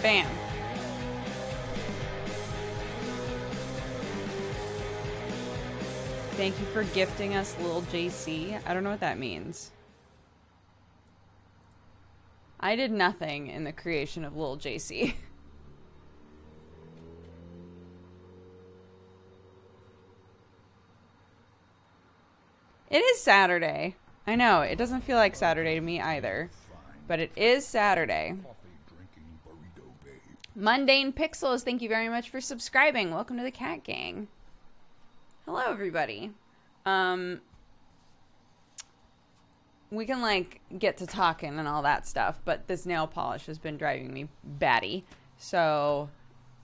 Bam. Thank you for gifting us Lil JC. I don't know what that means. I did nothing in the creation of Lil JC. It is Saturday. I know, it doesn't feel like Saturday to me either. But it is Saturday. Mundane Pixels, thank you very much for subscribing. Welcome to the Cat Gang. Hello, everybody. We can, like, get to talking and all that stuff, but this nail polish has been driving me batty. So,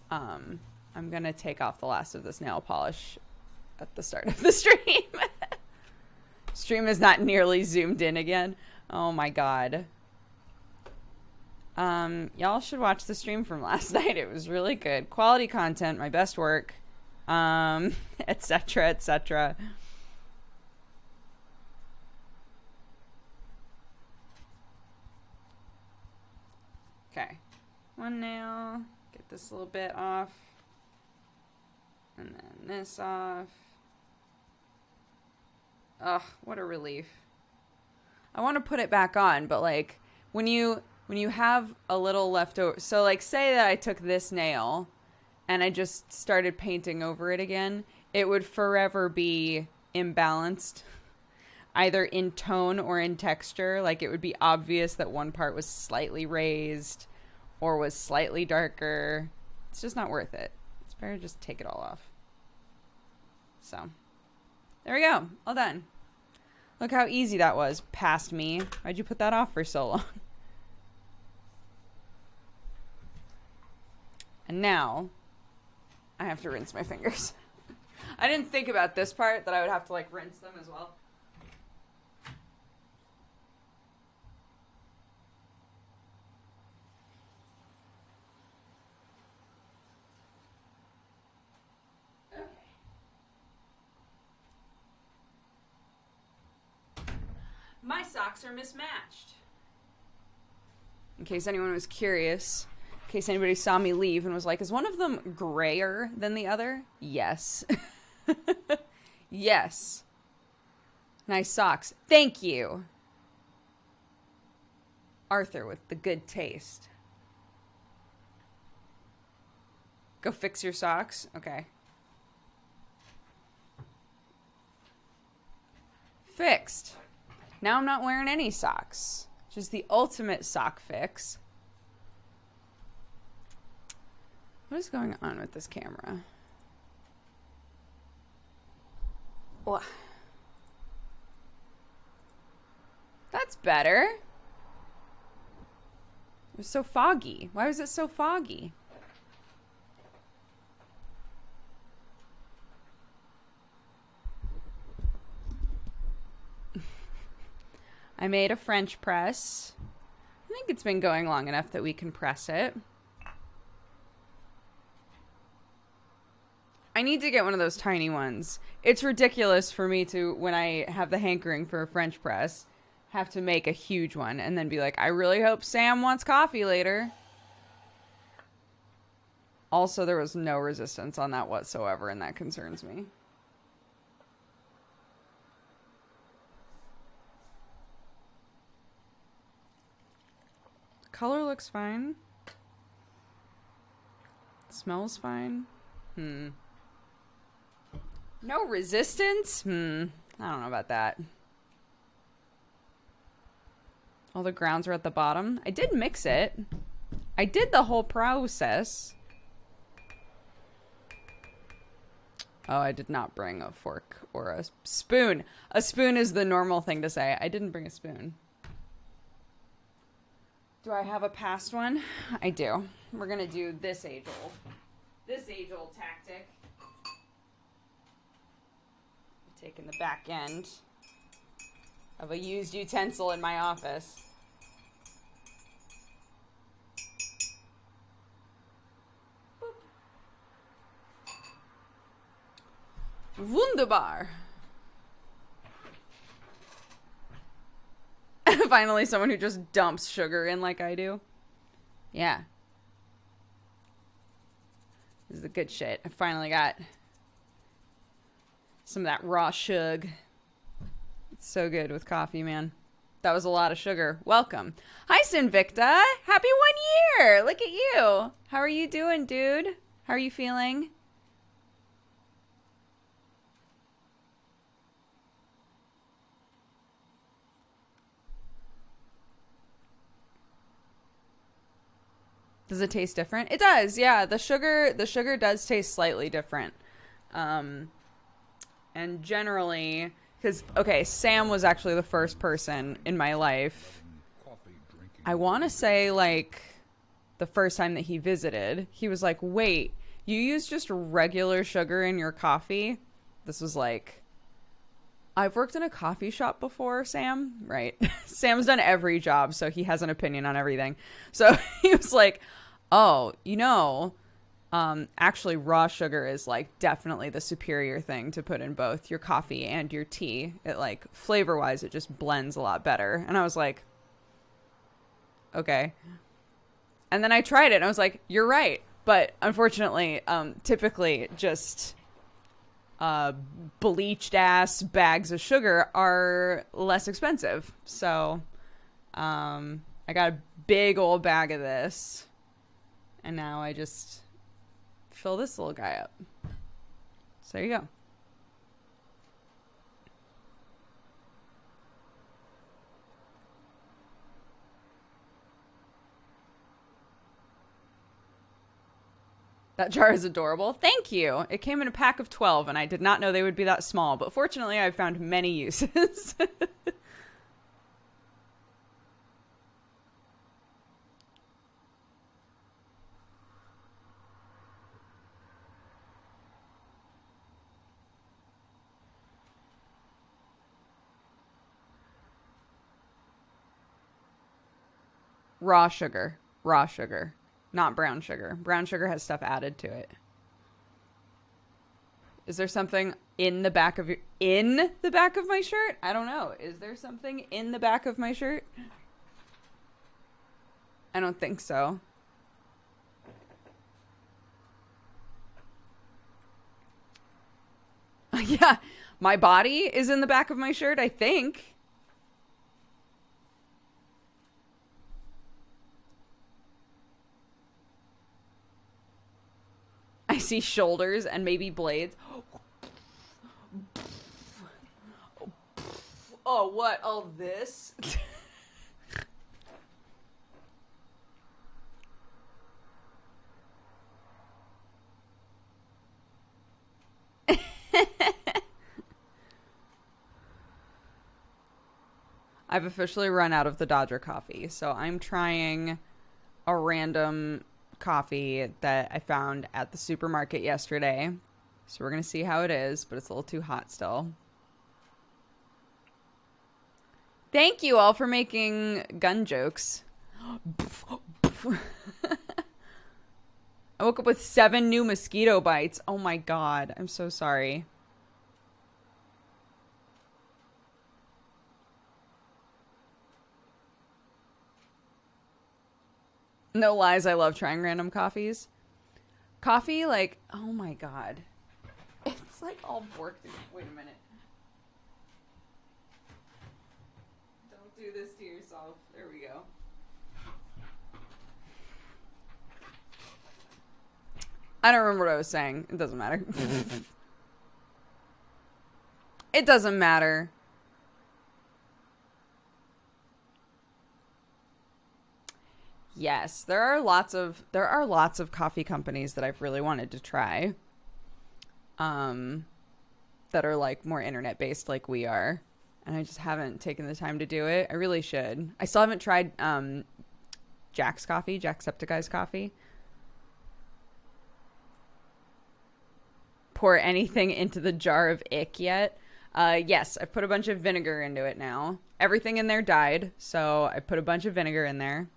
I'm gonna take off the last of this nail polish at the start of the stream. Stream is not nearly zoomed in again. Oh my god. Y'all should watch the stream from last night. It was really good. Quality content, my best work. Etc., etc. Okay. One nail. Get this little bit off. And then this off. Ugh, what a relief. I want to put it back on, but like when you have a little left over, so like say that I took this nail and I just started painting over it again, it would forever be imbalanced, either in tone or in texture. Like it would be obvious that one part was slightly raised or was slightly darker. It's just not worth it. It's better to just take it all off. So there we go. All done. Look how easy that was. Past me. Why'd you put that off for so long? And now, I have to rinse my fingers. I didn't think about this part, that I would have to, like, rinse them as well. My socks are mismatched. In case anyone was curious, in case anybody saw me leave and was like, is one of them grayer than the other? Yes. Yes. Nice socks. Thank you. Arthur with the good taste. Go fix your socks? Okay. Fixed. Now I'm not wearing any socks. Just the ultimate sock fix. What is going on with this camera? What? That's better. It was so foggy. Why was it so foggy? I made a French press. I think it's been going long enough that we can press it. I need to get one of those tiny ones. It's ridiculous for me to, when I have the hankering for a French press, have to make a huge one and then be like, I really hope Sam wants coffee later. Also, there was no resistance on that whatsoever, and that concerns me. Color looks fine. Smells fine. No resistance? I don't know about that. All the grounds are at the bottom. I did mix it. I did the whole process. Oh, I did not bring a fork or a spoon. A spoon is the normal thing to say. I didn't bring a spoon. Do I have a past one? I do. We're going to do this age-old. This age-old tactic. Taking the back end of a used utensil in my office. Boop. Wunderbar. Finally, someone who just dumps sugar in like I do. Yeah. This is the good shit. I finally got some of that raw shug. It's so good with coffee, man. That was a lot of sugar. Welcome. Hi, Sinvicta. Happy 1 year. Look at you. How are you doing, dude? How are you feeling? Does it taste different? It does, yeah. The sugar does taste slightly different. And generally, because, okay, Sam was actually the first person in my life. I want to say, like, the first time that he visited, he was like, wait, you use just regular sugar in your coffee? This was like, I've worked in a coffee shop before, Sam, right? Sam's done every job, so he has an opinion on everything. So he was like, oh, you know, actually raw sugar is like definitely the superior thing to put in both your coffee and your tea. It like flavor wise, it just blends a lot better. And I was like, okay. And then I tried it and I was like, you're right. But unfortunately, typically just bleached ass bags of sugar are less expensive. So I got a big old bag of this. And now I just fill this little guy up. So there you go. That jar is adorable. Thank you. It came in a pack of 12, and I did not know they would be that small. But fortunately, I've found many uses. Raw sugar. Raw sugar. Not brown sugar. Brown sugar has stuff added to it. Is there something in the back of my shirt? I don't know. Is there something in the back of my shirt? I don't think so. Yeah, my body is in the back of my shirt, I think. I see shoulders and maybe blades. Oh, what? All this? I've officially run out of the Dodger coffee, so I'm trying a random coffee that I found at the supermarket yesterday. So we're going to see how it is, but it's a little too hot still. Thank you all for making gun jokes. I woke up with 7 new mosquito bites. Oh my god, I'm so sorry. No lies, I love trying random coffees. Coffee, like, oh my god. It's like all borked. Wait a minute. Don't do this to yourself. There we go. I don't remember what I was saying. It doesn't matter. It doesn't matter. Yes, there are lots of coffee companies that I've really wanted to try. That are like more internet based like we are. And I just haven't taken the time to do it. I really should. I still haven't tried Jack's coffee, Jacksepticeye's coffee. Pour anything into the jar of ick yet. Yes, I've put a bunch of vinegar into it now. Everything in there died, so I put a bunch of vinegar in there.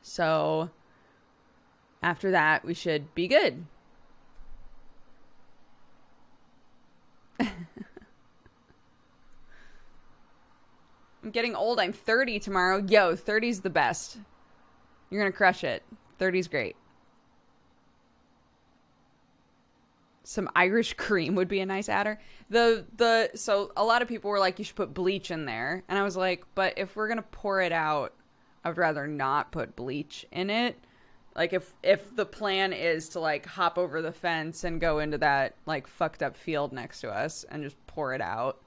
So after that, we should be good. I'm getting old. I'm 30 tomorrow. Yo, 30's the best. You're going to crush it. 30's great. Some Irish cream would be a nice adder. So a lot of people were like, you should put bleach in there. And I was like, but if we're going to pour it out, I would rather not put bleach in it. Like, if the plan is to, like, hop over the fence and go into that, like, fucked up field next to us and just pour it out,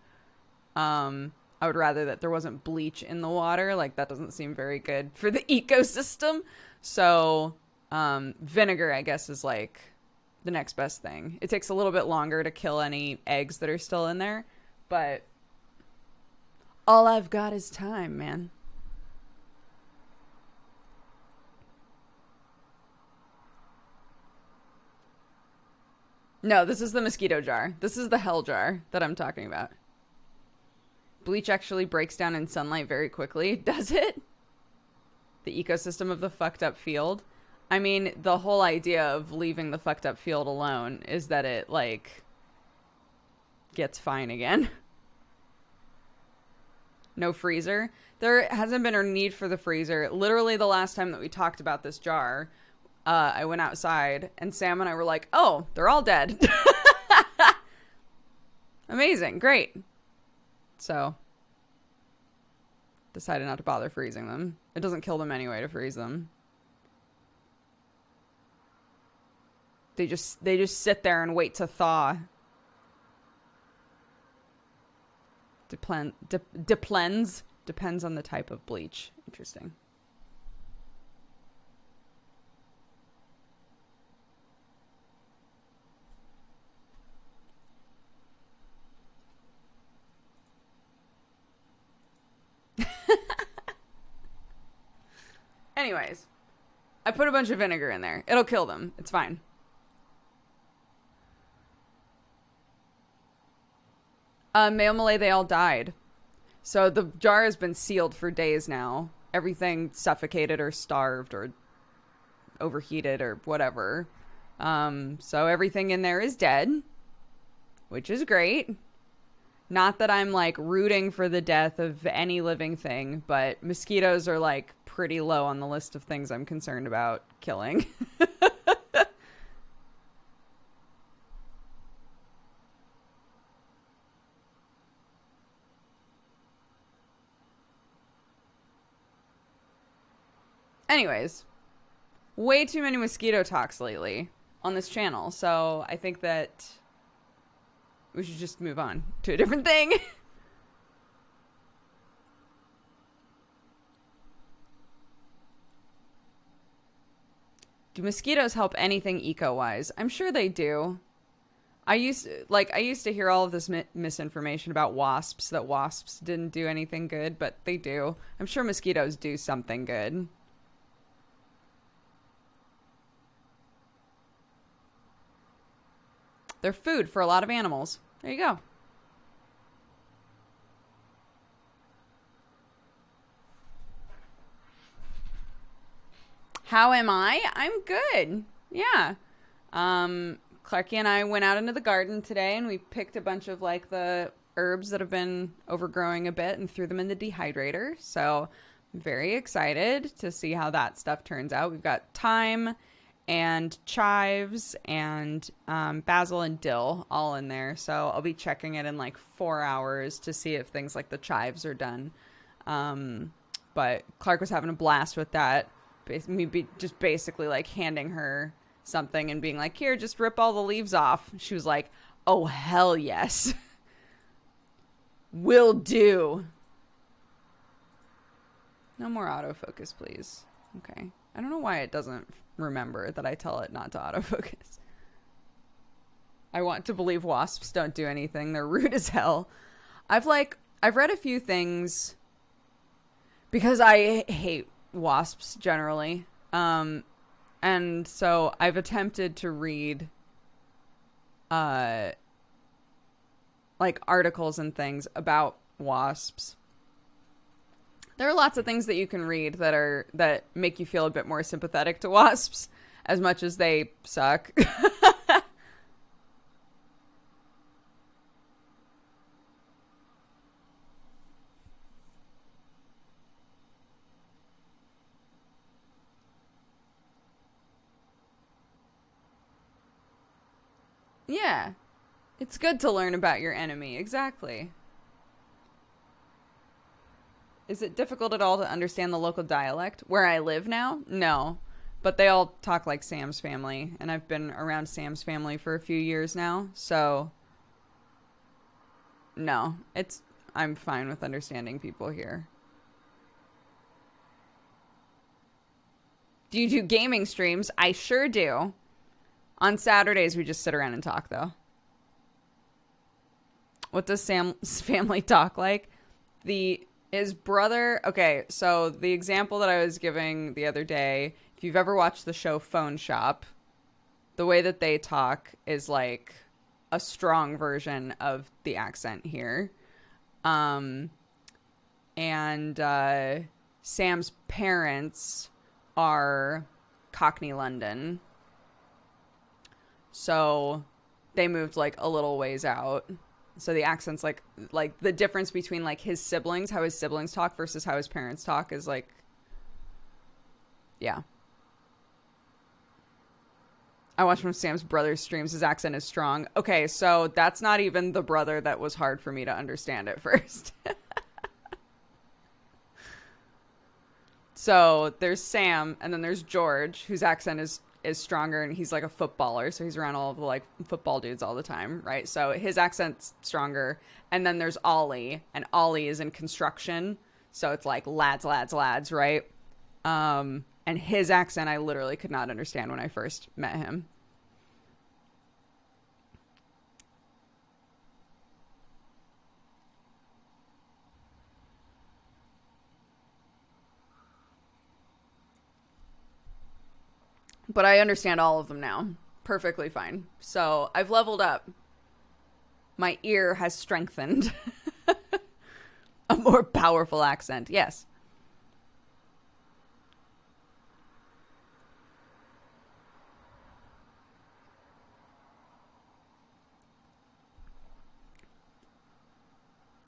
I would rather that there wasn't bleach in the water. Like, that doesn't seem very good for the ecosystem. So, vinegar, I guess, is, like, the next best thing. It takes a little bit longer to kill any eggs that are still in there, but all I've got is time, man. No, this is the mosquito jar. This is the hell jar that I'm talking about. Bleach actually breaks down in sunlight very quickly. Does it? The ecosystem of the fucked up field. I mean, the whole idea of leaving the fucked up field alone is that it, like, gets fine again. No freezer. There hasn't been a need for the freezer. Literally the last time that we talked about this jar, I went outside and Sam and I were like, oh, they're all dead. Amazing. Great. So decided not to bother freezing them. It doesn't kill them anyway to freeze them. They just sit there and wait to thaw. Depends on the type of bleach. Interesting. Anyways, I put a bunch of vinegar in there. It'll kill them. It's fine. Male Malay, they all died. So the jar has been sealed for days now. Everything suffocated or starved or overheated or whatever. So everything in there is dead, which is great. Not that I'm, like, rooting for the death of any living thing, but mosquitoes are, like, pretty low on the list of things I'm concerned about killing. Anyways, way too many mosquito talks lately on this channel, so I think that we should just move on to a different thing. Do mosquitoes help anything eco-wise? I'm sure they do. I used to hear all of this misinformation about wasps, that wasps didn't do anything good, but they do. I'm sure mosquitoes do something good. They're food for a lot of animals. There you go. How am I? I'm good. Yeah. Clarky and I went out into the garden today and we picked a bunch of, like, the herbs that have been overgrowing a bit and threw them in the dehydrator. So I'm very excited to see how that stuff turns out. We've got thyme and chives and basil and dill all in there. So I'll be checking it in like 4 hours to see if things like the chives are done. But Clark was having a blast with that. Just basically like handing her something and being like, here, just rip all the leaves off. She was like, oh, hell yes. Will do. No more autofocus, please. Okay. I don't know why it doesn't remember that I tell it not to autofocus. I want to believe wasps don't do anything. They're rude as hell. I've read a few things because I hate wasps generally. And so I've attempted to read like articles and things about wasps. There are lots of things that you can read that make you feel a bit more sympathetic to wasps, as much as they suck. Yeah. It's good to learn about your enemy. Exactly. Is it difficult at all to understand the local dialect? Where I live now? No. But they all talk like Sam's family. And I've been around Sam's family for a few years now. So, no. I'm fine with understanding people here. Do you do gaming streams? I sure do. On Saturdays, we just sit around and talk, though. What does Sam's family talk like? His brother... Okay, so the example that I was giving the other day, if you've ever watched the show Phone Shop, the way that they talk is like a strong version of the accent here. Sam's parents are Cockney London. So they moved like a little ways out. So the accent's like the difference between like his siblings, how his siblings talk versus how his parents talk is like, yeah. I watched one of Sam's brother's streams. His accent is strong. Okay, so that's not even the brother that was hard for me to understand at first. So there's Sam, and then there's George, whose accent is stronger, and he's like a footballer, so he's around all of the like football dudes all the time, right? So his accent's stronger. And then there's Ollie, and Ollie is in construction, so it's like lads, right? And his accent I literally could not understand when I first met him. But I understand all of them now. Perfectly fine. So I've leveled up. My ear has strengthened. A more powerful accent. Yes.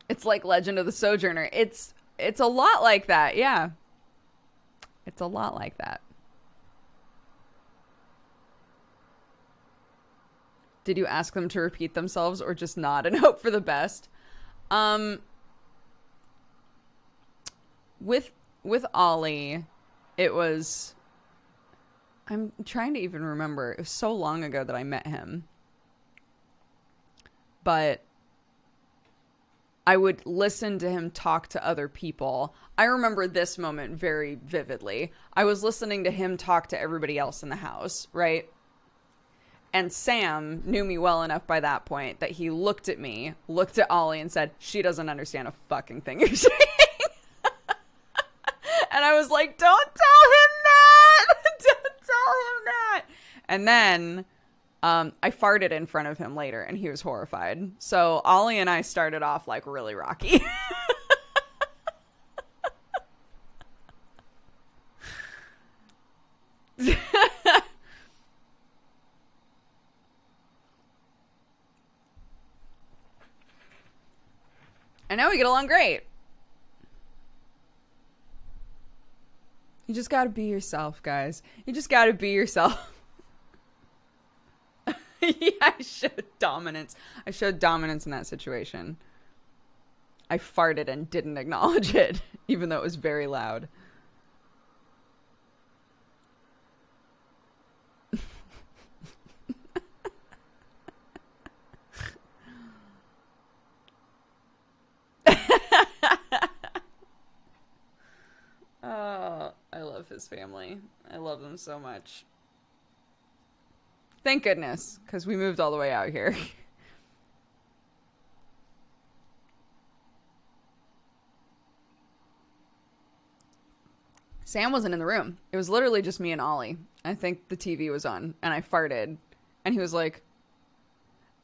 It's like Legend of the Sojourner. It's a lot like that. Yeah. It's a lot like that. Did you ask them to repeat themselves or just nod and hope for the best? With Ollie, it was... I'm trying to even remember. It was so long ago that I met him. But I would listen to him talk to other people. I remember this moment very vividly. I was listening to him talk to everybody else in the house, right? And Sam knew me well enough by that point that he looked at me, looked at Ollie, and said, "She doesn't understand a fucking thing you're saying." And I was like, "Don't tell him that! Don't tell him that!" And then I farted in front of him later, and he was horrified. So Ollie and I started off like really rocky. And now we get along great. You just gotta be yourself, guys. You just gotta be yourself. Yeah, I showed dominance. I showed dominance in that situation. I farted and didn't acknowledge it, even though it was very loud. Oh, I love his family. I love them so much. Thank goodness, because we moved all the way out here. Sam wasn't in the room. It was literally just me and Ollie. I think the TV was on, and I farted, and he was like,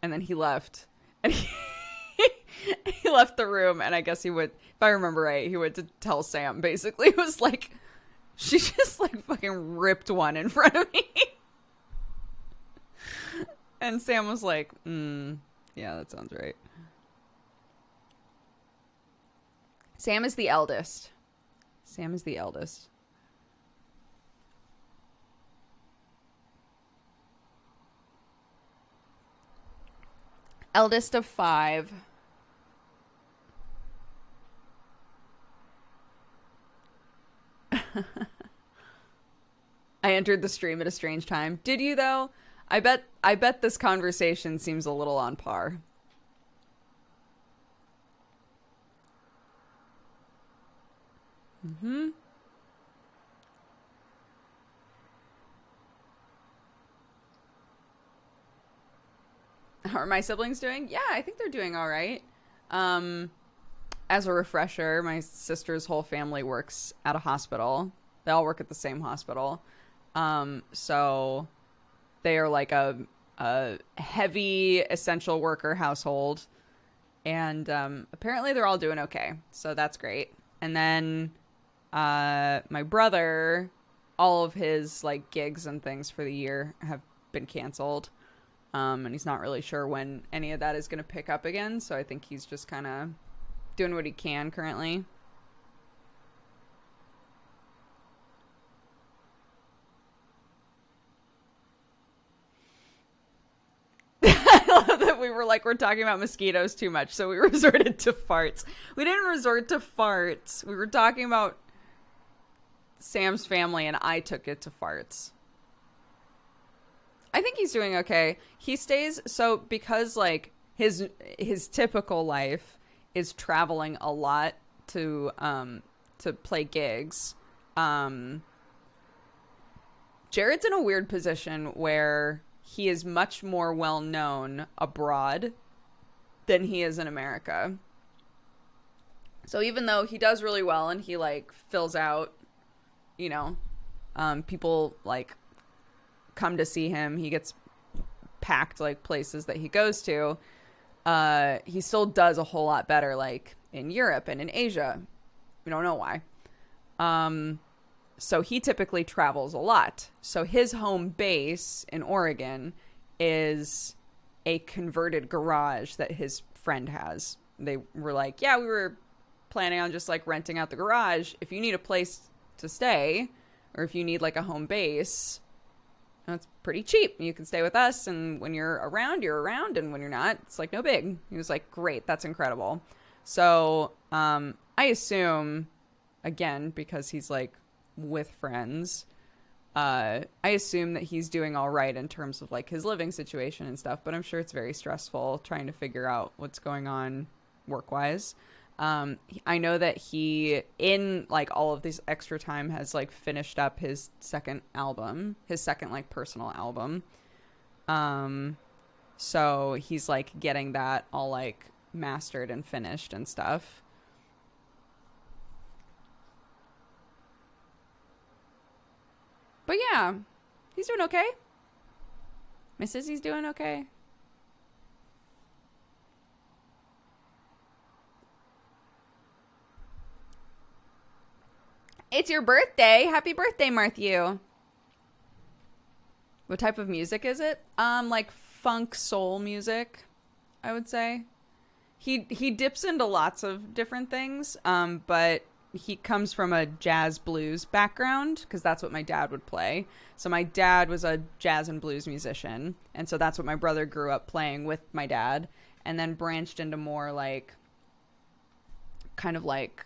and then he left, and he left the room, and I guess he would, if I remember right, he went to tell Sam, basically. It was like, she just like fucking ripped one in front of me. And Sam was like, yeah, that sounds right. Sam is the eldest. Sam is the eldest. Eldest of 5. I entered the stream at a strange time. Did you though? I bet this conversation seems a little on par. Mm-hmm. How are my siblings doing? Yeah, I think they're doing all right. Um, as a refresher, my sister's whole family works at a hospital. They all work at the same hospital. So they are like a heavy essential worker household. And apparently they're all doing okay. So that's great. And then my brother, all of his like gigs and things for the year have been canceled. And he's not really sure when any of that is going to pick up again. So I think he's just kind of doing what he can currently. I love that we were like, we're talking about mosquitoes too much. So we resorted to farts. We didn't resort to farts. We were talking about Sam's family and I took it to farts. I think he's doing okay. He stays so because like his typical life is traveling a lot to play gigs. Jared's in a weird position where he is much more well known abroad than he is in America. So even though he does really well and he like fills out, you know, people like come to see him, he gets packed like places that he goes to, he still does a whole lot better like in Europe and in Asia. We don't know why. So he typically travels a lot. So his home base in Oregon is a converted garage that his friend has. They were like, yeah, we were planning on just like renting out the garage. If you need a place to stay or if you need like a home base, it's pretty cheap. You can stay with us, and when you're around, and when you're not, it's like no big. He was like, great, that's incredible. So I assume, again, because he's like with friends, I assume that he's doing all right in terms of like his living situation and stuff, but I'm sure it's very stressful trying to figure out what's going on work-wise. I know that he, in like all of this extra time, has like finished up his second like personal album. So he's like getting that all like mastered and finished and stuff. But yeah, he's doing okay. He's doing okay. It's your birthday. Happy birthday, Matthew. What type of music is it? Like funk soul music, I would say. He dips into lots of different things, but he comes from a jazz blues background because that's what my dad would play. So my dad was a jazz and blues musician, and so that's what my brother grew up playing with my dad, and then branched into more like kind of like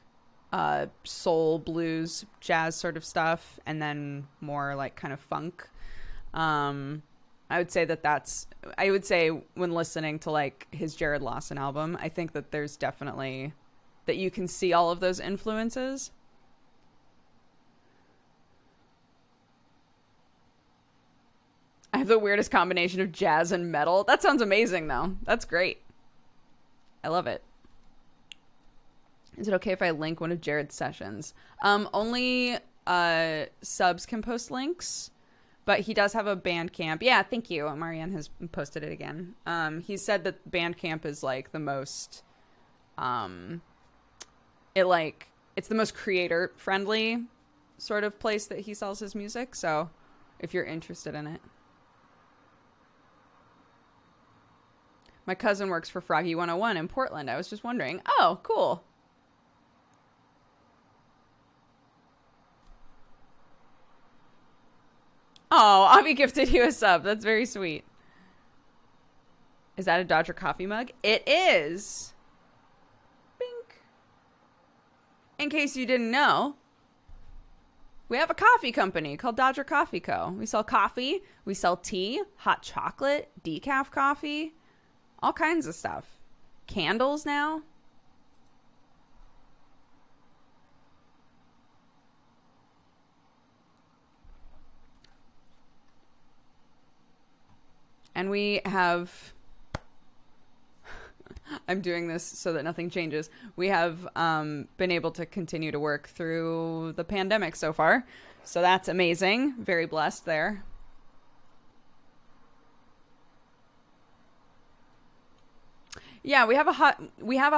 soul, blues, jazz sort of stuff, and then more like kind of funk. I would say I would say when listening to like his Jared Lawson album, I think that there's definitely that you can see all of those influences. I have the weirdest combination of jazz and metal. That sounds amazing though. That's great. I love it. Is it okay if I link one of Jared's sessions? Only subs can post links, but he does have a Bandcamp. Yeah, thank you. Marianne has posted it again. He said that Bandcamp is like the most, it's the most creator friendly sort of place that he sells his music. So if you're interested in it. My cousin works for Froggy 101 in Portland. I was just wondering. Oh, cool. Oh, Avi gifted you a sub. That's very sweet. Is that a Dodger coffee mug? It is. Bink. In case you didn't know, we have a coffee company called Dodger Coffee Co. We sell coffee, we sell tea, hot chocolate, decaf coffee, all kinds of stuff. Candles now. And we have, I'm doing this so that nothing changes. We have been able to continue to work through the pandemic so far. So that's amazing. Very blessed there. Yeah, we have a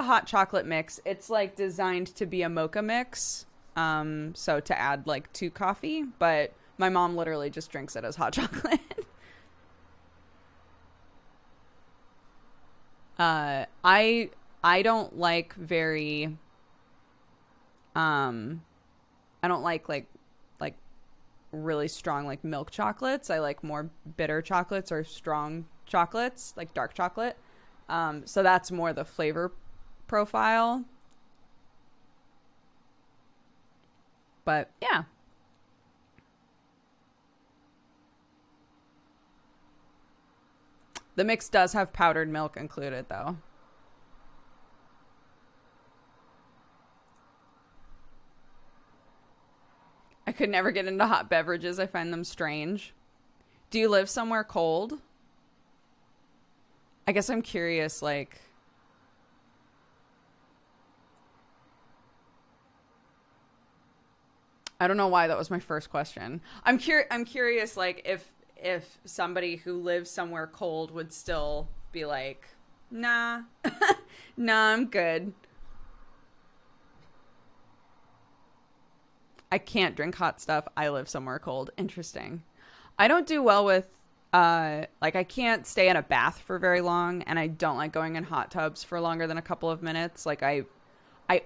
hot chocolate mix. It's like designed to be a mocha mix. So to add like to coffee, but my mom literally just drinks it as hot chocolate. I don't like very I don't like really strong like milk chocolates. I like more bitter chocolates or strong chocolates, like dark chocolate. So that's more the flavor profile. But yeah. The mix does have powdered milk included, though. I could never get into hot beverages. I find them strange. Do you live somewhere cold? I guess I'm curious, like... I don't know why that was my first question. I'm curious, like, if somebody who lives somewhere cold would still be like, nah, nah, I'm good. I can't drink hot stuff. I live somewhere cold. Interesting. I don't do well with, like, I can't stay in a bath for very long, and I don't like going in hot tubs for longer than a couple of minutes. Like, I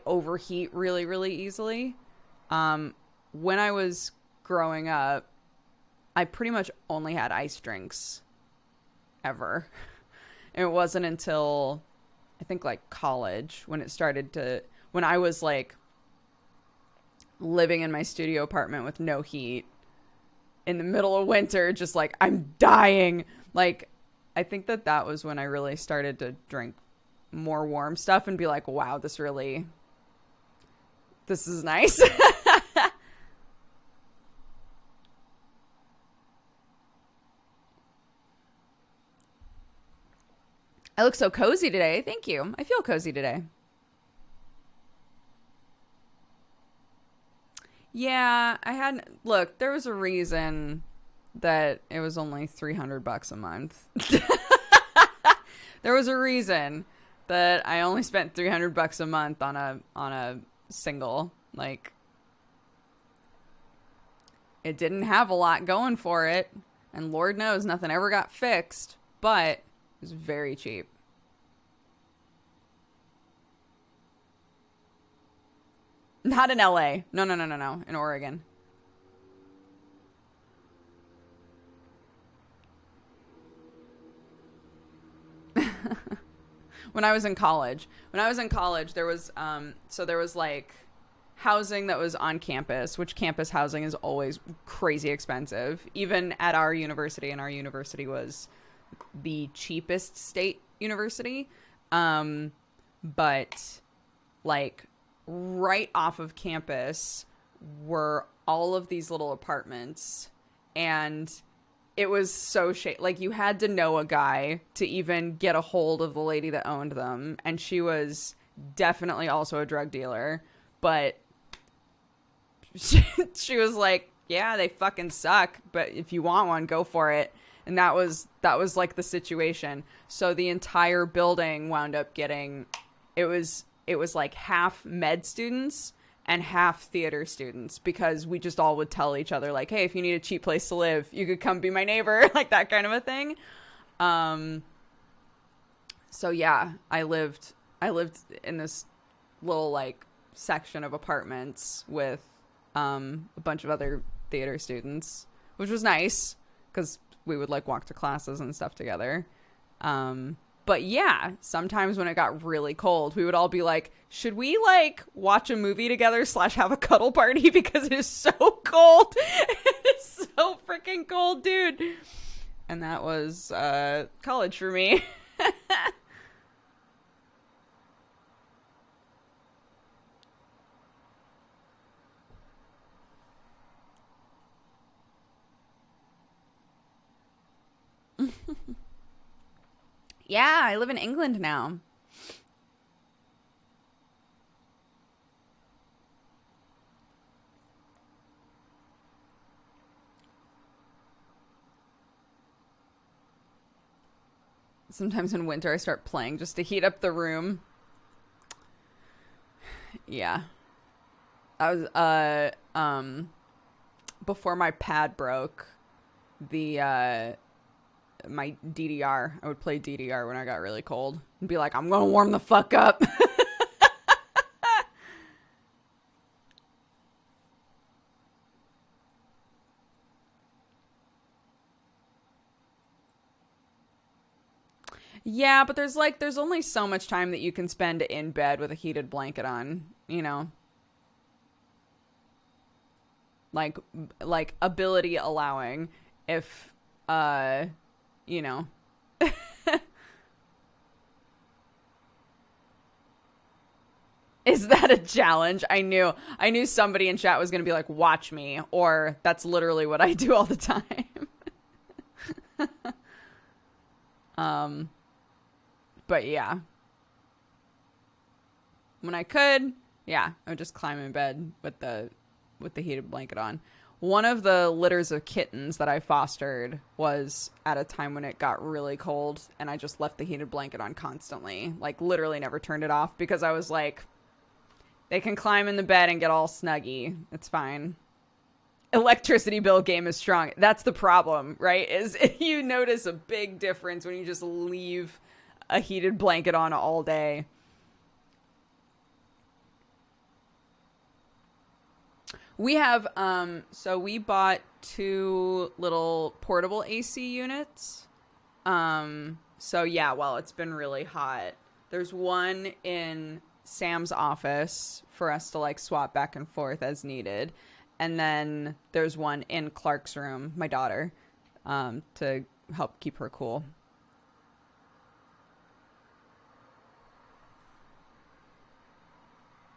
overheat really, really easily. When I was growing up, I pretty much only had ice drinks ever. It wasn't until I think like college when when I was like living in my studio apartment with no heat in the middle of winter, just like I'm dying. Like, I think that was when I really started to drink more warm stuff and be like, wow, this is nice. I look so cozy today. Thank you. I feel cozy today. Yeah, look, there was a reason that it was only $300 a month. There was a reason that I only spent $300 a month on a single. Like, it didn't have a lot going for it, and Lord knows nothing ever got fixed, but it was very cheap. Not in LA. No. In Oregon. When I was in college, there was like housing that was on campus, which campus housing is always crazy expensive, even at our university, and our university was the cheapest state university. But like right off of campus were all of these little apartments, and it was so like you had to know a guy to even get a hold of the lady that owned them, and she was definitely also a drug dealer, but she was like, yeah, they fucking suck, but if you want one, go for it. And that was like the situation. So the entire building wound up getting, it was like half med students and half theater students, because we just all would tell each other like, hey, if you need a cheap place to live, you could come be my neighbor, like that kind of a thing. So yeah, I lived in this little like section of apartments with a bunch of other theater students, which was nice because we would like walk to classes and stuff together. But But yeah, sometimes when it got really cold, we would all be like, should we like watch a movie together / have a cuddle party because it is so cold. It is so freaking cold, dude. And that was college for me. Yeah, I live in England now. Sometimes in winter I start playing just to heat up the room. Yeah. I was before my pad broke, the my DDR, I would play DDR when I got really cold and be like, I'm gonna warm the fuck up. Yeah, but there's only so much time that you can spend in bed with a heated blanket on, you know. Like ability allowing, if you know. Is that a challenge? I knew somebody in chat was going to be like, watch me, or that's literally what I do all the time. um but yeah, when I could, yeah, I would just climb in bed with the heated blanket on. One of the litters of kittens that I fostered was at a time when it got really cold, and I just left the heated blanket on constantly, like literally never turned it off, because I was like, they can climb in the bed and get all snuggy. It's fine. Electricity bill game is strong. That's the problem, right? Is you notice a big difference when you just leave a heated blanket on all day. We have, so we bought 2 little portable AC units. So yeah, while it's been really hot, there's one in Sam's office for us to like swap back and forth as needed. And then there's one in Clark's room, my daughter, to help keep her cool.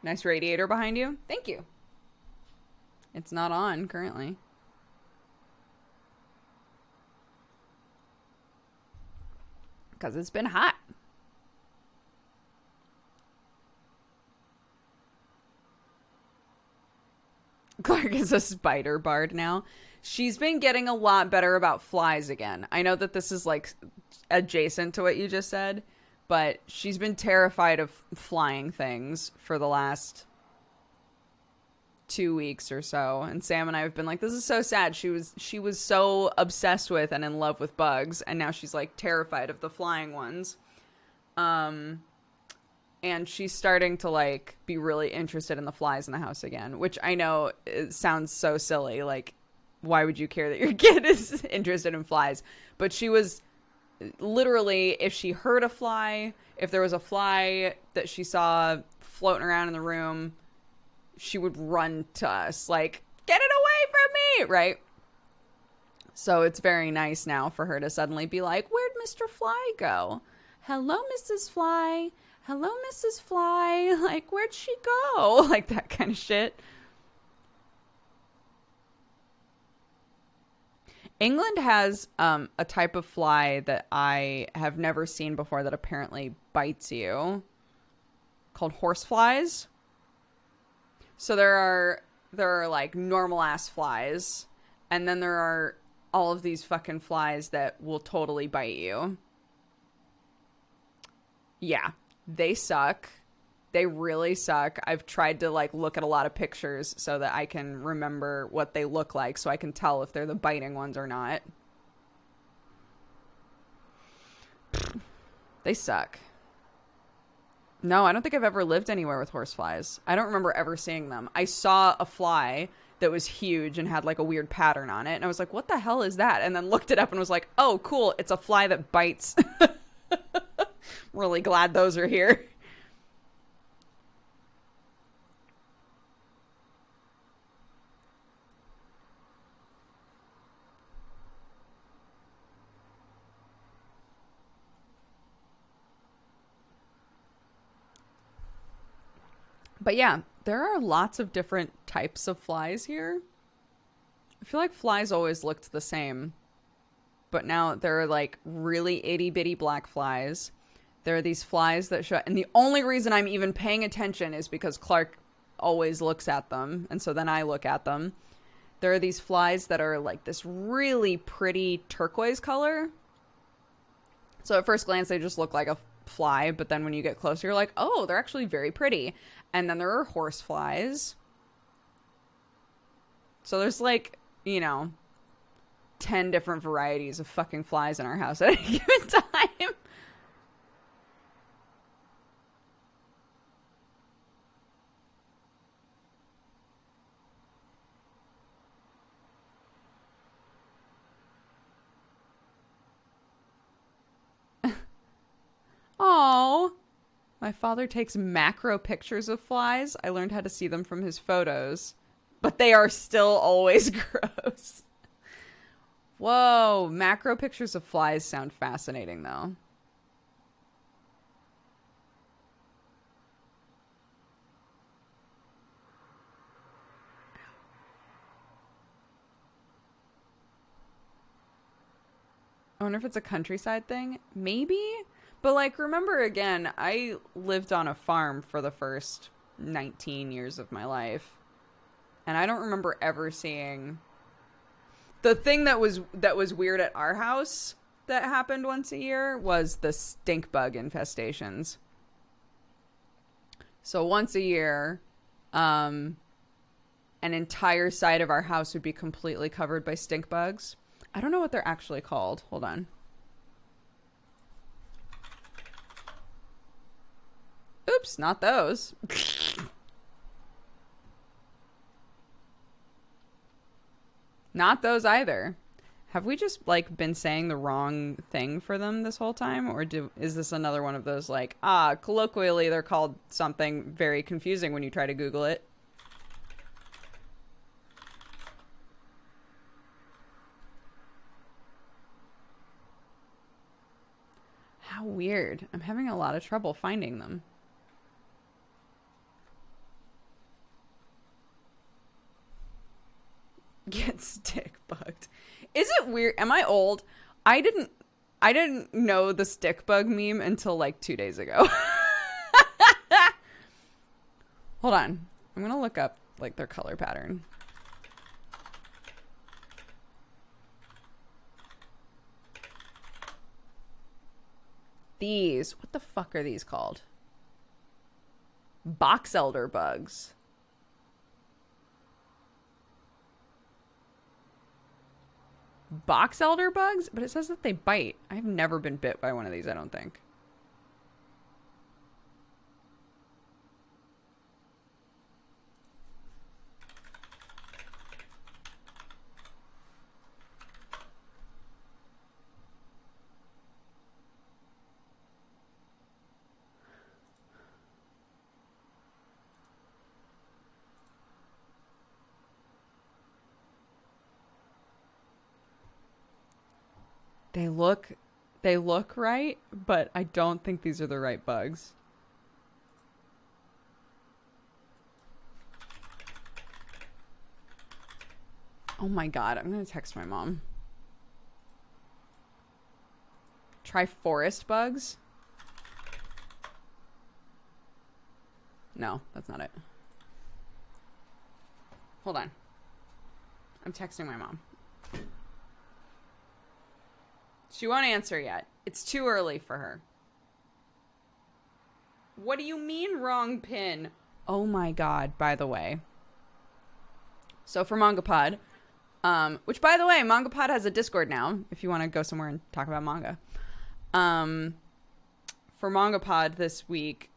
Nice radiator behind you. Thank you. It's not on currently. Because it's been hot. Clark is a spider bard now. She's been getting a lot better about flies again. I know that this is like adjacent to what you just said, but she's been terrified of flying things for the last 2 weeks or so, and Sam and I have been like, this is so sad. She was so obsessed with and in love with bugs, and now she's like terrified of the flying ones. And she's starting to like be really interested in the flies in the house again, which I know it sounds so silly. Like, why would you care that your kid is interested in flies? But she was literally, if she heard a fly, if there was a fly that she saw floating around in the room, she would run to us like, get it away from me, right? So it's very nice now for her to suddenly be like, where'd Mr. Fly go? Hello, Mrs. Fly. Hello, Mrs. Fly. Like, where'd she go? Like that kind of shit. England has a type of fly that I have never seen before that apparently bites you, called horseflies. So there are like normal ass flies, and then there are all of these fucking flies that will totally bite you. Yeah, they suck. They really suck. I've tried to like look at a lot of pictures so that I can remember what they look like, so I can tell if they're the biting ones or not. They suck. No, I don't think I've ever lived anywhere with horseflies. I don't remember ever seeing them. I saw a fly that was huge and had like a weird pattern on it, and I was like, what the hell is that? And then looked it up and was like, oh, cool, it's a fly that bites. Really glad those are here. But yeah, there are lots of different types of flies here. I feel like flies always looked the same. But now there are like really itty bitty black flies. There are these flies that show, and the only reason I'm even paying attention is because Clark always looks at them, and so then I look at them. There are these flies that are like this really pretty turquoise color. So at first glance, they just look like a fly, but then when you get closer, you're like, oh, they're actually very pretty. And then there are horse flies. So there's like, 10 different varieties of fucking flies in our house at any given time. Oh, my father takes macro pictures of flies. I learned how to see them from his photos, but they are still always gross. Whoa, macro pictures of flies sound fascinating, though. I wonder if it's a countryside thing. Maybe? But, like, remember again, I lived on a farm for the first 19 years of my life. And I don't remember ever seeing... The thing that was weird at our house that happened once a year was the stink bug infestations. So once a year, an entire side of our house would be completely covered by stink bugs. I don't know what they're actually called. Hold on. Oops, not those. Not those either. Have we just, like, been saying the wrong thing for them this whole time? Or is this another one of those, like, colloquially they're called something very confusing when you try to Google it? How weird. I'm having a lot of trouble finding them. Get stick bugged. Is it weird? Am I old? I didn't know the stick bug meme until like 2 days ago. Hold on. I'm gonna look up like their color pattern. These, what the fuck are these called? Box elder bugs. Box elder bugs? But it says that they bite. I've never been bit by one of these, I don't think. They look right, but I don't think these are the right bugs. Oh my god, I'm gonna text my mom. Try forest bugs? No, that's not it. Hold on. I'm texting my mom. She won't answer yet. It's too early for her. What do you mean wrong pin? Oh my god, by the way. So for MangaPod, which by the way, MangaPod has a Discord now, if you want to go somewhere and talk about manga. For MangaPod this week,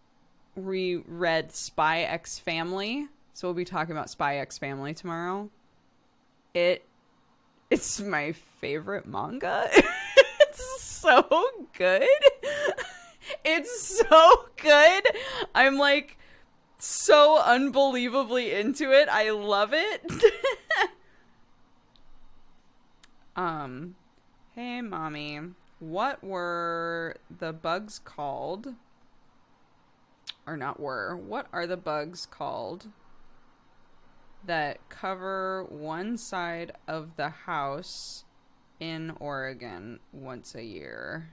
we read Spy X Family. So we'll be talking about Spy X Family tomorrow. It's my favorite manga. It's so good. It's so good. I'm like so unbelievably into it. I love it. Hey mommy, what were the bugs called? Or not were. What are the bugs called that cover one side of the house in Oregon once a year?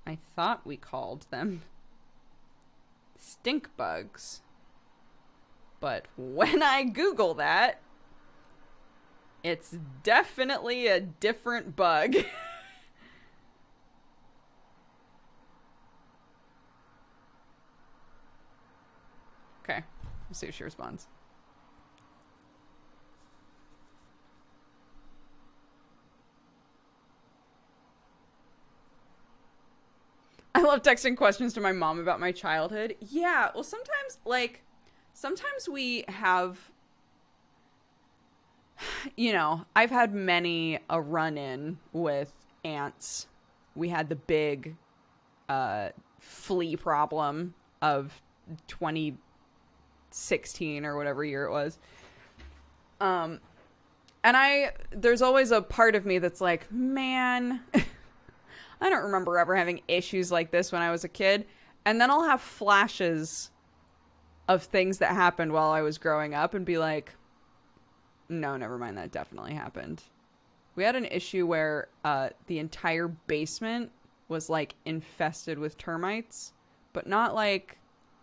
I thought we called them stink bugs. But when I Google that, it's definitely a different bug. Okay, let's see if she responds. I love texting questions to my mom about my childhood. Yeah, well, sometimes we have, you know, I've had many a run-in with ants. We had the big flea problem of 2016 or whatever year it was. And there's always a part of me that's like, man, I don't remember ever having issues like this when I was a kid. And then I'll have flashes of things that happened while I was growing up and be like, no, never mind. That definitely happened. We had an issue where the entire basement was like infested with termites, but not like,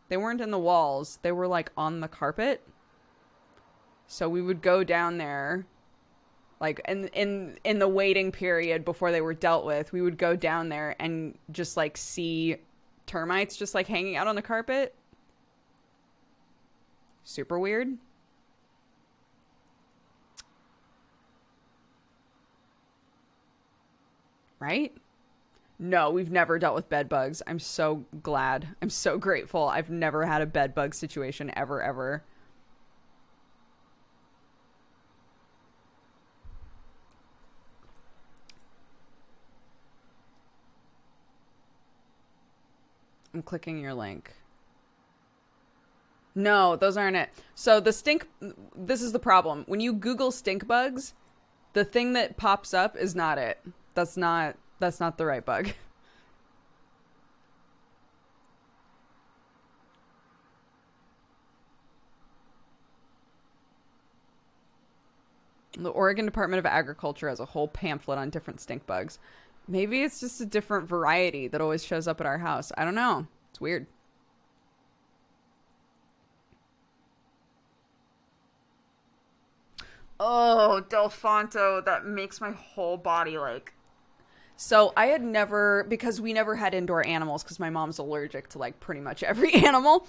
they weren't in the walls. They were like on the carpet. So we would go down there, like in the waiting period before they were dealt with, we would go down there and just like see termites just like hanging out on the carpet. Super weird. Right? No, we've never dealt with bed bugs. I'm so glad. I'm so grateful. I've never had a bed bug situation ever. I'm clicking your link. No, those aren't it. So this is the problem. When you Google stink bugs, the thing that pops up is not it. That's not the right bug. The Oregon Department of Agriculture has a whole pamphlet on different stink bugs. Maybe it's just a different variety that always shows up at our house. I don't know. It's weird. Oh, Delfonto, that makes my whole body like... So I had never, because we never had indoor animals because my mom's allergic to like pretty much every animal.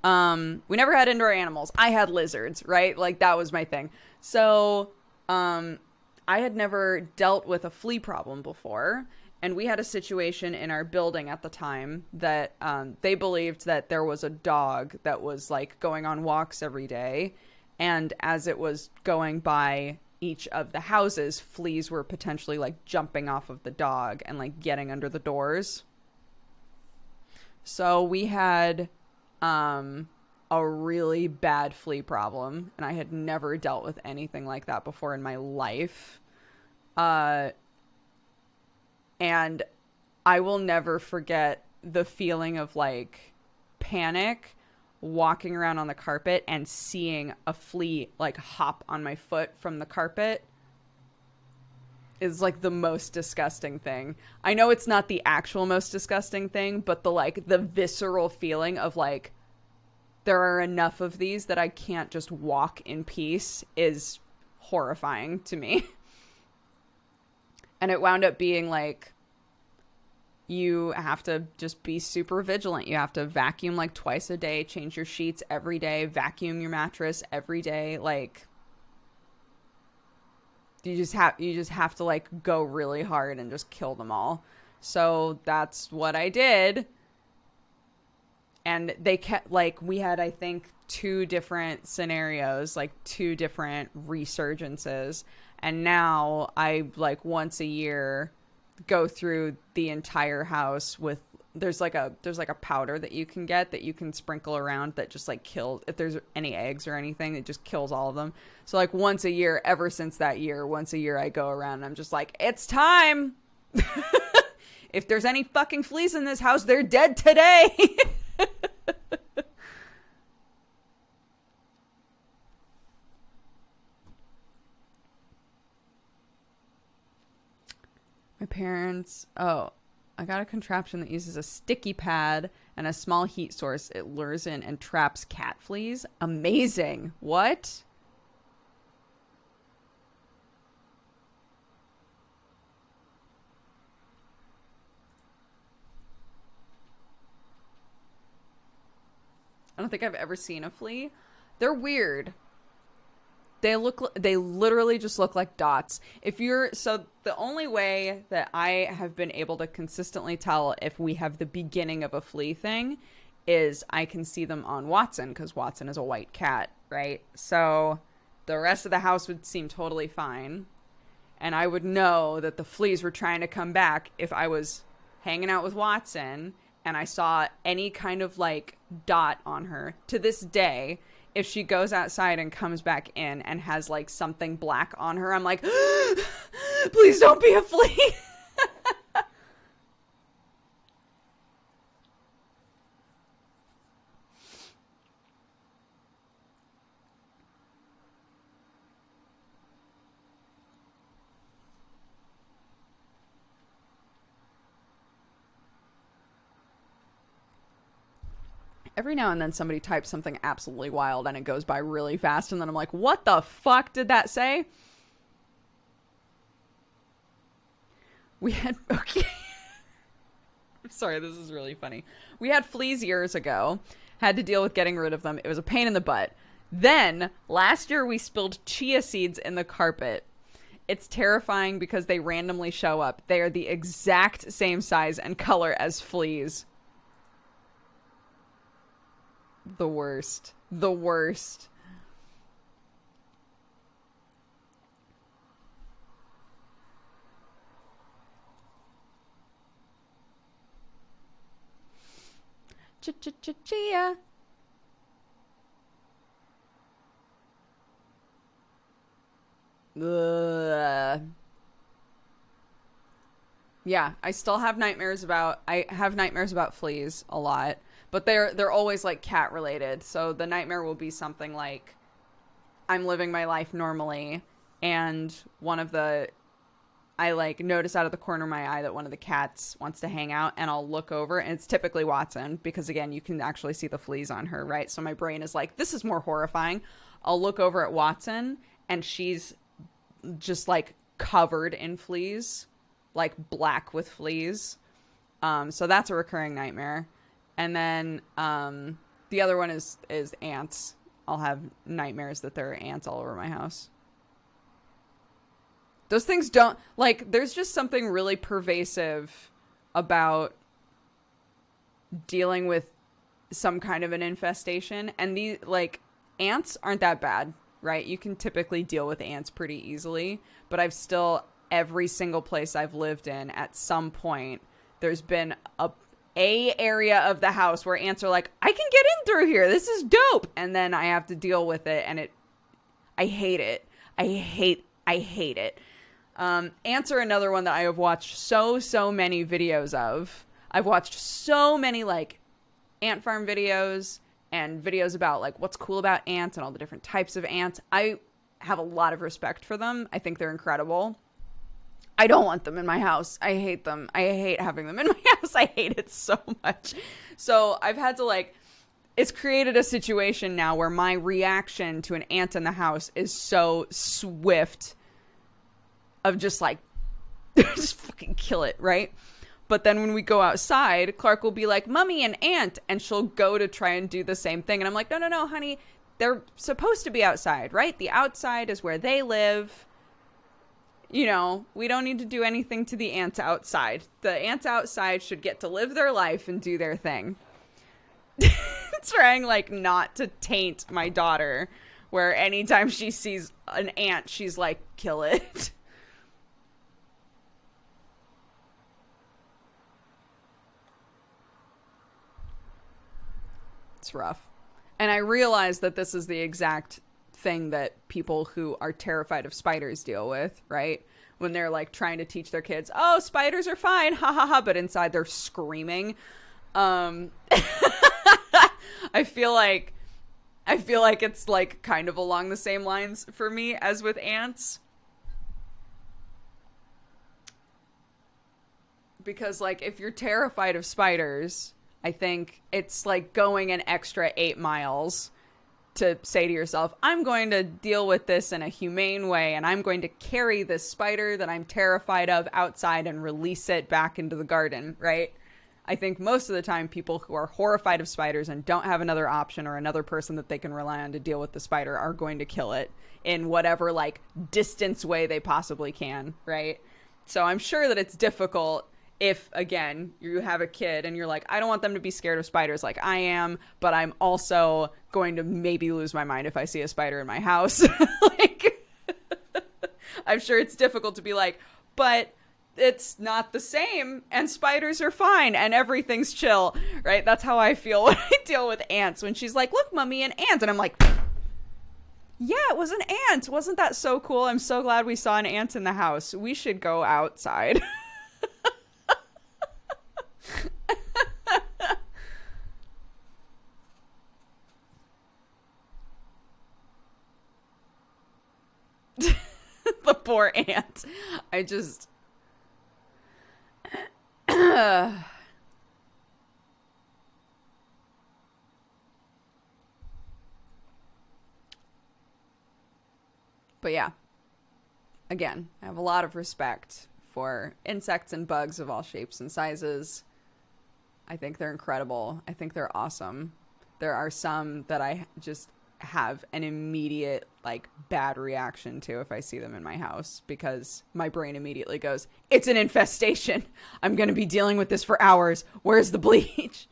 We never had indoor animals. I had lizards, right? Like that was my thing. So, I had never dealt with a flea problem before. And we had a situation in our building at the time that, they believed that there was a dog that was like going on walks every day. And as it was going by each of the houses, fleas were potentially like jumping off of the dog and like getting under the doors. So we had a really bad flea problem, and I had never dealt with anything like that before in my life. And I will never forget the feeling of like panic walking around on the carpet and seeing a flea like hop on my foot from the carpet is like the most disgusting thing. I know it's not the actual most disgusting thing, but the visceral feeling of like there are enough of these that I can't just walk in peace is horrifying to me. And it wound up being like, you have to just be super vigilant. You have to vacuum like twice a day, change your sheets every day, vacuum your mattress every day. Like you just have to like go really hard and just kill them all. So that's what I did. And they kept like, we had, I think, 2 different scenarios, like 2 different resurgences. And now I like once a year go through the entire house with, there's like a powder that you can get that you can sprinkle around that just like kills, if there's any eggs or anything, it just kills all of them. So like once a year, ever since that year, once a year I go around and I'm just like, it's time. If there's any fucking fleas in this house, they're dead today. My parents, I got a contraption that uses a sticky pad and a small heat source. It lures in and traps cat fleas. Amazing. What? I don't think I've ever seen a flea. They're weird. They literally just look like dots. So the only way that I have been able to consistently tell if we have the beginning of a flea thing is I can see them on Watson, because Watson is a white cat, right? So the rest of the house would seem totally fine. And I would know that the fleas were trying to come back if I was hanging out with Watson and I saw any kind of like dot on her. To this day, if she goes outside and comes back in and has like something black on her, I'm like, please don't be a flea. Every now and then somebody types something absolutely wild and it goes by really fast. And then I'm like, what the fuck did that say? We had, okay. I'm sorry, this is really funny. We had fleas years ago, had to deal with getting rid of them. It was a pain in the butt. Then last year we spilled chia seeds in the carpet. It's terrifying because they randomly show up. They are the exact same size and color as fleas. The worst. The worst. Chia. Yeah, I still have nightmares about, fleas a lot. But they're always like cat related. So the nightmare will be something like I'm living my life normally and I like notice out of the corner of my eye that one of the cats wants to hang out, and I'll look over and it's typically Watson because again, you can actually see the fleas on her, right? So my brain is like, this is more horrifying. I'll look over at Watson and she's just like covered in fleas, like black with fleas. So that's a recurring nightmare. And then the other one is ants. I'll have nightmares that there are ants all over my house. Those things don't, like, there's just something really pervasive about dealing with some kind of an infestation. And these, like, ants aren't that bad, right? You can typically deal with ants pretty easily. But I've still, every single place I've lived in, at some point, there's been a area of the house where ants are like, I can get in through here. This is dope. And then I have to deal with it. And I hate it. I hate it. Ants are another one that I have watched so many videos of. I've watched so many like ant farm videos and videos about like what's cool about ants and all the different types of ants. I have a lot of respect for them. I think they're incredible. I don't want them in my house. I hate them. I hate having them in my house. I hate it so much. So I've had to like, it's created a situation now where my reaction to an ant in the house is so swift of just like, just fucking kill it, right? But then when we go outside, Clark will be like, Mommy, an ant. And she'll go to try and do the same thing. And I'm like, no, honey. They're supposed to be outside, right? The outside is where they live. You know, we don't need to do anything to the ants outside. The ants outside should get to live their life and do their thing. Trying, like, not to taint my daughter, where anytime she sees an ant, she's like, kill it. It's rough. And I realize that this is the exact thing that people who are terrified of spiders deal with, right? When they're like trying to teach their kids, oh, spiders are fine, ha ha ha, but inside they're screaming. I feel like it's like kind of along the same lines for me as with ants. Because like if you're terrified of spiders, I think it's like going an extra 8 miles to say to yourself, I'm going to deal with this in a humane way, and I'm going to carry this spider that I'm terrified of outside and release it back into the garden, right? I think most of the time people who are horrified of spiders and don't have another option or another person that they can rely on to deal with the spider are going to kill it in whatever like distance way they possibly can, right? So I'm sure that it's difficult if, again, you have a kid and you're like, I don't want them to be scared of spiders like I am, but I'm also going to maybe lose my mind if I see a spider in my house. Like, I'm sure it's difficult to be like, but it's not the same and spiders are fine and everything's chill, right? That's how I feel when I deal with ants. When she's like, look, mommy, an ant. And I'm like, yeah, it was an ant. Wasn't that so cool? I'm so glad we saw an ant in the house. We should go outside. The poor ant. I just... But yeah, again, I have a lot of respect for insects and bugs of all shapes and sizes. I think they're incredible. I think they're awesome. There are some that I just have an immediate, like, bad reaction to if I see them in my house, because my brain immediately goes, it's an infestation. I'm going to be dealing with this for hours. Where's the bleach?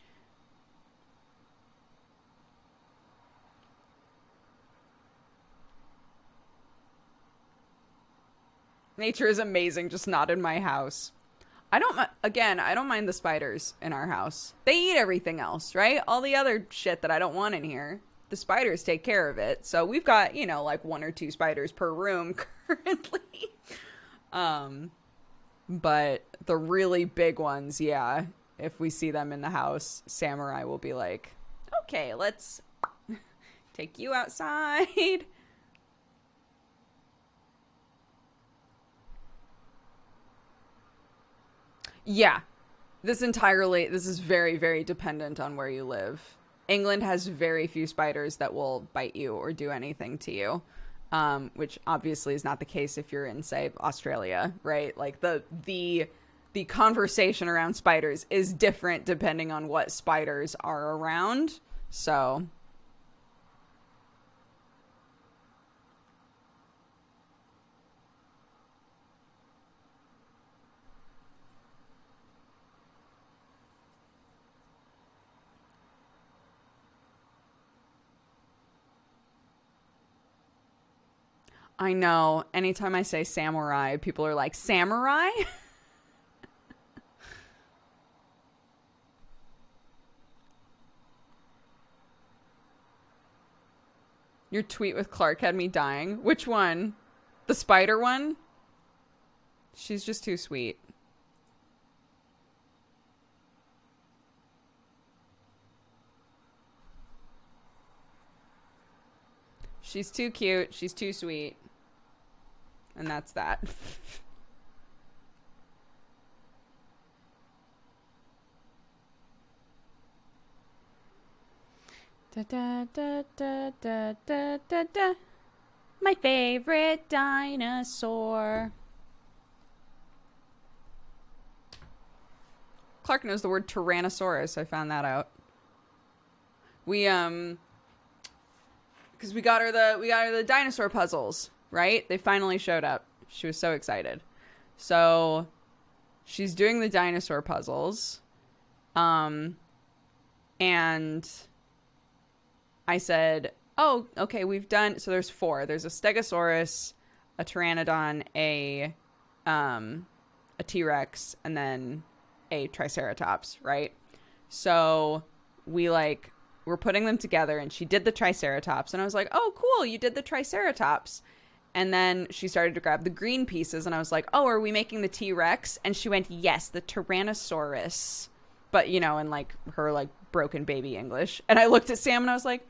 Nature is amazing, just not in my house. I don't mind the spiders in our house. They eat everything else, right? All the other shit that I don't want in here. The spiders take care of it. So we've got, like 1 or 2 spiders per room currently. But the really big ones, yeah. If we see them in the house, Samurai will be like, okay, let's take you outside. Yeah. This is very, very dependent on where you live. England has very few spiders that will bite you or do anything to you, which obviously is not the case if you're in, say, Australia, right? Like the conversation around spiders is different depending on what spiders are around. So I know. Anytime I say samurai, people are like, samurai? Your tweet with Clark had me dying. Which one? The spider one? She's just too sweet. She's too cute. She's too sweet. And that's that. Da, da, da, da, da, da, da, da. My favorite dinosaur. Clark knows the word Tyrannosaurus. I found that out. Because we got her the dinosaur puzzles, right? They finally showed up. She was so excited. So she's doing the dinosaur puzzles. And I said, oh, okay, we've done, so there's 4. There's a Stegosaurus, a Pteranodon, a T-Rex, and then a Triceratops, right? So we we're putting them together, and she did the Triceratops, and I was like, oh, cool, you did the Triceratops. And then she started to grab the green pieces, and I was like, oh, are we making the T-Rex? And she went, yes, the Tyrannosaurus. But, you know, in, like, her, like, broken baby English. And I looked at Sam, and I was like,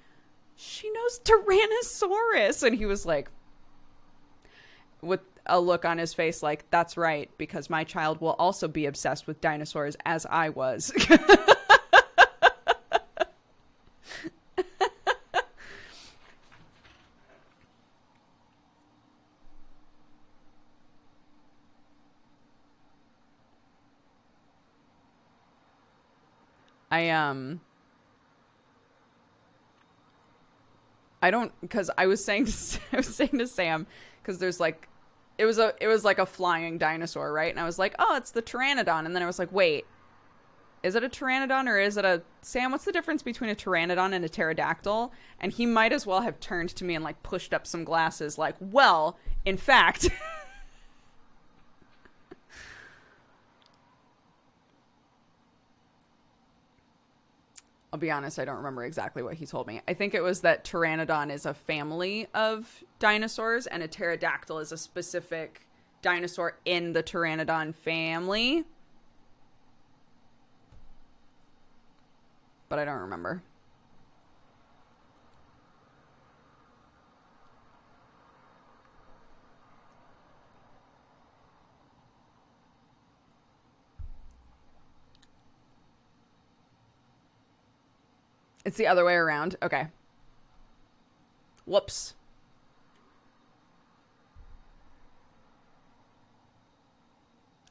she knows Tyrannosaurus. And he was like, with a look on his face like, that's right, because my child will also be obsessed with dinosaurs as I was. I don't, because I was saying to Sam, because there's like, it was like a flying dinosaur, right? And I was like, oh, it's the pteranodon. And then I was like, wait, is it a pteranodon or is it a, Sam, what's the difference between a pteranodon and a pterodactyl? And he might as well have turned to me and like pushed up some glasses like, well, in fact. I'll be honest, I don't remember exactly what he told me. I think it was that Pteranodon is a family of dinosaurs and a pterodactyl is a specific dinosaur in the Pteranodon family. But I don't remember. It's the other way around. Okay. Whoops.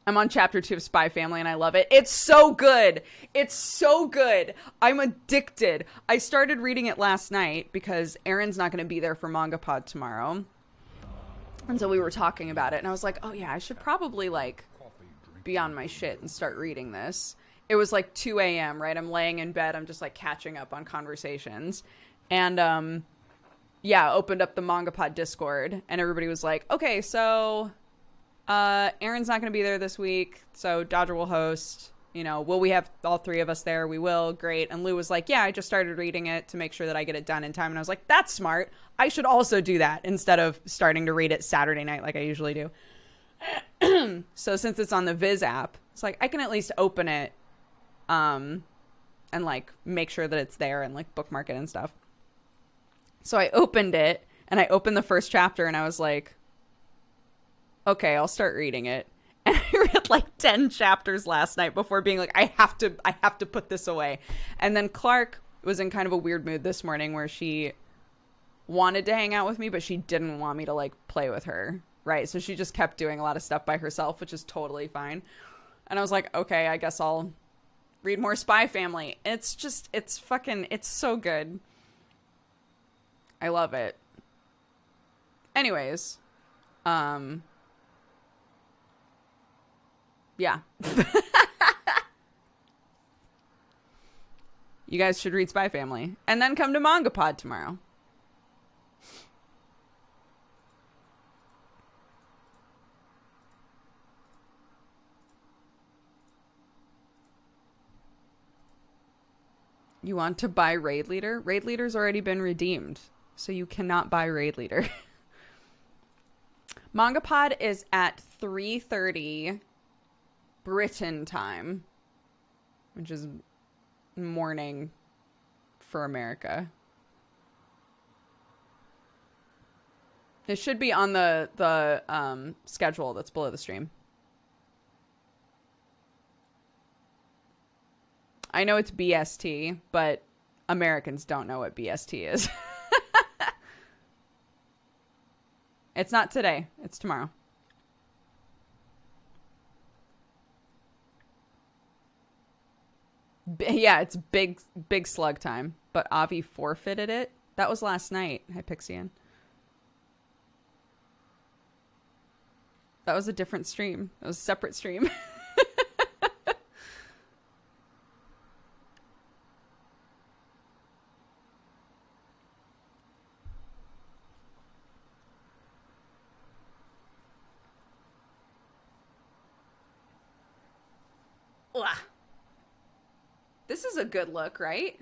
I'm on chapter 2 of Spy Family and I love it. It's so good. It's so good. I'm addicted. I started reading it last night because Aaron's not going to be there for Manga Pod tomorrow. And so we were talking about it and I was like, oh yeah, I should probably like be on my shit and start reading this. It was like 2 a.m., right? I'm laying in bed. I'm just like catching up on conversations. And yeah, opened up the Manga Pod Discord and everybody was like, okay, so Aaron's not going to be there this week. So Dodger will host. You know, will we have all three of us there? We will. Great. And Lou was like, yeah, I just started reading it to make sure that I get it done in time. And I was like, that's smart. I should also do that instead of starting to read it Saturday night like I usually do. So since it's on the Viz app, it's like I can at least open it and like make sure that it's there and like bookmark it and stuff. So I opened it and I opened the first chapter and I was like, okay, I'll start reading it. And I read like 10 chapters last night before being like, I have to put this away. And then Clark was in kind of a weird mood this morning where she wanted to hang out with me, but she didn't want me to like play with her. Right. So she just kept doing a lot of stuff by herself, which is totally fine. And I was like, okay, I guess I'll read more Spy Family. It's just, it's so good. I love it. Anyways, yeah. You guys should read Spy Family and then come to Manga Pod tomorrow. You want to buy Raid Leader? Raid Leader's already been redeemed, so you cannot buy Raid Leader. Manga Pod is at 3:30 Britain time, which is morning for America. It should be on the schedule that's below the stream. I know it's BST, but Americans don't know what BST is. It's not today. It's tomorrow. Yeah, it's big slug time. But Avi forfeited it. That was last night. Hi, Pixian. That was a different stream. That was a separate stream. This is a good look, right?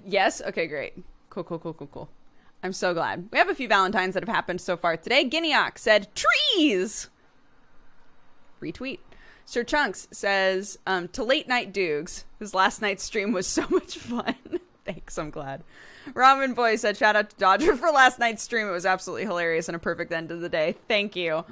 Yes? Okay, great. Cool, cool, cool, cool, cool. I'm so glad. We have a few Valentines that have happened so far today. Guineac said, trees! Retweet. Sir Chunks says, to late night Doogs, his last night's stream was so much fun. Thanks, I'm glad. Ramen Boy said, shout out to Dodger for last night's stream. It was absolutely hilarious and a perfect end to the day. Thank you.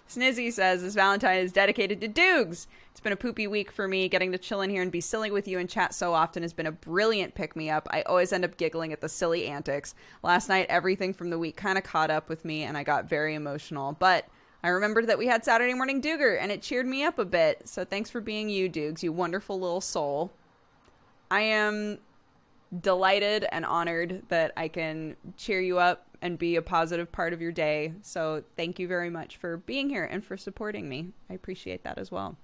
Snizzy says, this Valentine is dedicated to Doogs. It's been a poopy week for me. Getting to chill in here and be silly with you and chat so often has been a brilliant pick-me-up. I always end up giggling at the silly antics. Last night, everything from the week kind of caught up with me and I got very emotional. But I remembered that we had Saturday morning Dooger and it cheered me up a bit. So thanks for being you, Doogs, you wonderful little soul. I am delighted and honored that I can cheer you up and be a positive part of your day. So thank you very much for being here and for supporting me. I appreciate that as well.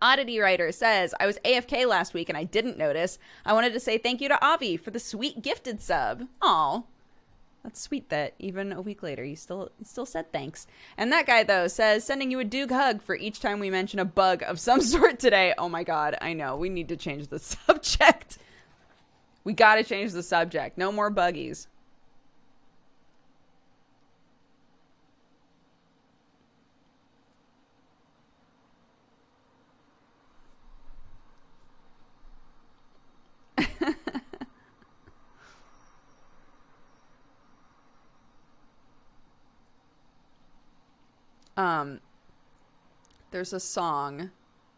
Oddity Writer says, I was AFK last week and I didn't notice. I wanted to say thank you to Avi for the sweet gifted sub. Aw, that's sweet that even a week later you still said thanks. And that guy, though, says, sending you a Doog hug for each time we mention a bug of some sort today. Oh my god, I know. We need to change the subject. We gotta change the subject. No more buggies. There's a song.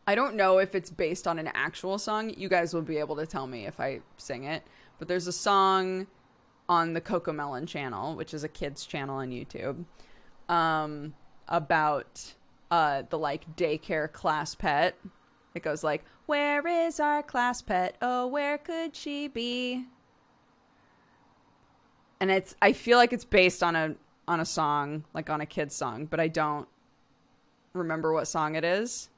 I don't know if it's based on an actual song. You guys will be able to tell me if I sing it. But there's a song on the Cocomelon channel, which is a kid's channel on YouTube, about the like daycare class pet. It goes like, where is our class pet? Oh, where could she be? And I feel like it's based on a song, like on a kid's song, but I don't remember what song it is.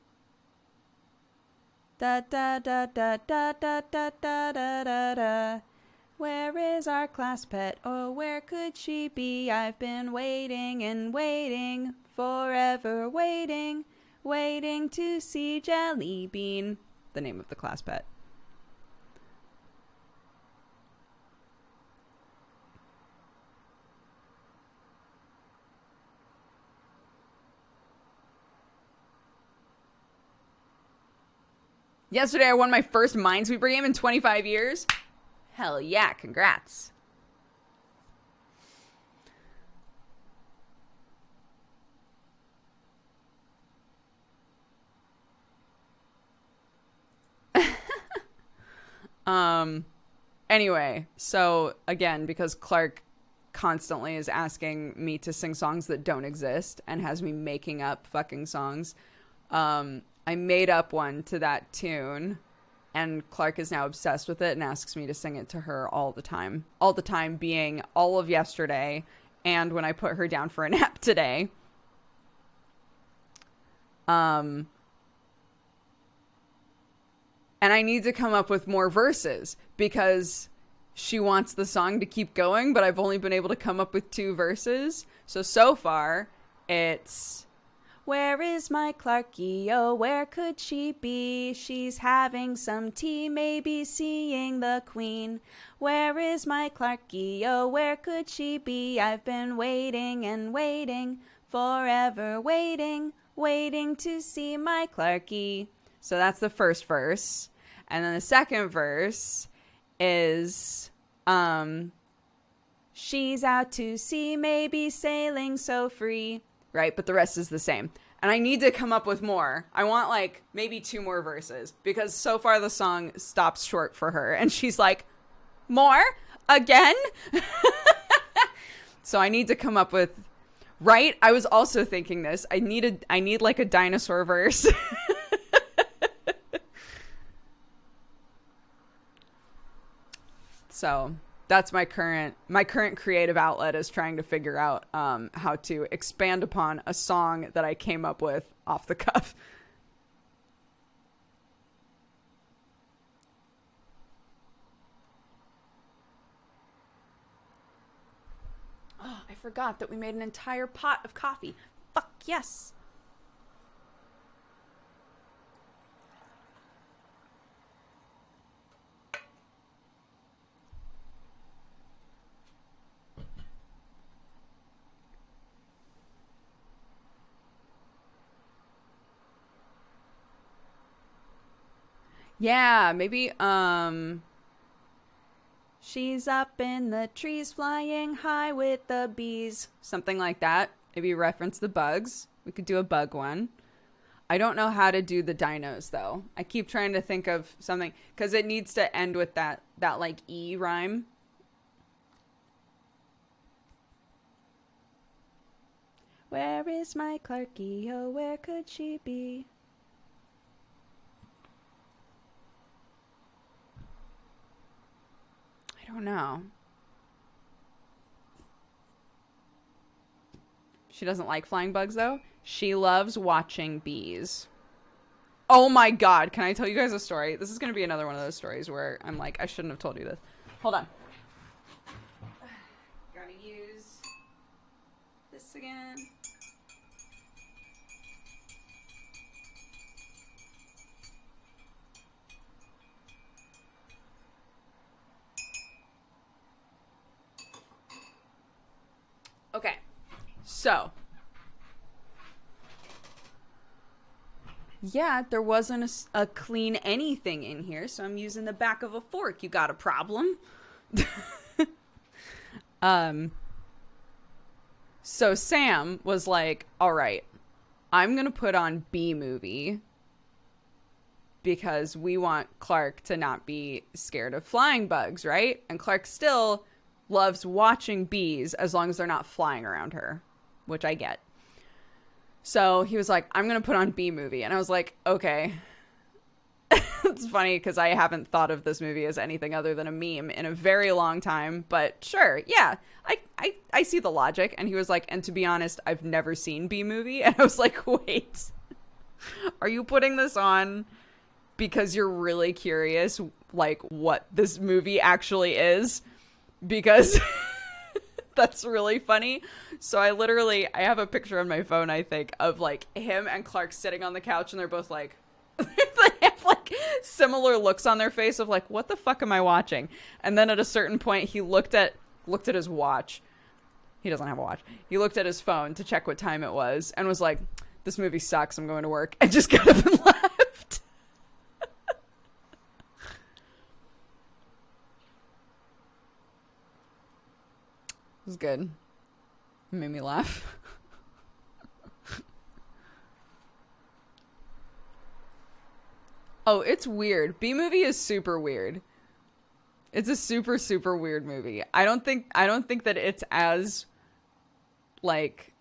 Da da da da da da da da da da da. Where is our class pet? Oh, where could she be? I've been waiting and waiting, forever waiting, waiting to see Jelly Bean. The name of the class pet. Yesterday, I won my first Minesweeper game in 25 years. Hell yeah, congrats. Anyway, so again, because Clark constantly is asking me to sing songs that don't exist and has me making up fucking songs, I made up one to that tune, and Clark is now obsessed with it and asks me to sing it to her all the time. All the time being all of yesterday and when I put her down for a nap today. And I need to come up with more verses because she wants the song to keep going, but I've only been able to come up with 2 verses. So far, it's... Where is my Clarky? Oh, where could she be? She's having some tea, maybe seeing the queen. Where is my Clarky? Oh, where could she be? I've been waiting and waiting, forever waiting, waiting to see my Clarky. So that's the first verse. And then the second verse is, she's out to sea, maybe sailing so free. Right, but the rest is the same. And I need to come up with more. I want like maybe 2 more verses because so far the song stops short for her and she's like, more? Again? So I need to come up with, right? I was also thinking this. I need like a dinosaur verse. So that's my current creative outlet, is trying to figure out how to expand upon a song that I came up with off the cuff. Oh, I forgot that we made an entire pot of coffee. Fuck yes. Yeah, maybe she's up in the trees flying high with the bees. Something like that. Maybe reference the bugs. We could do a bug one. I don't know how to do the dinos though. I keep trying to think of something because it needs to end with that like E rhyme. Where is my Clarky? Oh, where could she be? I don't know. She doesn't like flying bugs though. She loves watching bees. Oh my god, can I tell you guys a story? This is going to be another one of those stories where I'm like, I shouldn't have told you this. Hold on. Gotta use this again. Okay, so yeah, there wasn't a clean anything in here, so I'm using the back of a fork. You got a problem? So Sam was like, all right, I'm going to put on B movie because we want Clark to not be scared of flying bugs, right? And Clark still loves watching bees as long as they're not flying around her, which I get. So he was like, I'm going to put on B movie. And I was like, okay. It's funny because I haven't thought of this movie as anything other than a meme in a very long time. But sure, yeah, I see the logic. And he was like, and to be honest, I've never seen B movie. And I was like, wait, are you putting this on because you're really curious, like, what this movie actually is? Because that's really funny. So I have a picture on my phone, I think, of like him and Clark sitting on the couch and they're both like, they have like similar looks on their face of like, what the fuck am I watching? And then at a certain point he looked at his watch. He doesn't have a watch. He looked at his phone to check what time it was and was like, this movie sucks, I'm going to work. And just got up and left. It was good. It made me laugh. Oh, it's weird. B movie is super weird. It's a super, super weird movie. I don't think that it's as like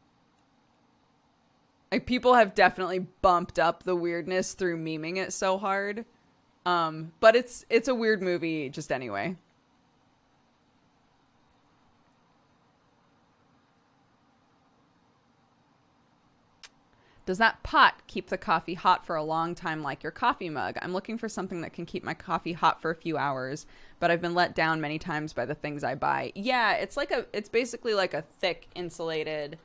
people have definitely bumped up the weirdness through memeing it so hard. But it's a weird movie just anyway. Does that pot keep the coffee hot for a long time like your coffee mug? I'm looking for something that can keep my coffee hot for a few hours, but I've been let down many times by the things I buy. Yeah, it's basically like a thick insulated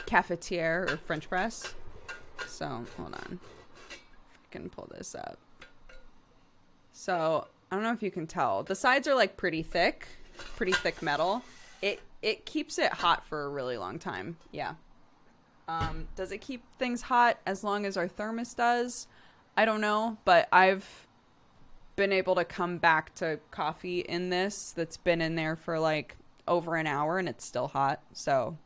cafetiere or French press. So, hold on. I can pull this up. So, I don't know if you can tell. The sides are like pretty thick metal. It keeps it hot for a really long time. Yeah. Does it keep things hot as long as our thermos does? I don't know, but I've been able to come back to coffee in this that's been in there for like over an hour and it's still hot. So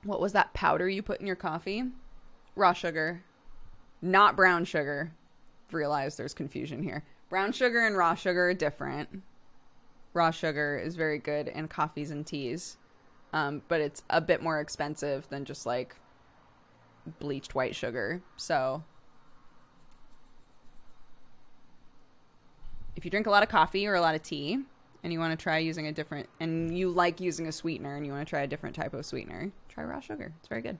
what was that powder you put in your coffee? Raw sugar, not brown sugar. Realize there's confusion here. Brown sugar and raw sugar are different. Raw sugar is very good in coffees and teas, but it's a bit more expensive than just like bleached white sugar. So if you drink a lot of coffee or a lot of tea and you want to try using and you like using a sweetener and you want to try a different type of sweetener, try raw sugar. It's very good.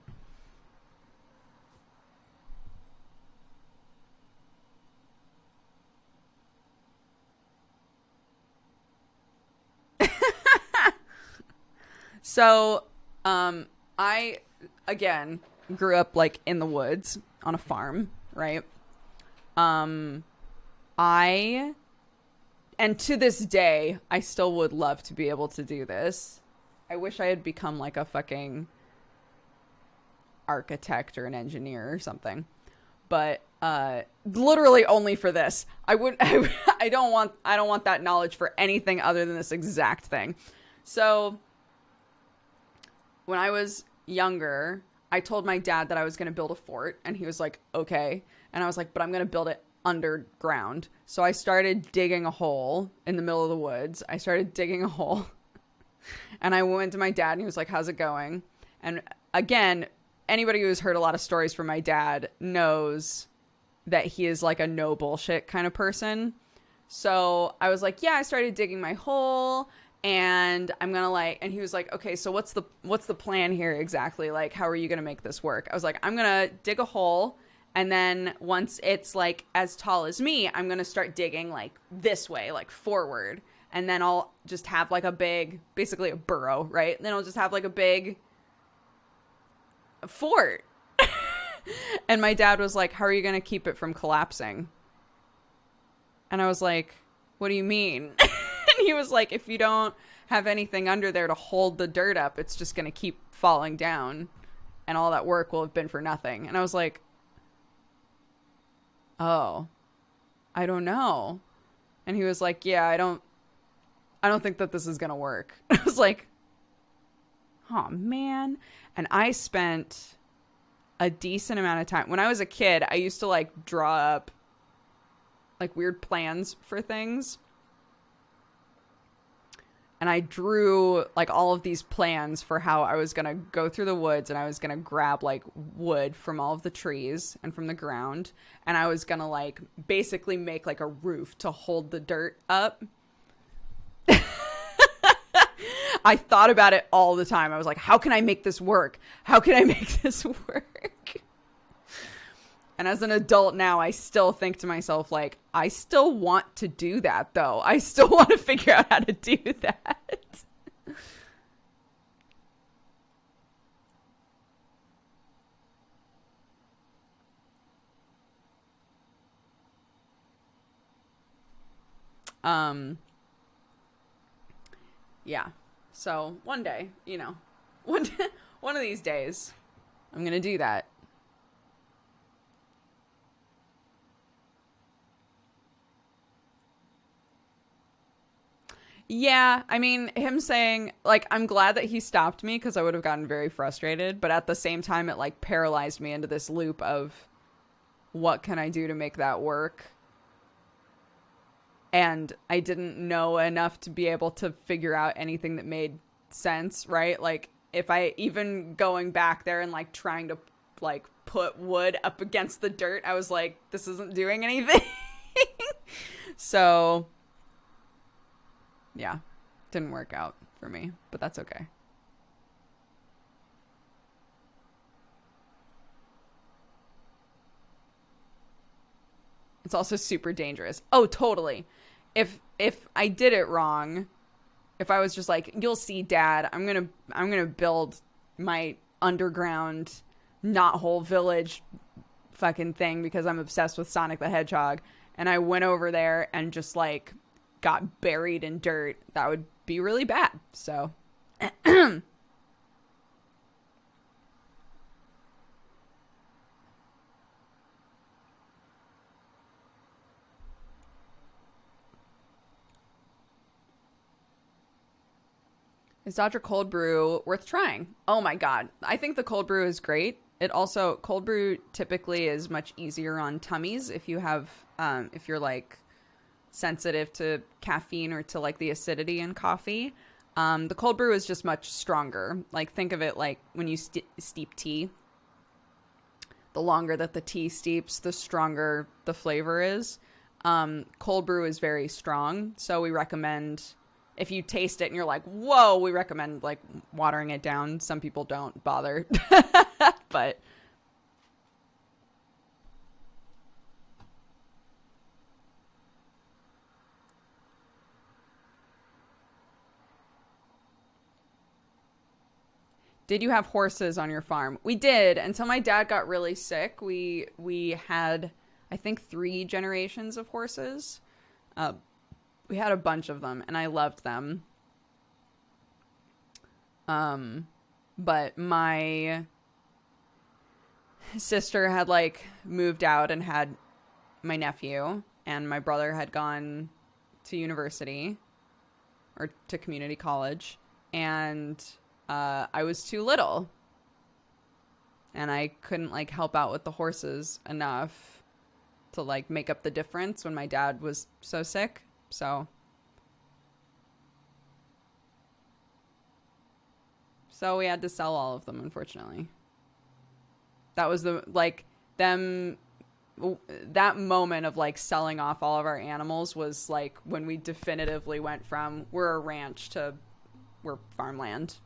So, again, grew up like in the woods on a farm, right? I and to this day, I still would love to be able to do this. I wish I had become like a fucking architect or an engineer or something. But literally only for this. I don't want that knowledge for anything other than this exact thing. So when I was younger, I told my dad that I was going to build a fort, and he was like, okay. And I was like, but I'm going to build it underground. So I started digging a hole in the middle of the woods. I started digging a hole and I went to my dad and he was like, how's it going? And again, anybody who's heard a lot of stories from my dad knows that he is like a no bullshit kind of person. So I was like, yeah, I started digging my hole and I'm gonna like, and he was like, okay, so what's the plan here exactly? Like, how are you gonna make this work? I was like, I'm gonna dig a hole, and then once it's like as tall as me, I'm gonna start digging like this way, like forward, and then I'll just have like a big, basically a burrow, right? And then I'll just have like a big fort. And my dad was like, how are you gonna keep it from collapsing? And I was like, what do you mean? And he was like, if you don't have anything under there to hold the dirt up, it's just gonna keep falling down and all that work will have been for nothing. And I was like, oh, I don't know. And he was like, yeah, I don't think that this is gonna work. I was like, oh man. And I spent a decent amount of time when I was a kid. I used to like draw up like weird plans for things, and I drew like all of these plans for how I was gonna go through the woods, and I was gonna grab like wood from all of the trees and from the ground, and I was gonna like basically make like a roof to hold the dirt up. I thought about it all the time. I was like, how can I make this work? How can I make this work? And as an adult now, I still think to myself, like, I still want to do that, though. I still want to figure out how to do that. Yeah. So one day, you know, one of these days, I'm going to do that. Yeah, I mean, him saying, like, I'm glad that he stopped me because I would have gotten very frustrated. But at the same time, it, like, paralyzed me into this loop of what can I do to make that work? And I didn't know enough to be able to figure out anything that made sense, right? Like, if I even going back there and, like, trying to, like, put wood up against the dirt, I was like, this isn't doing anything. So yeah, didn't work out for me, but that's okay. It's also super dangerous. Oh, totally. If I did it wrong, if I was just like, you'll see, Dad, I'm gonna build my underground not whole village fucking thing because I'm obsessed with Sonic the Hedgehog, and I went over there and just like got buried in dirt, that would be really bad. So is Dodger cold brew worth trying? Oh my god. I think the cold brew is great. It also, cold brew typically is much easier on tummies if you have, if you're like sensitive to caffeine or to like the acidity in coffee. The cold brew is just much stronger. Like, think of it like when you steep tea. The longer that the tea steeps, the stronger the flavor is. Cold brew is very strong, so we recommend, if you taste it and you're like, whoa, we recommend like watering it down. Some people don't bother, but Did you have horses on your farm? We did. Until my dad got really sick, we had, I think, 3 generations of horses. We had a bunch of them, and I loved them. But my sister had, like, moved out and had my nephew, and my brother had gone to university or to community college, and I was too little, and I couldn't, like, help out with the horses enough to, like, make up the difference when my dad was so sick. So we had to sell all of them, unfortunately. That was that moment of, like, selling off all of our animals was, like, when we definitively went from we're a ranch to we're farmland.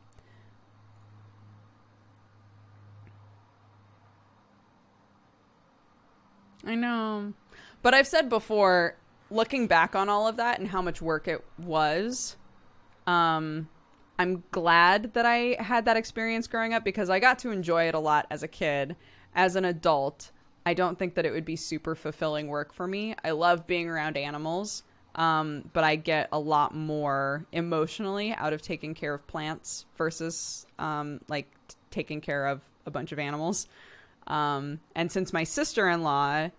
I know. But I've said before, looking back on all of that and how much work it was, I'm glad that I had that experience growing up because I got to enjoy it a lot as a kid. As an adult, I don't think that it would be super fulfilling work for me. I love being around animals, but I get a lot more emotionally out of taking care of plants versus taking care of a bunch of animals. And since my sister-in-law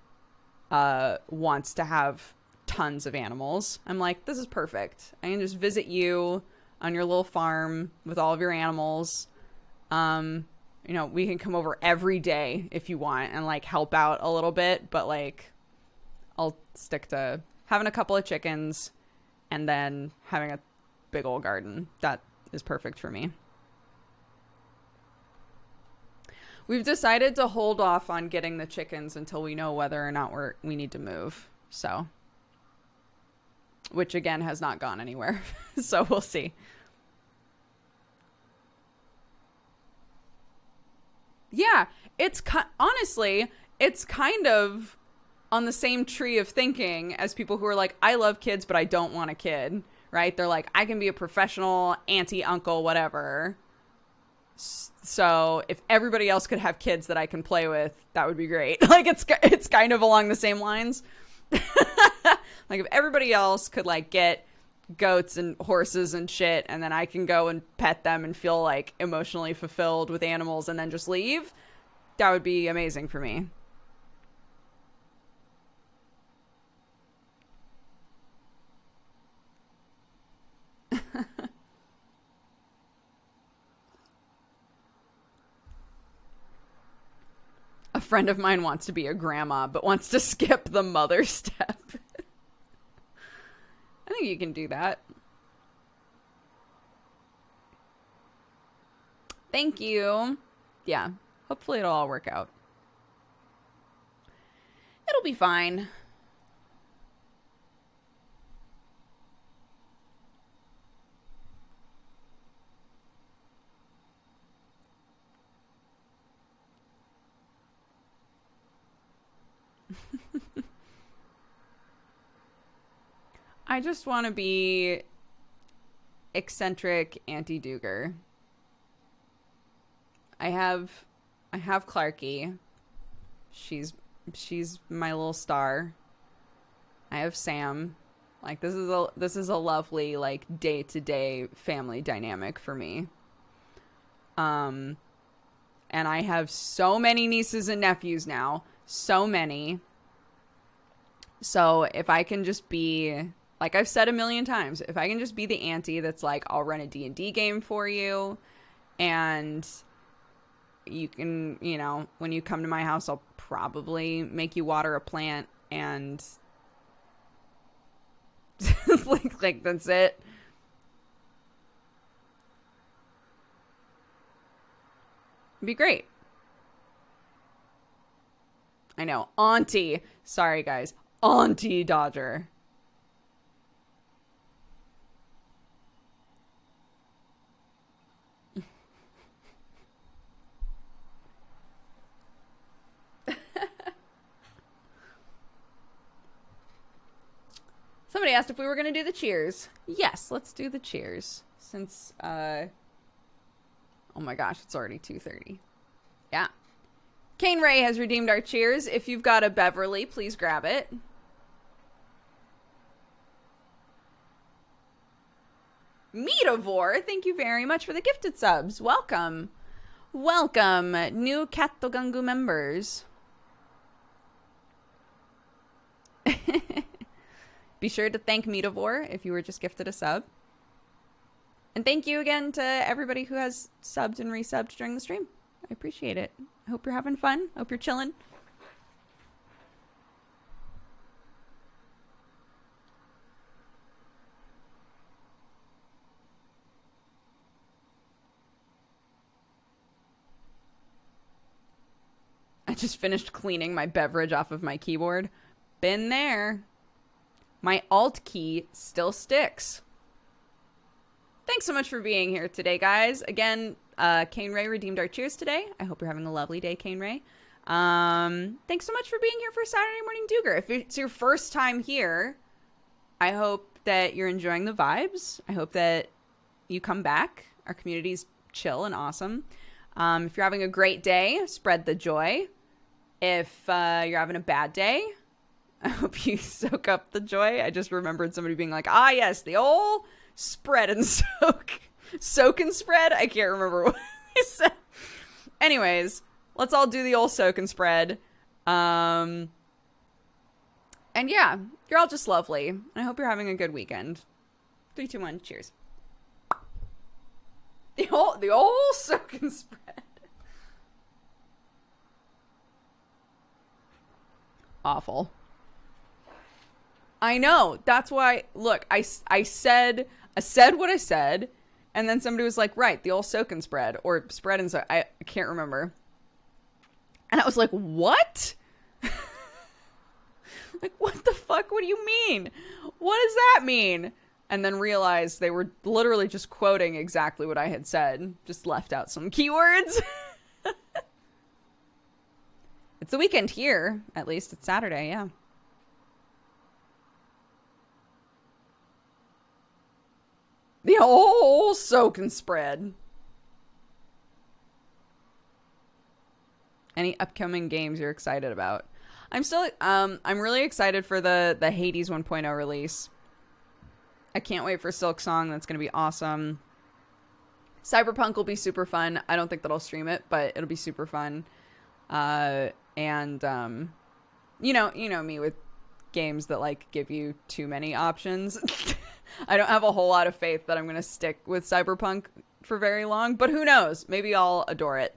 wants to have tons of animals, I'm like, this is perfect. I can just visit you on your little farm with all of your animals. We can come over every day if you want and, like, help out a little bit, but, like, I'll stick to having a couple of chickens and then having a big old garden. That is perfect for me. We've decided to hold off on getting the chickens until we know whether or not we need to move. So, which again has not gone anywhere. So we'll see. Yeah, honestly, it's kind of on the same tree of thinking as people who are like, I love kids, but I don't want a kid, right? They're like, I can be a professional auntie, uncle, whatever. So if everybody else could have kids that I can play with, that would be great. Like, it's kind of along the same lines. Like, if everybody else could, like, get goats and horses and shit, and then I can go and pet them and feel, like, emotionally fulfilled with animals and then just leave, that would be amazing for me. A friend of mine wants to be a grandma, but wants to skip the mother step. I think you can do that. Thank you. Yeah, hopefully it'll all work out. It'll be fine. I just want to be eccentric Auntie Dodger. I have Clarky. She's my little star. I have Sam. Like, this is a lovely, like, day-to-day family dynamic for me. And I have so many nieces and nephews now. So many. So if I can just be, like I've said a million times, if I can just be the auntie that's like, I'll run a D&D game for you, and you can, when you come to my house, I'll probably make you water a plant, and like that's it. It'd be great. I know. Auntie. Sorry, guys. Auntie Dodger. Somebody asked if we were going to do the cheers. Yes, let's do the cheers. Since Oh my gosh, it's already 2:30. Yeah. Kane Ray has redeemed our cheers. If you've got a Beverly, please grab it. Meatavore, thank you very much for the gifted subs. Welcome. Welcome, new Katogangu members. Be sure to thank Meatavore if you were just gifted a sub. And thank you again to everybody who has subbed and resubbed during the stream. I appreciate it. I hope you're having fun. Hope you're chilling. I just finished cleaning my beverage off of my keyboard. Been there. My Alt key still sticks. Thanks so much for being here today, guys. Again, Kane Ray redeemed our cheers today. I hope you're having a lovely day, Kane Ray. Thanks so much for being here for Saturday Morning Dooger. If it's your first time here, I hope that you're enjoying the vibes. I hope that you come back. Our community's chill and awesome. If you're having a great day, spread the joy. If you're having a bad day, I hope you soak up the joy. I just remembered somebody being like, ah, yes, the old spread and soak. Soak and spread? I can't remember what I said. Anyways, let's all do the old soak and spread. And yeah, you're all just lovely. I hope you're having a good weekend. 3, 2, 1, cheers. The old soak and spread. Awful. I know. That's why, look, I said what I said, and then somebody was like, right, the old soak and spread, or spread and soak. I can't remember. And I was like, what? Like, what the fuck? What do you mean? What does that mean? And then realized they were literally just quoting exactly what I had said. Just left out some keywords. It's the weekend here. At least it's Saturday, yeah. The whole soak and spread. Any upcoming games you're excited about? I'm really excited for the Hades 1.0 release. I can't wait for Silk Song. That's going to be awesome. Cyberpunk will be super fun. I don't think that I'll stream it, but it'll be super fun. You know me with games that like give you too many options. I don't have a whole lot of faith that I'm going to stick with Cyberpunk for very long, but who knows? Maybe I'll adore it.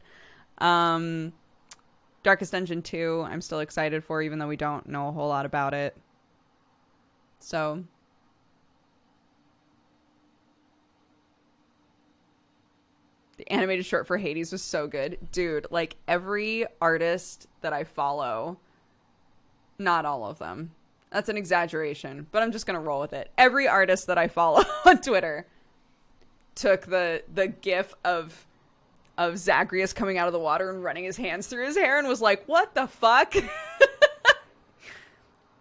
Darkest Dungeon 2, I'm still excited for, even though we don't know a whole lot about it. So the animated short for Hades was so good. Dude, like every artist that I follow, not all of them. That's an exaggeration, but I'm just going to roll with it. Every artist that I follow on Twitter took the gif of Zagreus coming out of the water and running his hands through his hair and was like, what the fuck?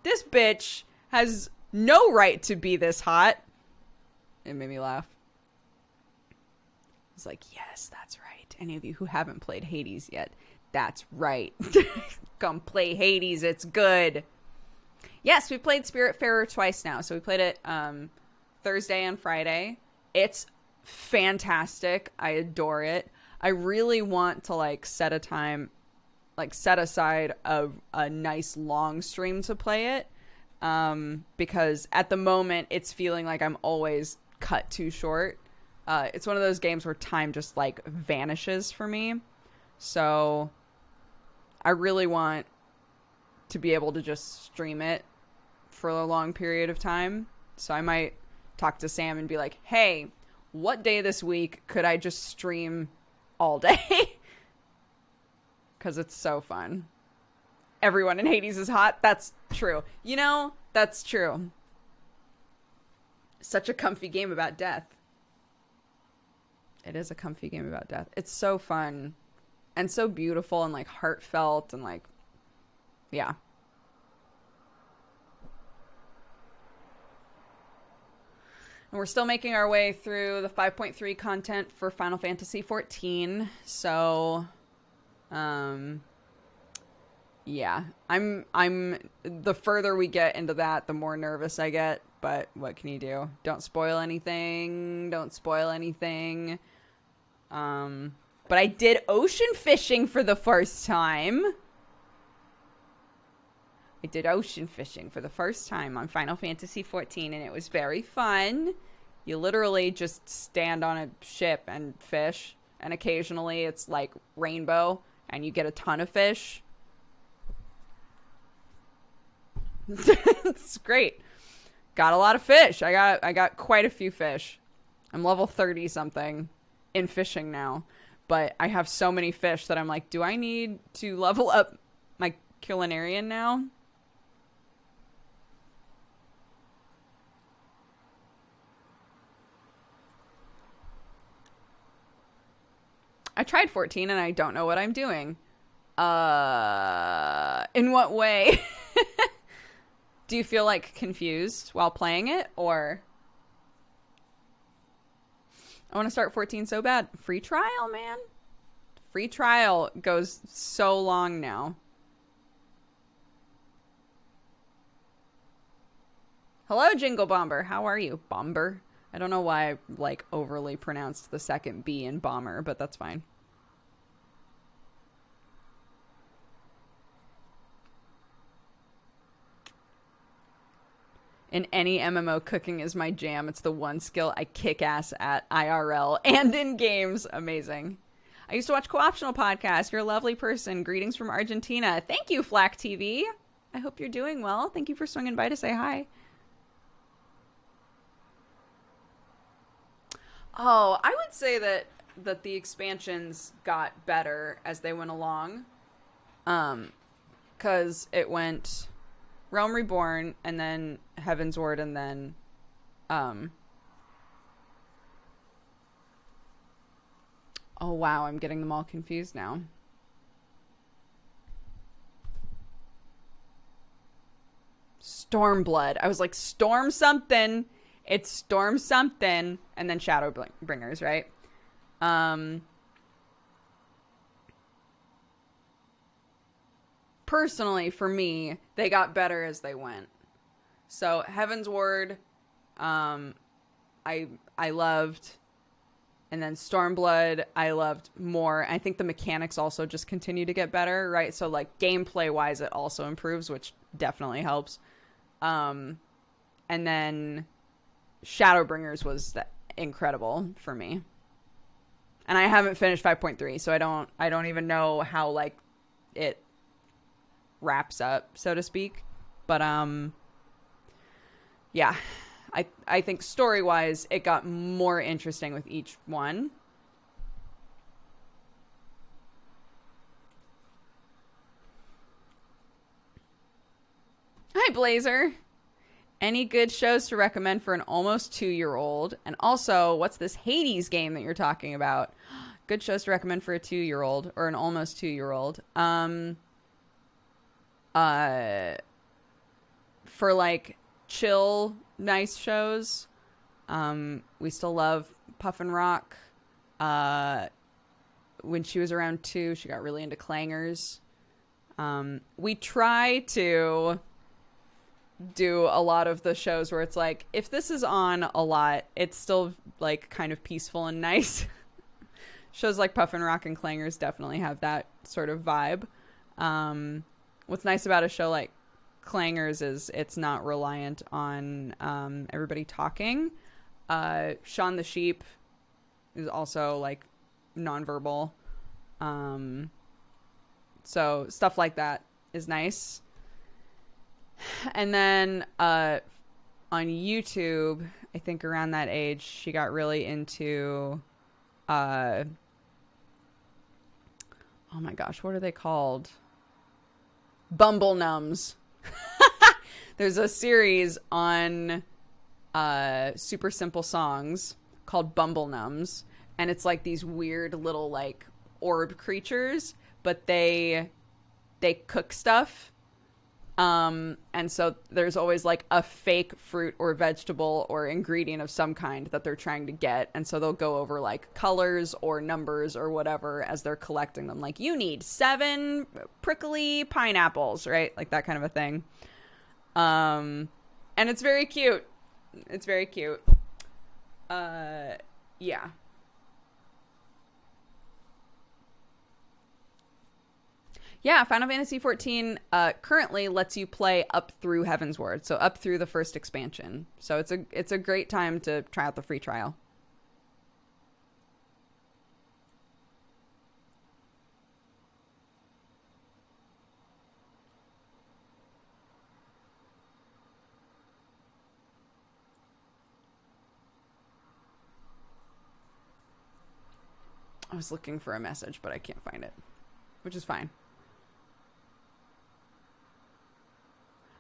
This bitch has no right to be this hot. It made me laugh. It's like, yes, that's right. Any of you who haven't played Hades yet, that's right. Come play Hades. It's good. Yes, we played Spiritfarer twice now. So we played it Thursday and Friday. It's fantastic. I adore it. I really want to like set aside a nice long stream to play it. Because at the moment it's feeling like I'm always cut too short. It's one of those games where time just like vanishes for me. So I really want to be able to just stream it for a long period of time. So I might talk to Sam and be like, hey, what day this week could I just stream all day? Because it's so fun. Everyone in Hades is hot. That's true. You know, that's true. Such a comfy game about death. It is a comfy game about death. It's so fun and so beautiful and like heartfelt and like, yeah. And we're still making our way through the 5.3 content for Final Fantasy XIV. So, yeah, I'm the further we get into that, the more nervous I get, but what can you do? Don't spoil anything. But I did ocean fishing for the first time. I did ocean fishing for the first time on Final Fantasy XIV, and it was very fun. You literally just stand on a ship and fish, and occasionally it's like rainbow, and you get a ton of fish. It's great. Got a lot of fish. I got quite a few fish. I'm level 30 something in fishing now, but I have so many fish that I'm like, do I need to level up my culinarian now? I tried 14 and I don't know what I'm doing. In what way? Do you feel like confused while playing it, or? I want to start 14 so bad. Free trial, man. Free trial goes so long now. Hello, Jingle Bomber. How are you? Bomber? I don't know why I, like, overly pronounced the second B in bomber, but that's fine. In any MMO, cooking is my jam. It's the one skill I kick ass at IRL and in games. Amazing. I used to watch Co-optional Podcast. You're a lovely person. Greetings from Argentina. Thank you, Flack TV. I hope you're doing well. Thank you for swinging by to say hi. Oh, I would say that the expansions got better as they went along. 'Cause it went Realm Reborn, and then Heaven's Word, and then, oh wow, I'm getting them all confused now. Stormblood. I was like, Storm something. It's Storm something, and then Shadowbringers, right? Personally, for me, they got better as they went. So Heaven's Word, I loved, and then Stormblood, I loved more. I think the mechanics also just continue to get better, right? So like gameplay wise, it also improves, which definitely helps. And then Shadowbringers was incredible for me. And I haven't finished 5.3, so I don't even know how like it wraps up, so to speak. But yeah, I think story wise it got more interesting with each one. Hi, Blazer. Any good shows to recommend for an almost 2-year-old? And also, what's this Hades game that you're talking about? Good shows to recommend for a 2-year-old or an almost 2-year-old. For like chill, nice shows, we still love Puffin Rock. When she was around 2, she got really into clangers. We try to do a lot of the shows where it's like, if this is on a lot, it's still like kind of peaceful and nice. Shows like Puffin Rock and Clangers definitely have that sort of vibe. What's nice about a show like Clangers is it's not reliant on everybody talking. Shaun the Sheep is also like nonverbal. So stuff like that is nice. And then on YouTube, I think around that age, she got really into oh my gosh, what are they called? Bumble Nums. There's a series on Super Simple Songs called Bumble Nums, and it's like these weird little like orb creatures, but they cook stuff. And so there's always like a fake fruit or vegetable or ingredient of some kind that they're trying to get. And so they'll go over like colors or numbers or whatever as they're collecting them. Like, you need 7 prickly pineapples, right? Like that kind of a thing. And it's very cute. It's very cute. Yeah. Yeah, Final Fantasy XIV currently lets you play up through Heavensward, so up through the first expansion. So it's a great time to try out the free trial. I was looking for a message, but I can't find it, which is fine.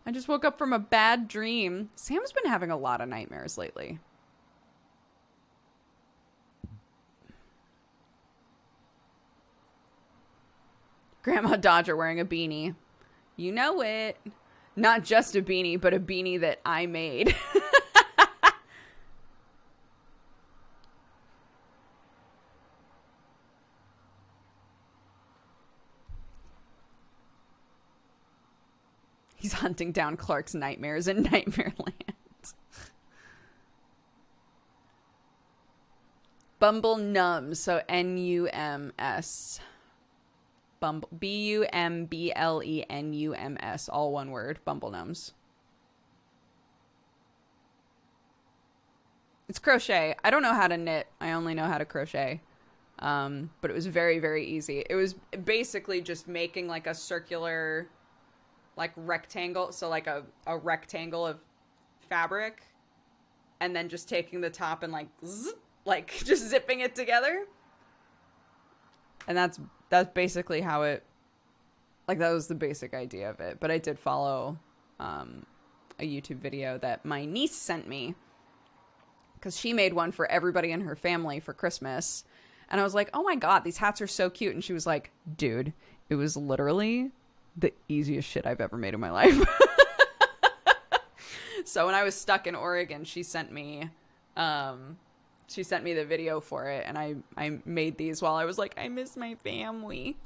I just woke up from a bad dream. Sam's been having a lot of nightmares lately. Grandma Dodger wearing a beanie. You know it. Not just a beanie, but a beanie that I made. He's hunting down Clark's nightmares in Nightmareland. Bumble Nums, so N-U-M-S. Bumble, B-U-M-B-L-E-N-U-M-S, all one word, Bumble Nums. It's crochet. I don't know how to knit. I only know how to crochet. But it was very, very easy. It was basically just making like a circular... like rectangle, so like a rectangle of fabric, and then just taking the top and like just zipping it together, and that's basically how it, like, that was the basic idea of it. But I did follow a YouTube video that my niece sent me because she made one for everybody in her family for Christmas, and I was like, oh my god, these hats are so cute. And she was like, dude, it was literally the easiest shit I've ever made in my life. So when I was stuck in Oregon, she sent me the video for it, and I made these while I was like, I miss my family.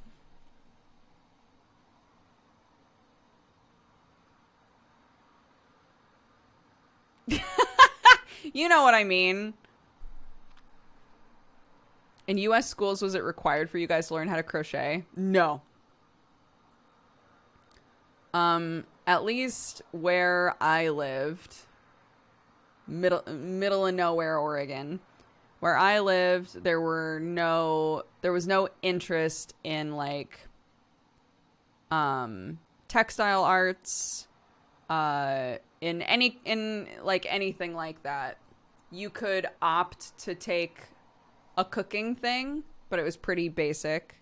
You know what I mean. In US schools, was it required for you guys to learn how to crochet? No. At least where I lived, middle of nowhere, Oregon, where I lived, there was no interest in like, textile arts, in anything like that. You could opt to take a cooking thing, but it was pretty basic.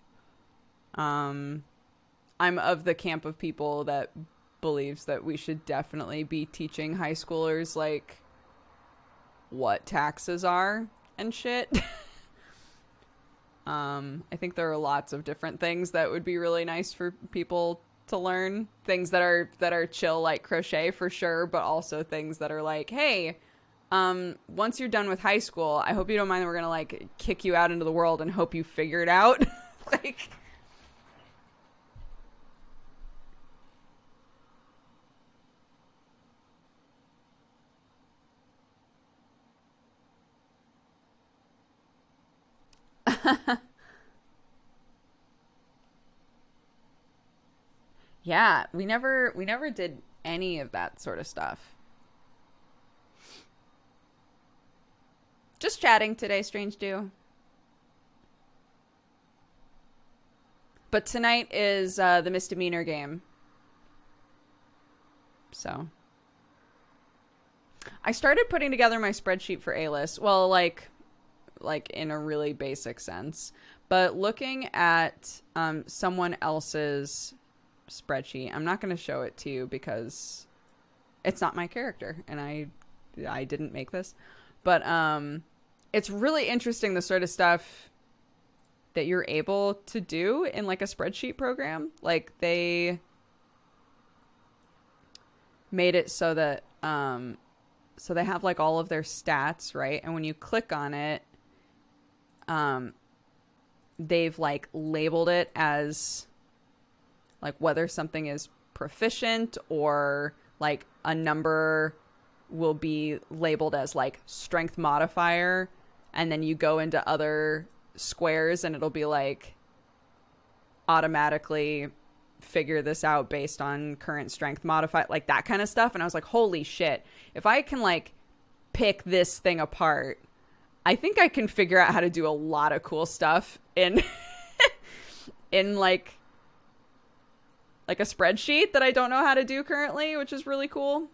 I'm of the camp of people that believes that we should definitely be teaching high schoolers, like, what taxes are and shit. I think there are lots of different things that would be really nice for people to learn. Things that are chill, like crochet for sure, but also things that are like, hey, once you're done with high school, I hope you don't mind that we're gonna like kick you out into the world and hope you figure it out. Like, yeah, we never did any of that sort of stuff. Just chatting today, Strange Dew. But tonight is the misdemeanor game. So I started putting together my spreadsheet for A-list. Well, like in a really basic sense. But looking at someone else's spreadsheet, I'm not going to show it to you because it's not my character, and I didn't make this. But it's really interesting, the sort of stuff that you're able to do in like a spreadsheet program. Like made it so that so they have like all of their stats, right? And when you click on it, they've like labeled it as like whether something is proficient, or like a number will be labeled as like strength modifier, and then you go into other squares and it'll be like automatically figure this out based on current strength modifier, like that kind of stuff. And I was like, holy shit, if I can like pick this thing apart, I think I can figure out how to do a lot of cool stuff in in like a spreadsheet that I don't know how to do currently, which is really cool.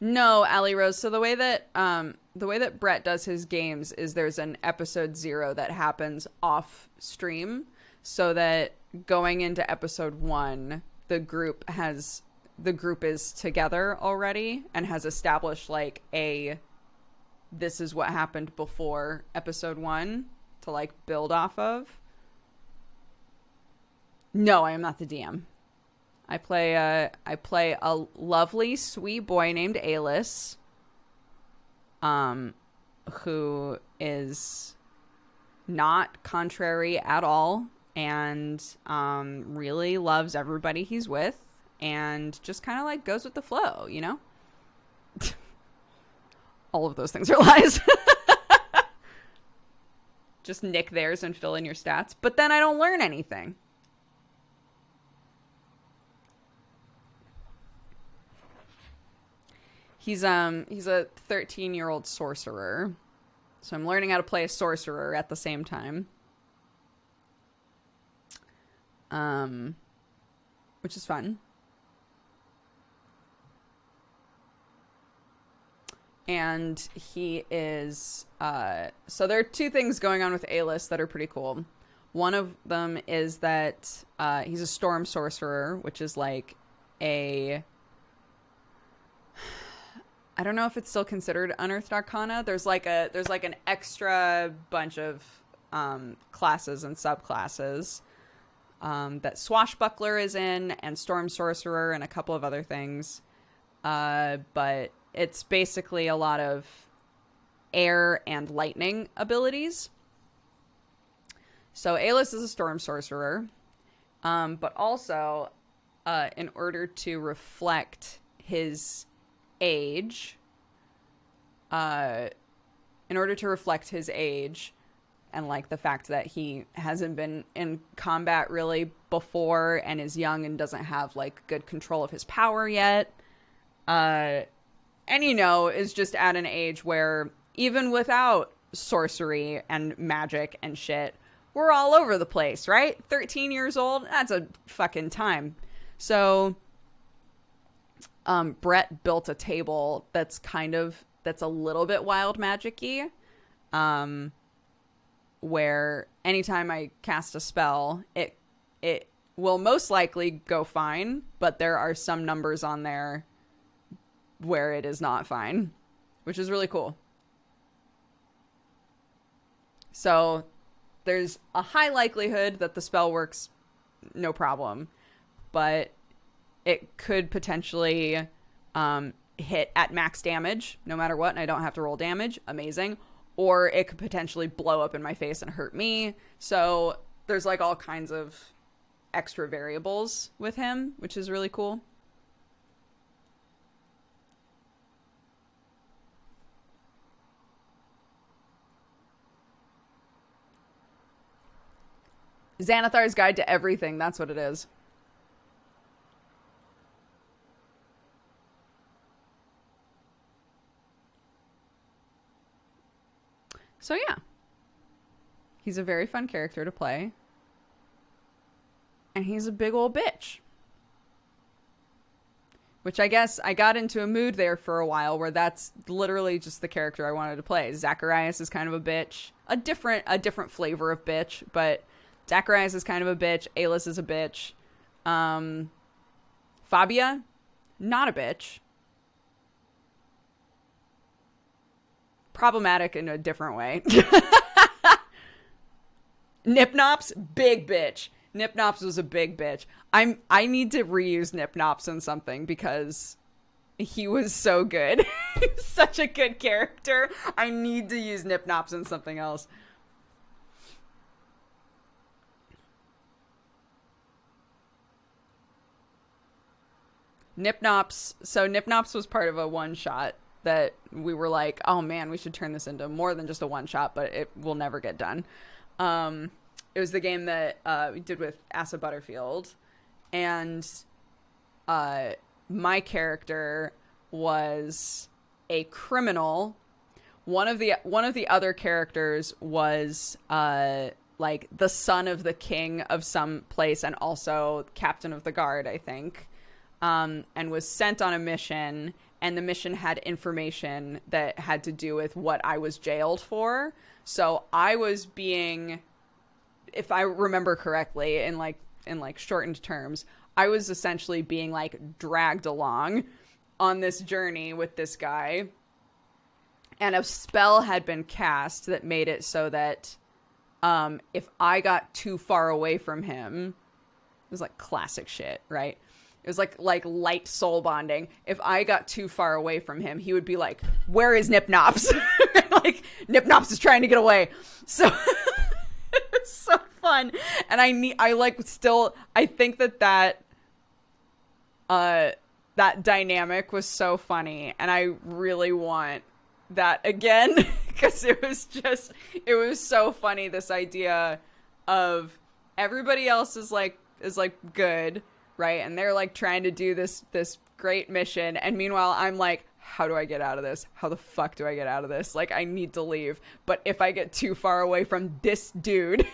No, Allie Rose. So the way that Brett does his games is there's an episode 0 that happens off stream, so that going into episode 1, the group is together already and has established like this is what happened before episode 1 to like build off of. No, I am not the DM. I play a lovely, sweet boy named Alis, who is not contrary at all, and really loves everybody he's with, and just kind of like goes with the flow, you know? All of those things are lies. Just nick theirs and fill in your stats, but then I don't learn anything. He's a 13-year-old sorcerer. So I'm learning how to play a sorcerer at the same time. Which is fun. And he is so there are two things going on with Alis that are pretty cool. One of them is that he's a storm sorcerer, which is like I don't know if it's still considered unearthed arcana. There's like an extra bunch of classes and subclasses that swashbuckler is in, and storm sorcerer, and a couple of other things. But it's basically a lot of air and lightning abilities. So Alis is a storm sorcerer, but also in order to reflect his age, and like the fact that he hasn't been in combat really before and is young and doesn't have like good control of his power yet, and is just at an age where even without sorcery and magic and shit, we're all over the place, right? 13 years old, that's a fucking time. So Brett built a table that's a little bit wild magic-y, where anytime I cast a spell, it will most likely go fine, but there are some numbers on there where it is not fine, which is really cool. So there's a high likelihood that the spell works no problem, but it could potentially hit at max damage no matter what, and I don't have to roll damage. Amazing. Or it could potentially blow up in my face and hurt me. So there's like all kinds of extra variables with him, which is really cool. Xanathar's Guide to Everything, that's what it is. So yeah, he's a very fun character to play, and he's a big old bitch. Which I guess I got into a mood there for a while where that's literally just the character I wanted to play. Zacharias is kind of a bitch, a different flavor of bitch, but Zacharias is kind of a bitch. Alis is a bitch. Fabia, not a bitch. Problematic in a different way. Nipnops, big bitch. Nipnops was a big bitch. I need to reuse Nipnops in something because he was so good. He's such a good character. I need to use Nipnops in something else. Nipnops was part of a one-shot that we were like, oh man, we should turn this into more than just a one-shot, but it will never get done. It was the game that we did with Asa Butterfield, and my character was a criminal. One of the other characters was like the son of the king of some place and also captain of the guard, I think, and was sent on a mission, and the mission had information that had to do with what I was jailed for. So I was being, if I remember correctly, in shortened terms, I was essentially being like dragged along on this journey with this guy, and a spell had been cast that made it so that if I got too far away from him, it was like classic shit, right? It was like light soul bonding. If I got too far away from him, he would be like, "Where is Nipnops?" Like Nipnops is trying to get away. So it was so fun, and I think that dynamic was so funny, and I really want that again because it was so funny. This idea of everybody else is like good, right? And they're like trying to do this great mission, and meanwhile I'm like, how do I get out of this? How the fuck do I get out of this? Like, I need to leave, but if I get too far away from this dude,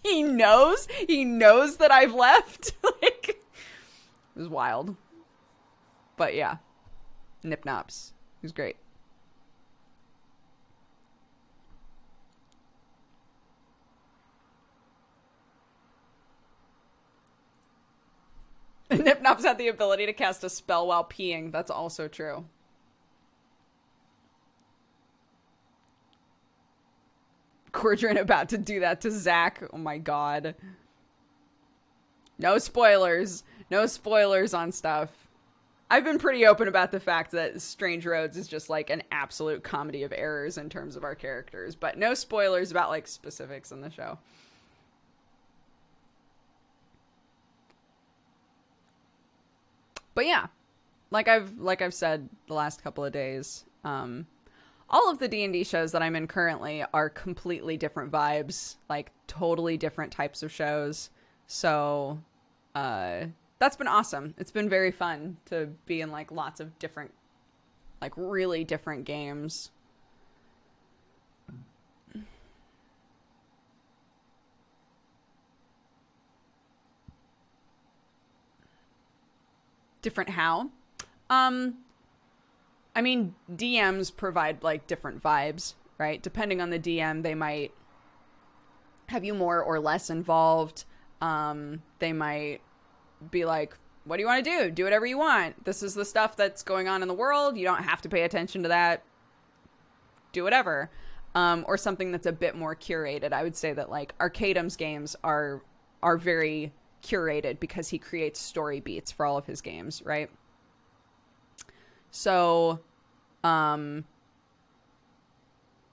he knows that I've left. Like, it was wild. But yeah, Nipnops, he was great. Nipnops had the ability to cast a spell while peeing. That's also true. Cordrin about to do that to Zach. Oh my god. No spoilers. No spoilers on stuff. I've been pretty open about the fact that Strange Roads is just like an absolute comedy of errors in terms of our characters, but no spoilers about like specifics in the show. But yeah, like I've said the last couple of days, all of the D&D shows that I'm in currently are completely different vibes, like totally different types of shows. So, that's been awesome. It's been very fun to be in like lots of different, like really different games. Different how? I mean, DMs provide like different vibes, right? Depending on the DM, they might have you more or less involved. They might be like, what do you want to do? Do whatever you want. This is the stuff that's going on in the world. You don't have to pay attention to that. Do whatever. Or something that's a bit more curated. I would say that like Arcadum's games are very curated because he creates story beats for all of his games, right? So, the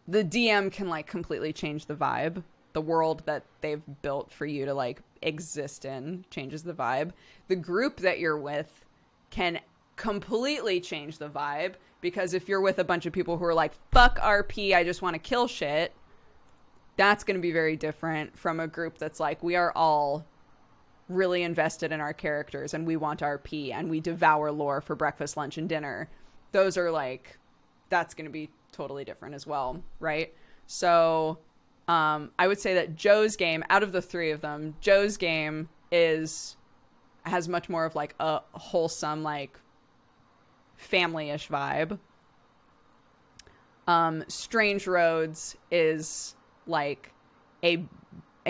DM can like completely change the vibe. The world that they've built for you to like exist in changes the vibe. The group that you're with can completely change the vibe, because if you're with a bunch of people who are like, fuck RP, I just want to kill shit, that's going to be very different from a group that's like, we are all really invested in our characters and we want RP and we devour lore for breakfast, lunch, and dinner. Those are like, that's going to be totally different as well, right? So I would say that Joe's game, out of the three of them, Joe's game has much more of like a wholesome, like family-ish vibe. Strange Roads is like a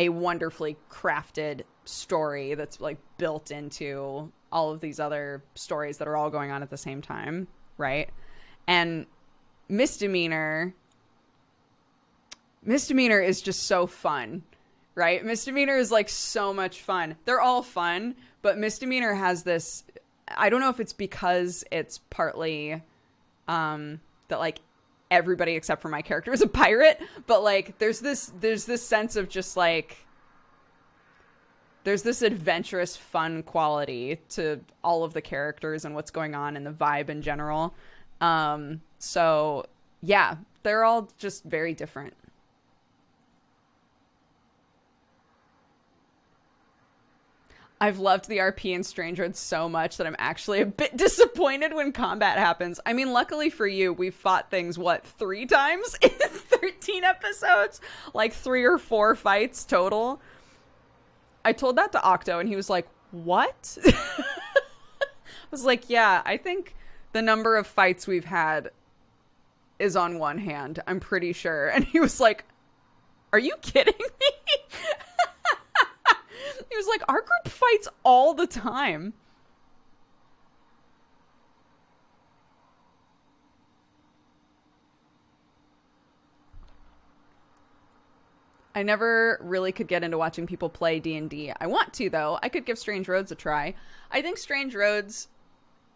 wonderfully crafted story that's like built into all of these other stories that are all going on at the same time, right? And Misdemeanor is just so fun right? Misdemeanor is like so much fun. They're all fun, but Misdemeanor has this, I don't know if it's because it's partly that like everybody except for my character is a pirate, but like there's this sense of just like there's this adventurous fun quality to all of the characters and what's going on and the vibe in general. So yeah, they're all just very different. I've loved the RP in Strange Roads so much that I'm actually a bit disappointed when combat happens. I mean, luckily for you, we've fought things, 3 times in 13 episodes? Like 3 or 4 fights total. I told that to Octo and he was like, what? I was like, yeah, I think the number of fights we've had is on one hand. I'm pretty sure. And he was like, are you kidding me? He was like, our group fights all the time. I never really could get into watching people play D&D. I want to, though. I could give Strange Roads a try. I think Strange Roads,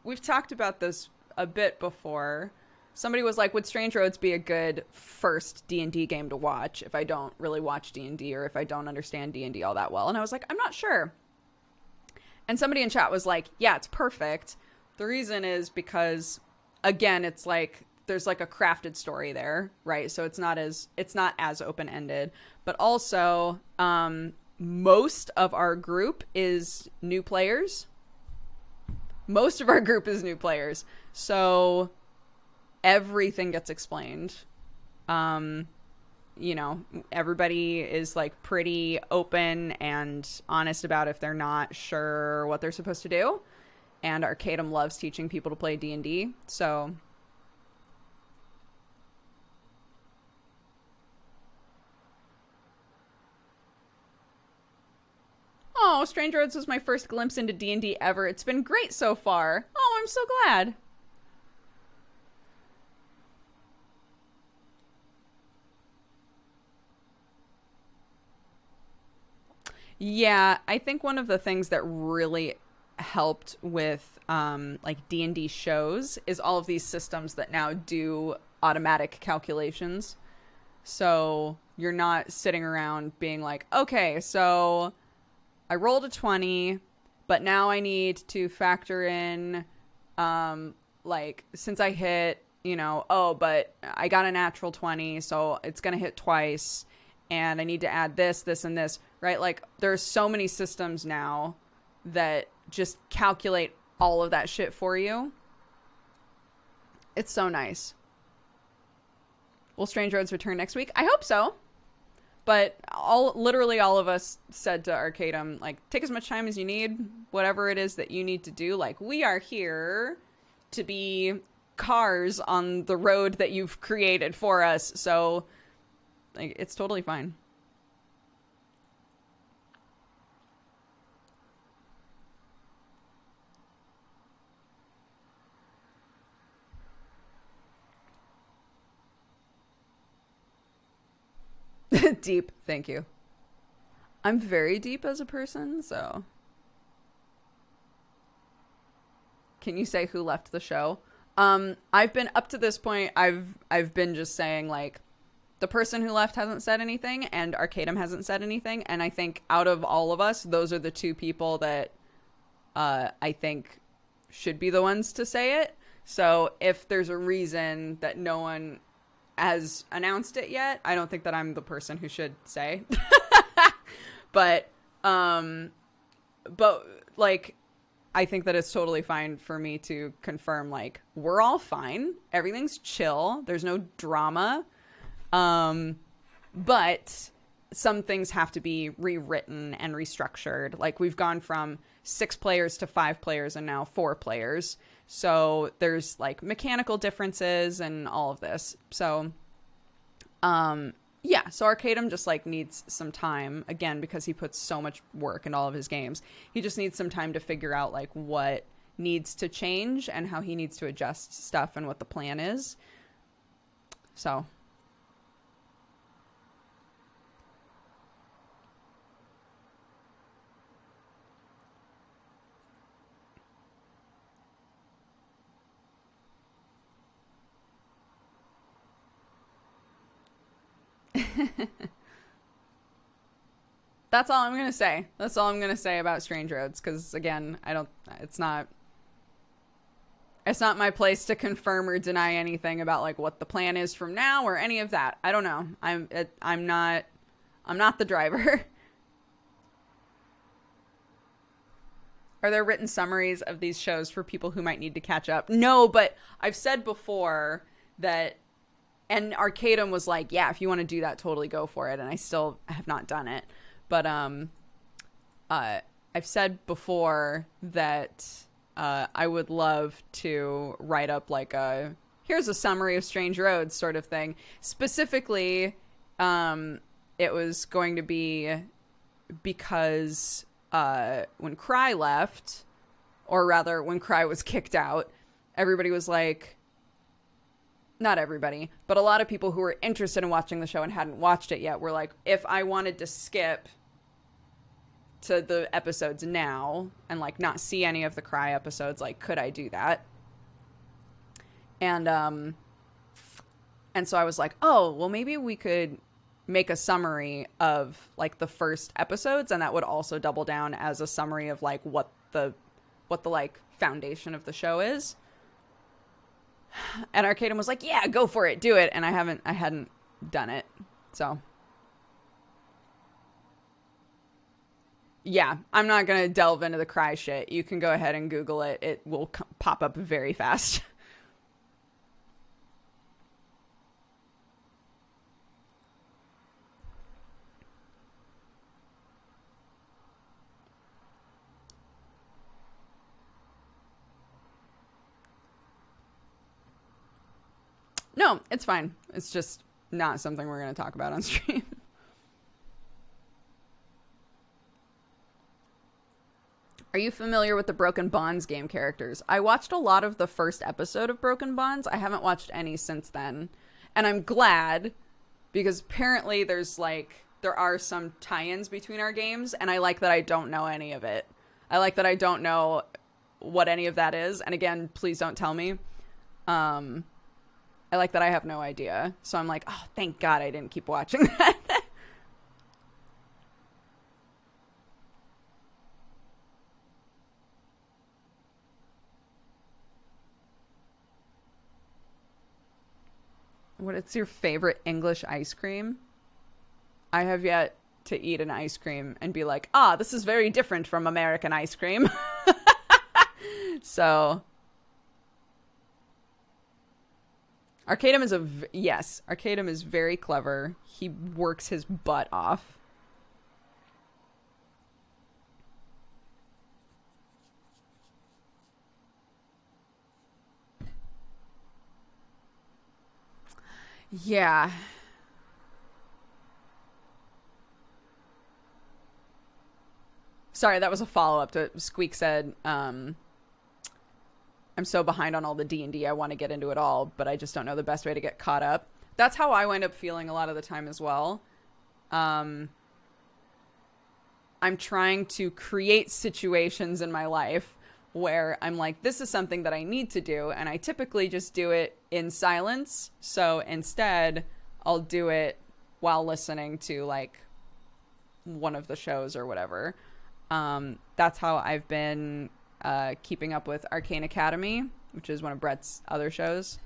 we've talked about this a bit before. Somebody was like, would Strange Roads be a good first D&D game to watch if I don't really watch D&D or if I don't understand D&D all that well? And I was like, I'm not sure. And somebody in chat was like, yeah, it's perfect. The reason is because, again, it's like there's like a crafted story there, right? So it's not as open-ended. But also, most of our group is new players. So everything gets explained. You know, everybody is like pretty open and honest about if they're not sure what they're supposed to do. And Arcadum loves teaching people to play D&D. So oh, Strange Roads was my first glimpse into D&D ever. It's been great so far. Oh, I'm so glad. Yeah, I think one of the things that really helped with like D&D shows is all of these systems that now do automatic calculations. So you're not sitting around being like, okay, so I rolled a 20, but now I need to factor in like since I hit, you know, oh, but I got a natural 20, so it's going to hit twice. And I need to add this, this, and this, right? Like, there's so many systems now that just calculate all of that shit for you. It's so nice. Will Strange Roads return next week? I hope so. But literally all of us said to Arcadum, like, take as much time as you need, whatever it is that you need to do. Like, we are here to be cars on the road that you've created for us. So like, it's totally fine. Deep, thank you. I'm very deep as a person, so. Can you say who left the show? I've been up to this point, I've been just saying like the person who left hasn't said anything and Arcadum hasn't said anything, and I think out of all of us, those are the 2 people that I think should be the ones to say it. So if there's a reason that no one has announced it yet, I don't think that I'm the person who should say. but like, I think that it's totally fine for me to confirm, like, we're all fine. Everything's chill. There's no drama. But some things have to be rewritten and restructured. Like, we've gone from 6 players to 5 players and now 4 players. So there's like mechanical differences and all of this. So, yeah, so Arcadum just like needs some time, again, because he puts so much work in all of his games. He just needs some time to figure out like what needs to change and how he needs to adjust stuff and what the plan is. So That's all I'm going to say. That's all I'm going to say about Strange Roads. Because, again, it's not my place to confirm or deny anything about, like, what the plan is from now or any of that. I don't know. I'm not the driver. Are there written summaries of these shows for people who might need to catch up? No, but I've said before that, and Arcadum was like, yeah, if you want to do that, totally go for it. And I still have not done it. But I've said before that I would love to write up like here's a summary of Strange Roads sort of thing. Specifically, it was going to be because when Cry left, or rather when Cry was kicked out, everybody was like, not everybody, but a lot of people who were interested in watching the show and hadn't watched it yet were like, if I wanted to skip to the episodes now and like not see any of the Cry episodes, like, could I do that? And so I was like, oh, well, maybe we could make a summary of like the first episodes, and that would also double down as a summary of like what the like foundation of the show is. And Arcadum was like, yeah, go for it, do it. And I hadn't done it. So yeah, I'm not going to delve into the Cry shit. You can go ahead and Google it. It will pop up very fast. No, it's fine. It's just not something we're going to talk about on stream. Are you familiar with the Broken Bonds game characters? I watched a lot of the first episode of Broken Bonds. I haven't watched any since then. And I'm glad, because apparently there are some tie-ins between our games, and I like that I don't know any of it. I like that I don't know what any of that is. And again, please don't tell me. I like that I have no idea. So I'm like, oh, thank God I didn't keep watching that. What's your favorite English ice cream? I have yet to eat an ice cream and be like, this is very different from American ice cream. So Arcadum is Arcadum is very clever. He works his butt off. Yeah. Sorry, that was a follow-up to Squeak said, I'm so behind on all the D&D, I want to get into it all, but I just don't know the best way to get caught up. That's how I wind up feeling a lot of the time as well. I'm trying to create situations in my life where I'm like, this is something that I need to do, and I typically just do it in silence. So instead, I'll do it while listening to like one of the shows or whatever. That's how I've been keeping up with Arcane Academy, which is one of Brett's other shows.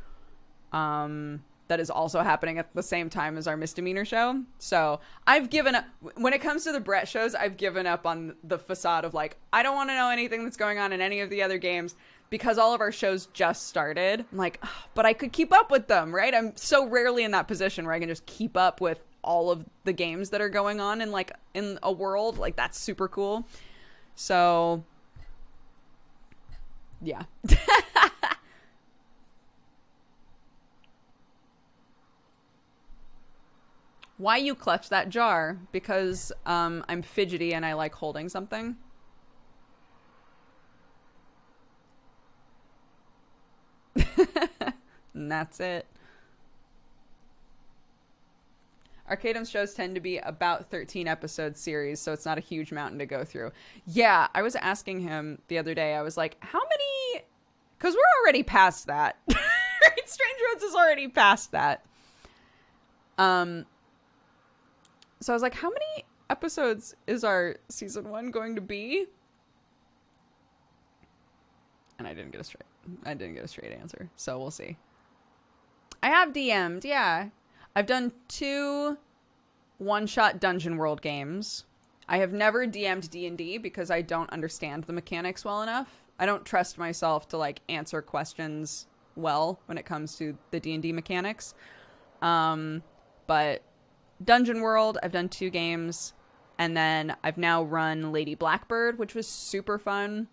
That is also happening at the same time as our misdemeanor show. So I've given up when it comes to the Brett shows. I've given up on the facade of like, I don't want to know anything that's going on in any of the other games, because all of our shows just started. I'm like, but I could keep up with them, right? I'm so rarely in that position where I can just keep up with all of the games that are going on in like in a world. Like, that's super cool. So yeah. Why you clutch that jar? Because I'm fidgety and I like holding something. And that's it. Arcadum's shows tend to be about 13 episode series, so it's not a huge mountain to go through. Yeah, I was asking him the other day, I was like, how many? Because we're already past that. Right? Strange Roads is already past that. So I was like, how many episodes is our season 1 going to be? And I didn't get a straight answer. So we'll see. I have DM'd, yeah. I've done 2 one-shot Dungeon World games. I have never DM'd D&D because I don't understand the mechanics well enough. I don't trust myself to like answer questions well when it comes to the D&D mechanics. But Dungeon World, I've done 2 games, and then I've now run Lady Blackbird, which was super fun.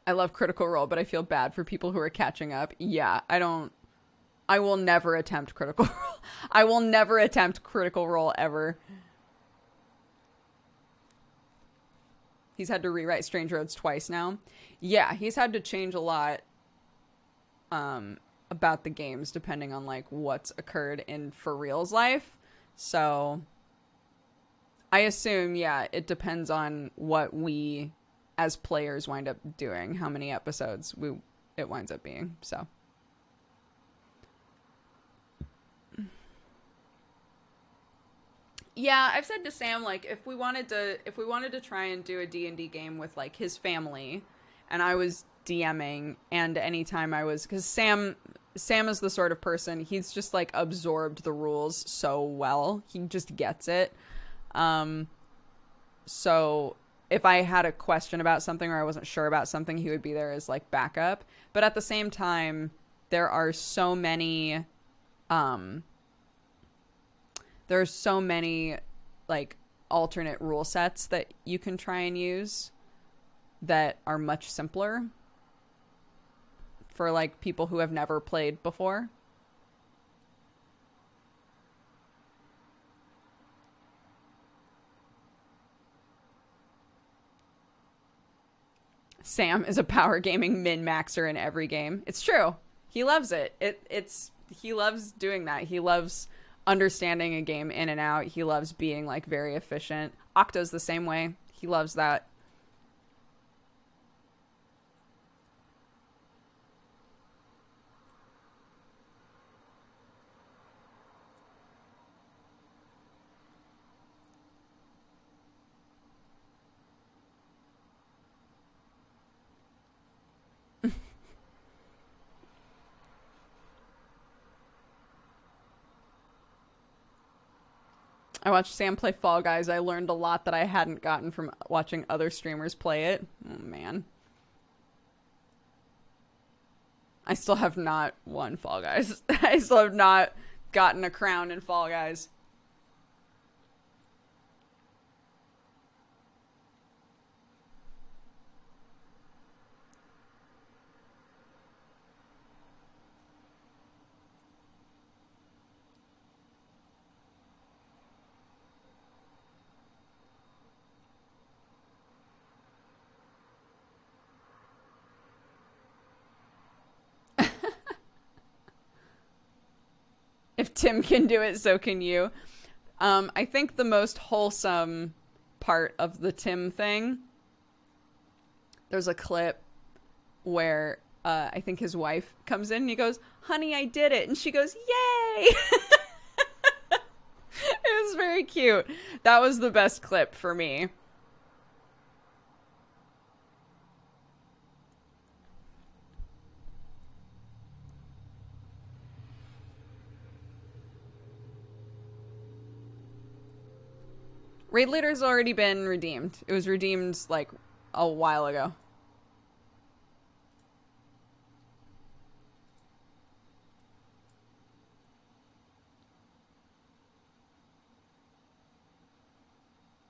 I love Critical Role, but I feel bad for people who are catching up. Yeah, I will never attempt Critical Role. I will never attempt Critical Role ever. He's had to rewrite Strange Roads twice now. Yeah, he's had to change a lot about the games depending on like what's occurred in For Real's life. So I assume, yeah, it depends on what we as players wind up doing, how many episodes it winds up being. So yeah, I've said to Sam, like, if we wanted to try and do a D&D game with like his family, and I was DMing, and anytime I was, because Sam is the sort of person, he's just like absorbed the rules so well, he just gets it. So if I had a question about something or I wasn't sure about something, he would be there as like backup. But at the same time, there are so many like alternate rule sets that you can try and use that are much simpler for like people who have never played before. Sam is a power gaming min-maxer in every game. It's true. He loves it. He loves doing that. He loves understanding a game in and out. He loves being like very efficient. Octo's the same way. He loves that. I watched Sam play Fall Guys. I learned a lot that I hadn't gotten from watching other streamers play it. Oh, man. I still have not won Fall Guys. I still have not gotten a crown in Fall Guys. If Tim can do it, so can you. I think the most wholesome part of the Tim thing, there's a clip where I think his wife comes in and he goes, "Honey, I did it." And she goes, "Yay!" It was very cute. That was the best clip for me. Raid Leader's already been redeemed. It was redeemed like a while ago.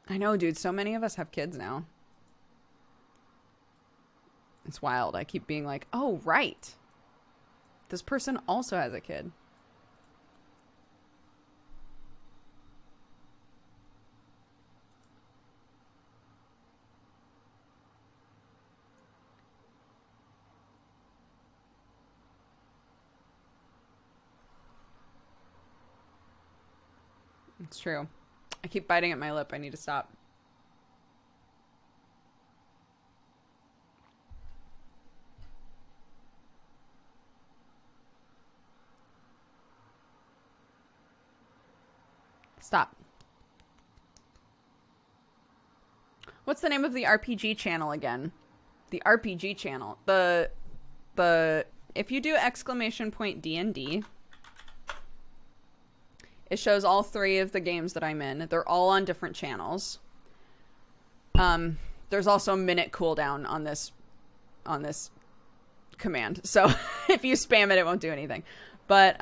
I know, dude. So many of us have kids now. It's wild. I keep being like, oh, right. This person also has a kid. It's true. I keep biting at my lip. I need to stop. Stop. What's the name of the RPG channel again? The RPG channel. The if you do !D&D, it shows all 3 of the games that I'm in. They're all on different channels. There's also a minute cooldown on this command. So if you spam it, it won't do anything. But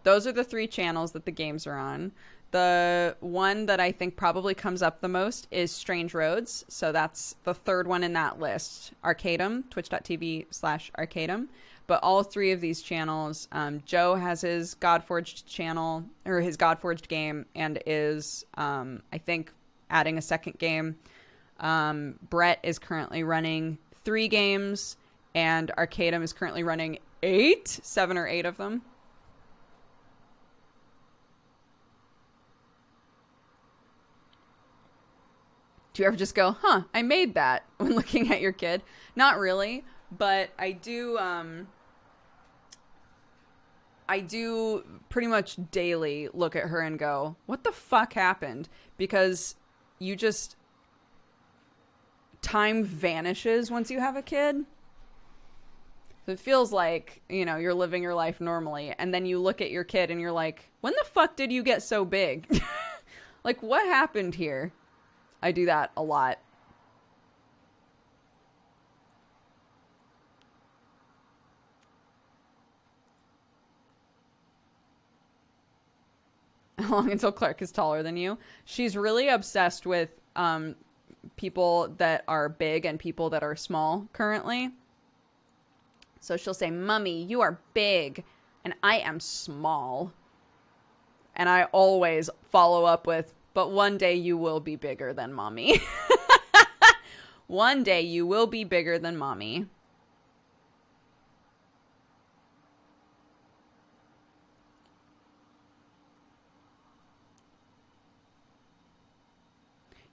those are the 3 channels that the games are on. The one that I think probably comes up the most is Strange Roads. So that's the 3rd one in that list. Arcadum, twitch.tv/Arcadum. But all 3 of these channels, Joe has his Godforged channel, or his Godforged game, and is, I think, adding a 2nd game. Brett is currently running 3 games, and Arcadum is currently running 7 or 8 of them. Do you ever just go, huh, I made that when looking at your kid? Not really, but I do pretty much daily look at her and go, what the fuck happened? Because you just, time vanishes once you have a kid. So it feels like, you know, you're living your life normally, and then you look at your kid and you're like, when the fuck did you get so big? Like, what happened here? I do that a lot. How long until Clark is taller than you? She's really obsessed with people that are big and people that are small currently. So she'll say, Mummy, you are big and I am small. And I always follow up with, but one day you will be bigger than Mommy. One day you will be bigger than Mommy.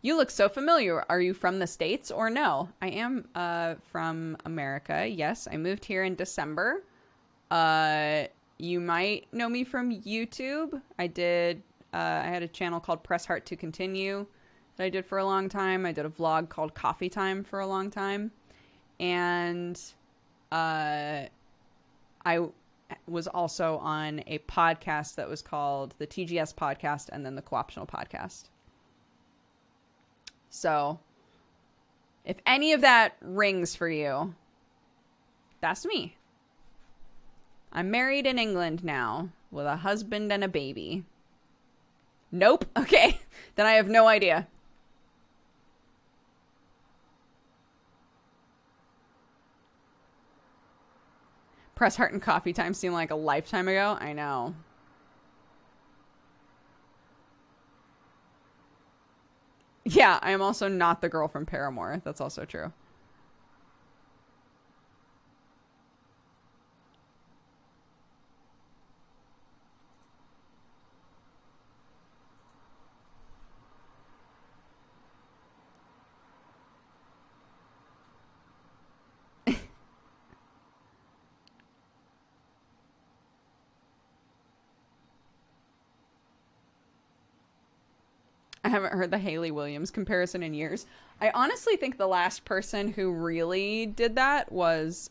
You look so familiar. Are you from the States or no? I am from America. Yes, I moved here in December. You might know me from YouTube. I had a channel called Press Heart to Continue that I did for a long time. I did a vlog called Coffee Time for a long time. And I was also on a podcast that was called the TGS Podcast and then the Co-optional Podcast. So if any of that rings for you, that's me. I'm married in England now with a husband and a baby. Nope. Okay. Then I have no idea. Press Heart and Coffee Time seemed like a lifetime ago. I know. Yeah, I am also not the girl from Paramore. That's also true. I haven't heard the Hayley Williams comparison in years. I honestly think the last person who really did that was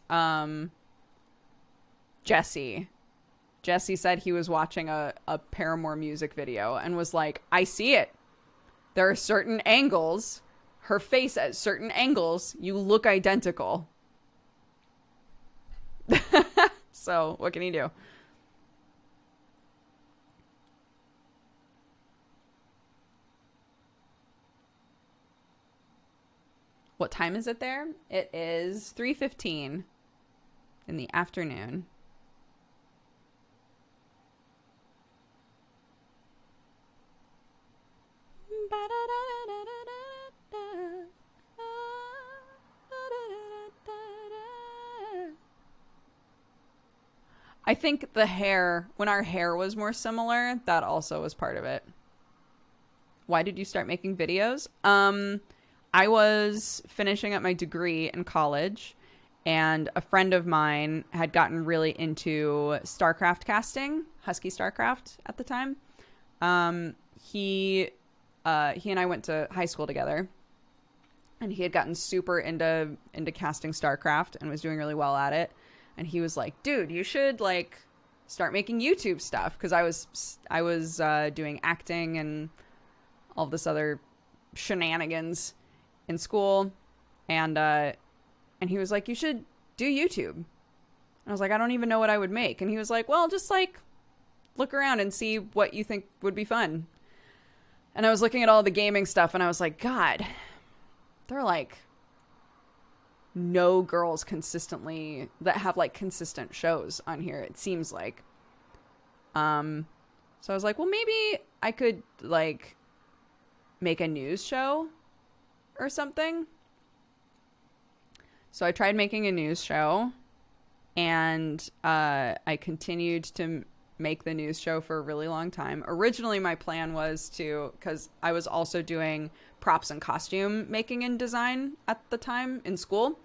Jesse. Jesse said he was watching a Paramore music video and was like, I see it. There are certain angles, her face at certain angles, you look identical. So, what can you do? What time is it there? It is 3:15 in the afternoon. I think the hair, when our hair was more similar, that also was part of it. Why did you start making videos? I was finishing up my degree in college, and a friend of mine had gotten really into StarCraft casting, Husky StarCraft at the time. he and I went to high school together, and he had gotten super into casting StarCraft and was doing really well at it. And he was like, dude, you should like start making YouTube stuff. Because I was doing acting and all this other shenanigans in school. And he was like, you should do YouTube. And I was like, I don't even know what I would make. And he was like, well, just like look around and see what you think would be fun. And I was looking at all the gaming stuff, and I was like, God, there are like no girls consistently that have like consistent shows on here, it seems like. So I was like, well, maybe I could like make a news show or something. So I tried making a news show, and I continued to make the news show for a really long time. Originally, my plan was to, because I was also doing props and costume making and design at the time in school.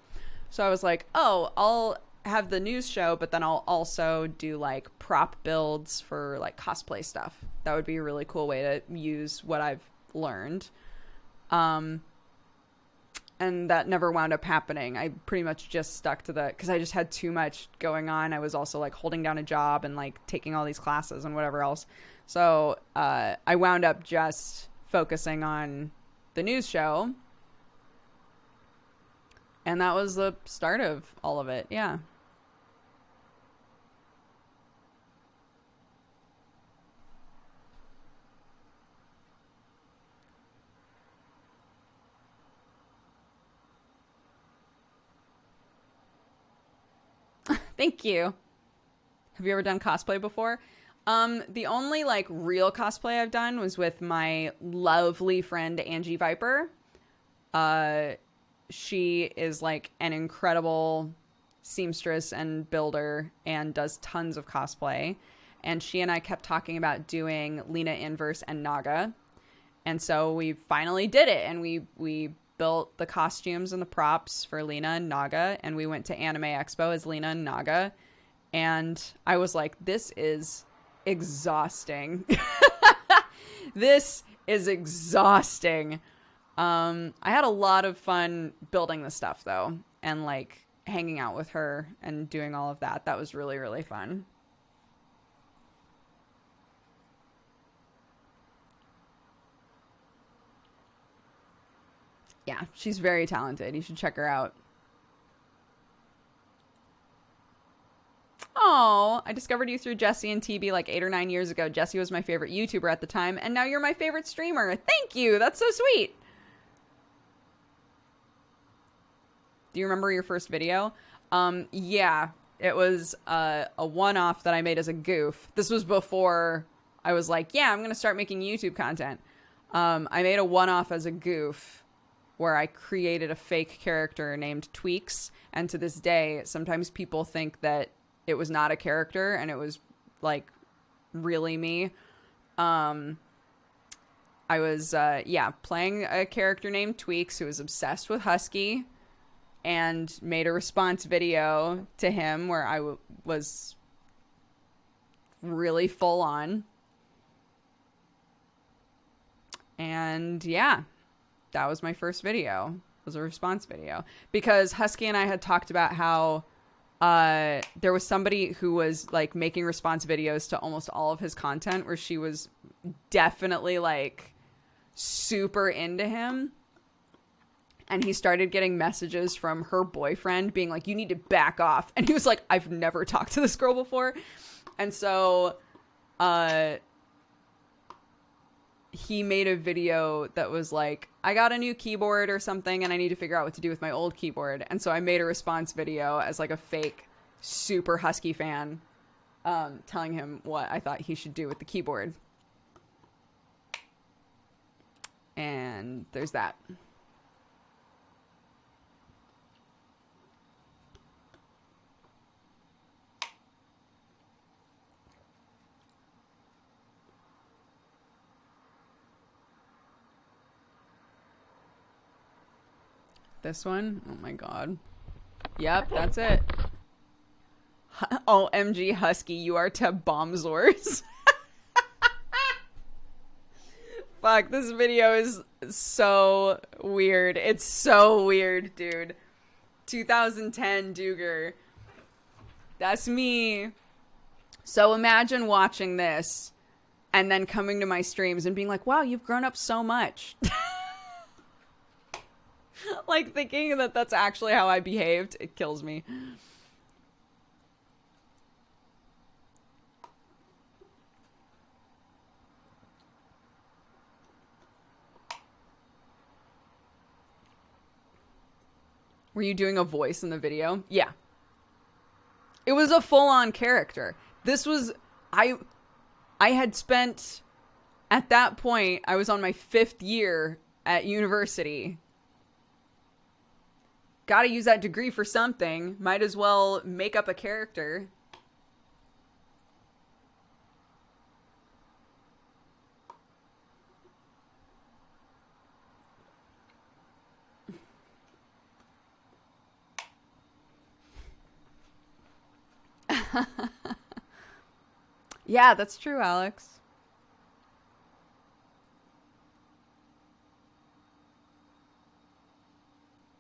So I was like, oh, I'll have the news show, but then I'll also do like prop builds for like cosplay stuff. That would be a really cool way to use what I've learned. And that never wound up happening. I pretty much just stuck to because I just had too much going on. I was also like holding down a job and like taking all these classes and whatever else. So I wound up just focusing on the news show. And that was the start of all of it. Yeah. Thank you. Have you ever done cosplay before? The only like real cosplay I've done was with my lovely friend Angie Viper. She is like an incredible seamstress and builder and does tons of cosplay. And she and I kept talking about doing Lena Inverse and Naga. And so we finally did it. And we built the costumes and the props for Lena and Naga. And we went to Anime Expo as Lena and Naga. And I was like, this is exhausting. This is exhausting. I had a lot of fun building the stuff though, and like hanging out with her and doing all of that. That was really, really fun. Yeah, she's very talented. You should check her out. Oh, I discovered you through Jesse and TB like 8 or 9 years ago. Jesse was my favorite YouTuber at the time, and now you're my favorite streamer. Thank you. That's so sweet. Do you remember your first video? Yeah, it was a one-off that I made as a goof. This was before I was like, yeah, I'm going to start making YouTube content. I made a one-off as a goof where I created a fake character named Tweaks. And to this day, sometimes people think that it was not a character and it was like really me. I was, playing a character named Tweaks who was obsessed with Husky, and made a response video to him where I was really full on. And yeah, that was my first video. It was a response video. Because Husky and I had talked about how there was somebody who was like making response videos to almost all of his content, where she was definitely like super into him. And he started getting messages from her boyfriend being like, you need to back off. And he was like, I've never talked to this girl before. And so he made a video that was like, I got a new keyboard or something and I need to figure out what to do with my old keyboard. And so I made a response video as like a fake super Husky fan, telling him what I thought he should do with the keyboard. And there's that. This one? Oh my god. Yep, that's it. OMG Husky, you are to Bombzors. Fuck, this video is so weird. It's so weird, dude. 2010 Dooger. That's me. So imagine watching this and then coming to my streams and being like, wow, you've grown up so much. Like thinking that that's actually how I behaved. It kills me. Were you doing a voice in the video? Yeah. It was a full-on character. This was... I had spent... At that point, I was on my 5th year at university. Gotta use that degree for something. Might as well make up a character. Yeah, that's true, Alex.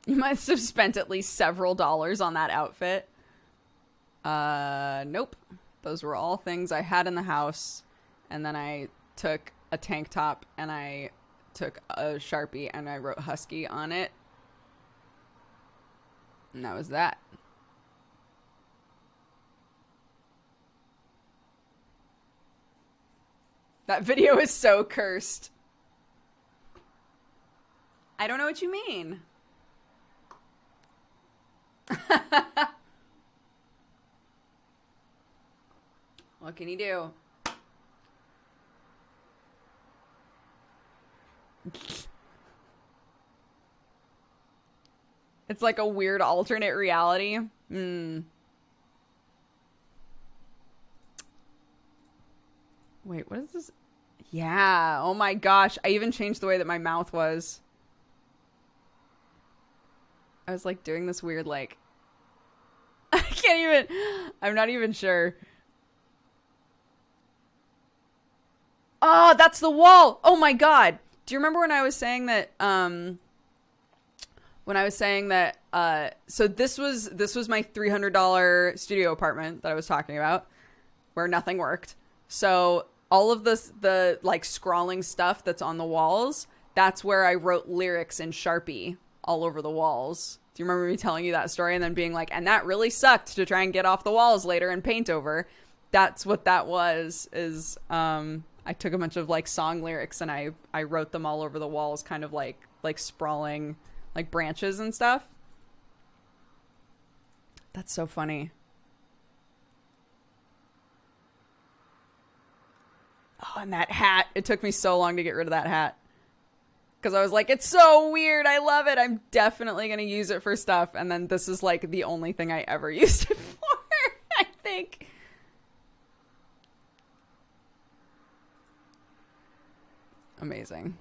You must have spent at least several dollars on that outfit. Nope. Those were all things I had in the house. And then I took a tank top and I took a Sharpie and I wrote Husky on it. And that was that. That video is so cursed. I don't know what you mean. What can you do? It's like a weird alternate reality. Wait, what is this? Yeah. Oh my gosh. I even changed the way that my mouth was. I was like doing this weird like... I can't even... I'm not even sure. Oh, that's the wall! Oh my god! Do you remember when I was saying that... so this was my $300 studio apartment that I was talking about, where nothing worked. So all of the like scrawling stuff that's on the walls, that's where I wrote lyrics in Sharpie all over the walls. Do you remember me telling you that story and then being like, and that really sucked to try and get off the walls later and paint over? That's what that was, is I took a bunch of like song lyrics and I wrote them all over the walls, kind of like sprawling like branches and stuff. That's so funny. Oh, and that hat. It took me so long to get rid of that hat. Because I was like, it's so weird. I love it. I'm definitely going to use it for stuff. And then this is like the only thing I ever used it for, I think. Amazing.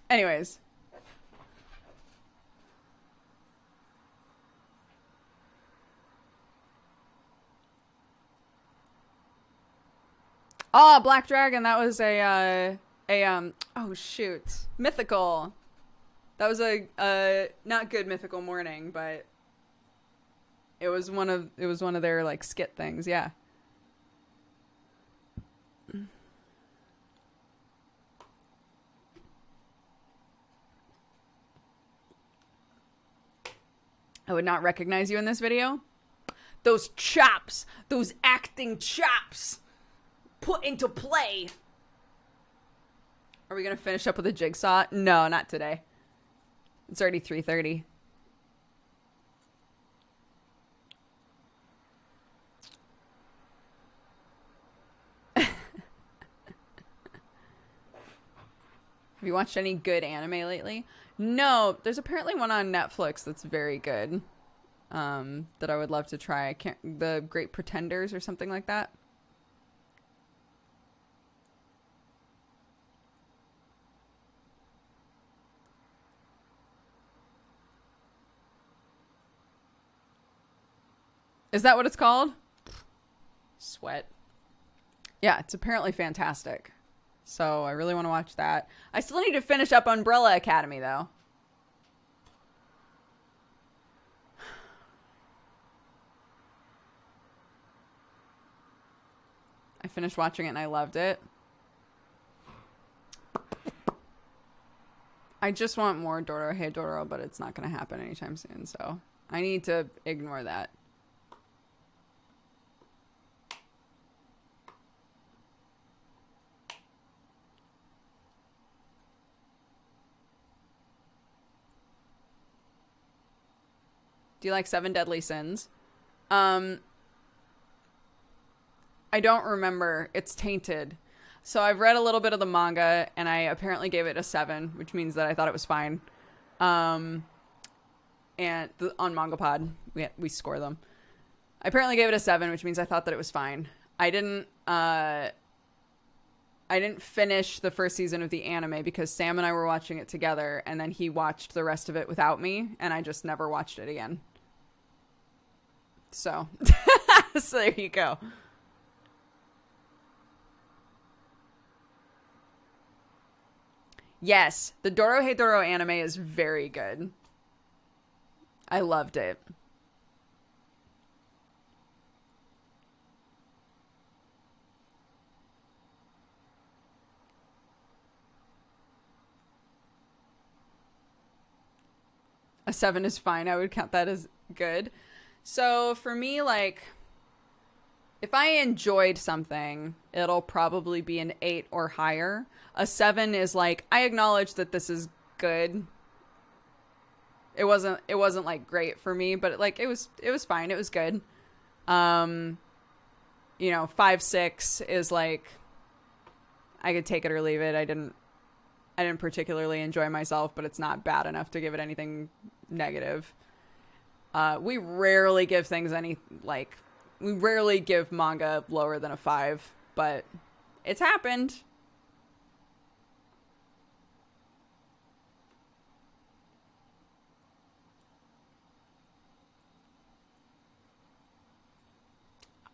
Anyways. Oh, Black Dragon. That was oh shoot, mythical. That was a not good mythical morning, but it was one of their like skit things. Yeah. I would not recognize you in this video. Those chops, those acting chops, put into play. Are we gonna finish up with a jigsaw? No, not today. It's already 3:30. Have you watched any good anime lately? No, there's apparently one on Netflix that's very good. That I would love to try. The Great Pretenders or something like that. Is that what it's called? Sweat. Yeah, it's apparently fantastic. So I really want to watch that. I still need to finish up Umbrella Academy, though. I finished watching it and I loved it. I just want more Doro Hey Doro, but it's not going to happen anytime soon, so I need to ignore that. Do you like Seven Deadly Sins? I don't remember. It's tainted. So I've read a little bit of the manga, and I apparently gave it a 7, which means that I thought it was fine. And on MangaPod, we score them. I apparently gave it a 7, which means I thought that it was fine. I didn't finish the first season of the anime because Sam and I were watching it together, and then he watched the rest of it without me, and I just never watched it again. So, so there you go. Yes, the Doro Hey Doro anime is very good. I loved it. A 7 is fine. I would count that as good. So for me, like, if I enjoyed something, it'll probably be an 8 or higher. A 7 is like, I acknowledge that this is good. It wasn't like great for me, but like it was fine. It was good. 5, 6 is like, I could take it or leave it. I didn't particularly enjoy myself, but it's not bad enough to give it anything negative. We rarely give things we rarely give manga lower than a 5, but it's happened.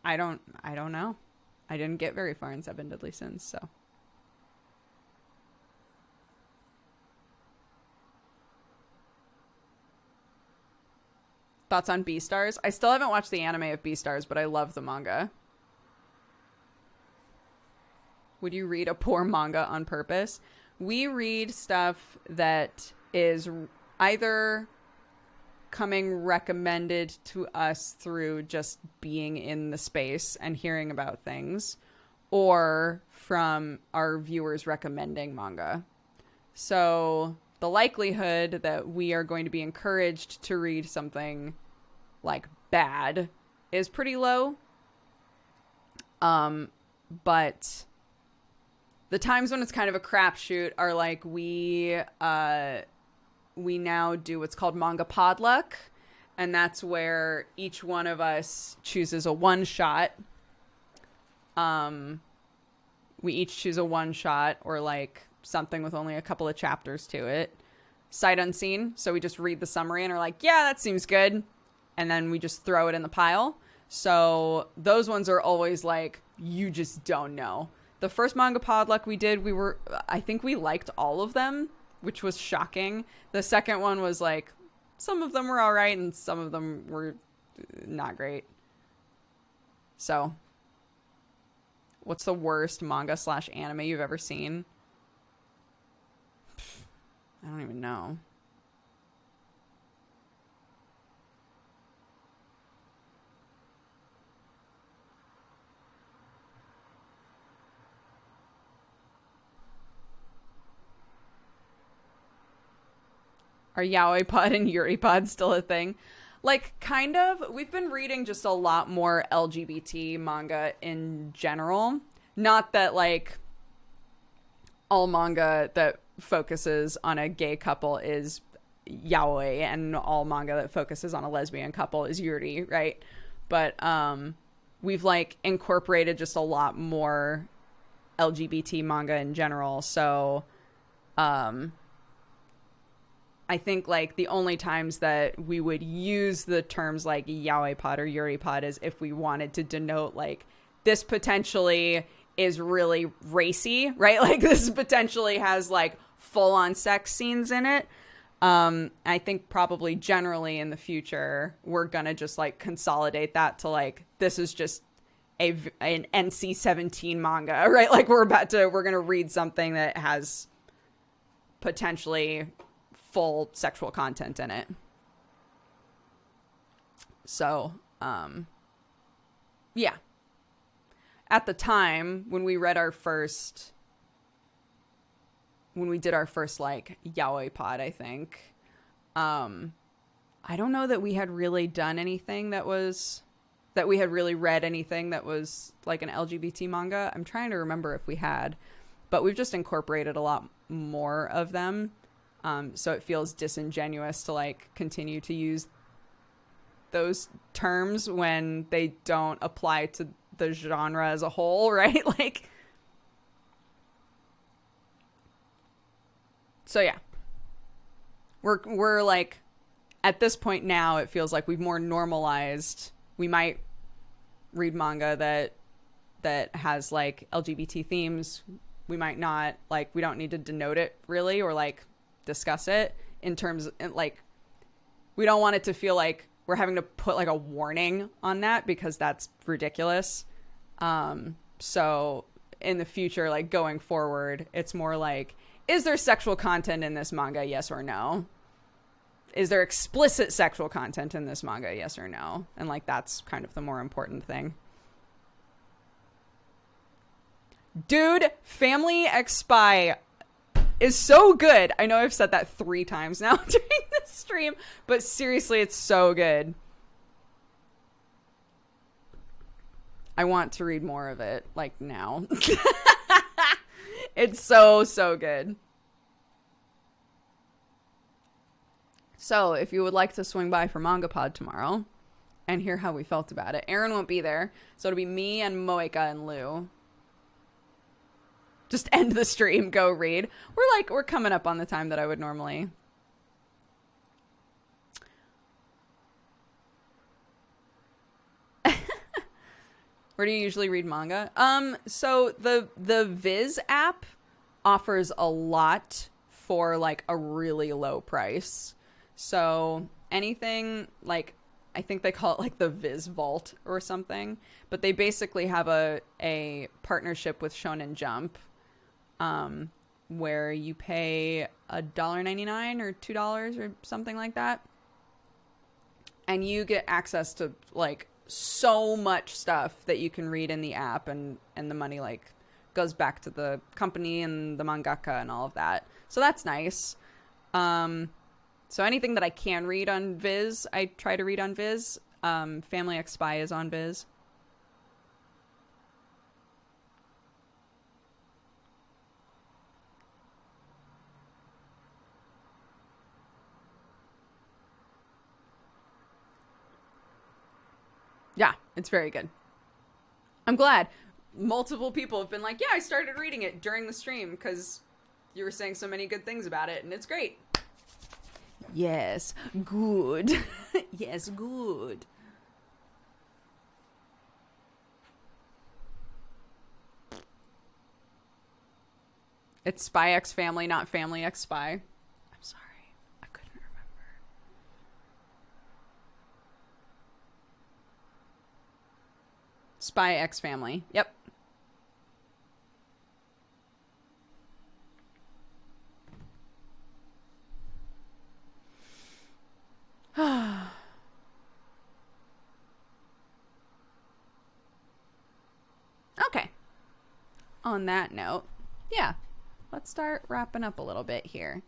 I don't know. I didn't get very far in Seven Deadly Sins, so. Thoughts on Beastars? I still haven't watched the anime of Beastars, but I love the manga. Would you read a poor manga on purpose? We read stuff that is either coming recommended to us through just being in the space and hearing about things, or from our viewers recommending manga. So the likelihood that we are going to be encouraged to read something like bad is pretty low. But the times when it's kind of a crapshoot are like we now do what's called Manga Podluck, and that's where each one of us chooses a one shot. We each choose a one shot or like something with only a couple of chapters to it. Sight unseen. So we just read the summary and are like, yeah, that seems good. And then we just throw it in the pile. So those ones are always like, you just don't know. The first Manga Podluck we did, I think we liked all of them, which was shocking. The second one was like, some of them were all right and some of them were not great. So, what's the worst manga/anime you've ever seen? I don't even know. Are yaoi pod and yuri pod still a thing? Like, kind of. We've been reading just a lot more LGBT manga in general. Not that, like, all manga that focuses on a gay couple is yaoi and all manga that focuses on a lesbian couple is yuri, right? But we've, like, incorporated just a lot more LGBT manga in general. So, I think, like, the only times that we would use the terms like yaoi pod or yuri pod is if we wanted to denote, like, this potentially is really racy, right? Like this potentially has like full on sex scenes in it. I think probably generally in the future, we're going to just like consolidate that to like, this is just an NC-17 manga, right? Like we're going to read something that has potentially full sexual content in it. So, yeah. At the time when we did our first like yaoi pod, I think, I don't know that we had really done anything that we had really read anything that was like an LGBT manga. I'm trying to remember if we had, but we've just incorporated a lot more of them. So it feels disingenuous to like continue to use those terms when they don't apply to the genre as a whole, right? Like, so yeah, we're like, at this point now, it feels like we've more normalized. We might read manga that has like LGBT themes. We might not, like, we don't need to denote it really, or like discuss it in terms of, like, we don't want it to feel like we're having to put like a warning on that, because that's ridiculous. So in the future, like going forward, it's more like, is there sexual content in this manga? Yes or no? Is there explicit sexual content in this manga? Yes or no? And like, that's kind of the more important thing. Dude, Family X Spy is so good. I know I've said that 3 times now during this stream, but seriously, it's so good. I want to read more of it, like, now. It's so good. So, if you would like to swing by for Manga Pod tomorrow and hear how we felt about it, Aaron won't be there, so it'll be me and Moeka and Lou. Just end the stream, go read. We're coming up on the time that I would normally. Where do you usually read manga? So the Viz app offers a lot for like a really low price. So anything like, I think they call it like the Viz Vault or something, but they basically have a partnership with Shonen Jump, where you pay $1.99 or $2 or something like that, and you get access to like so much stuff that you can read in the app, and the money like goes back to the company and the mangaka and all of that. So that's nice. So anything that I can read on Viz, I try to read on Viz. Family X Spy is on Viz. Yeah, it's very good. I'm glad. Multiple people have been like, yeah, I started reading it during the stream because you were saying so many good things about it, and it's great. Yes, good. Yes, good. It's Spy X Family, not Family X Spy. I'm sorry. I couldn't remember. Spy X Family. Yep. Okay. On that note, yeah, let's start wrapping up a little bit here.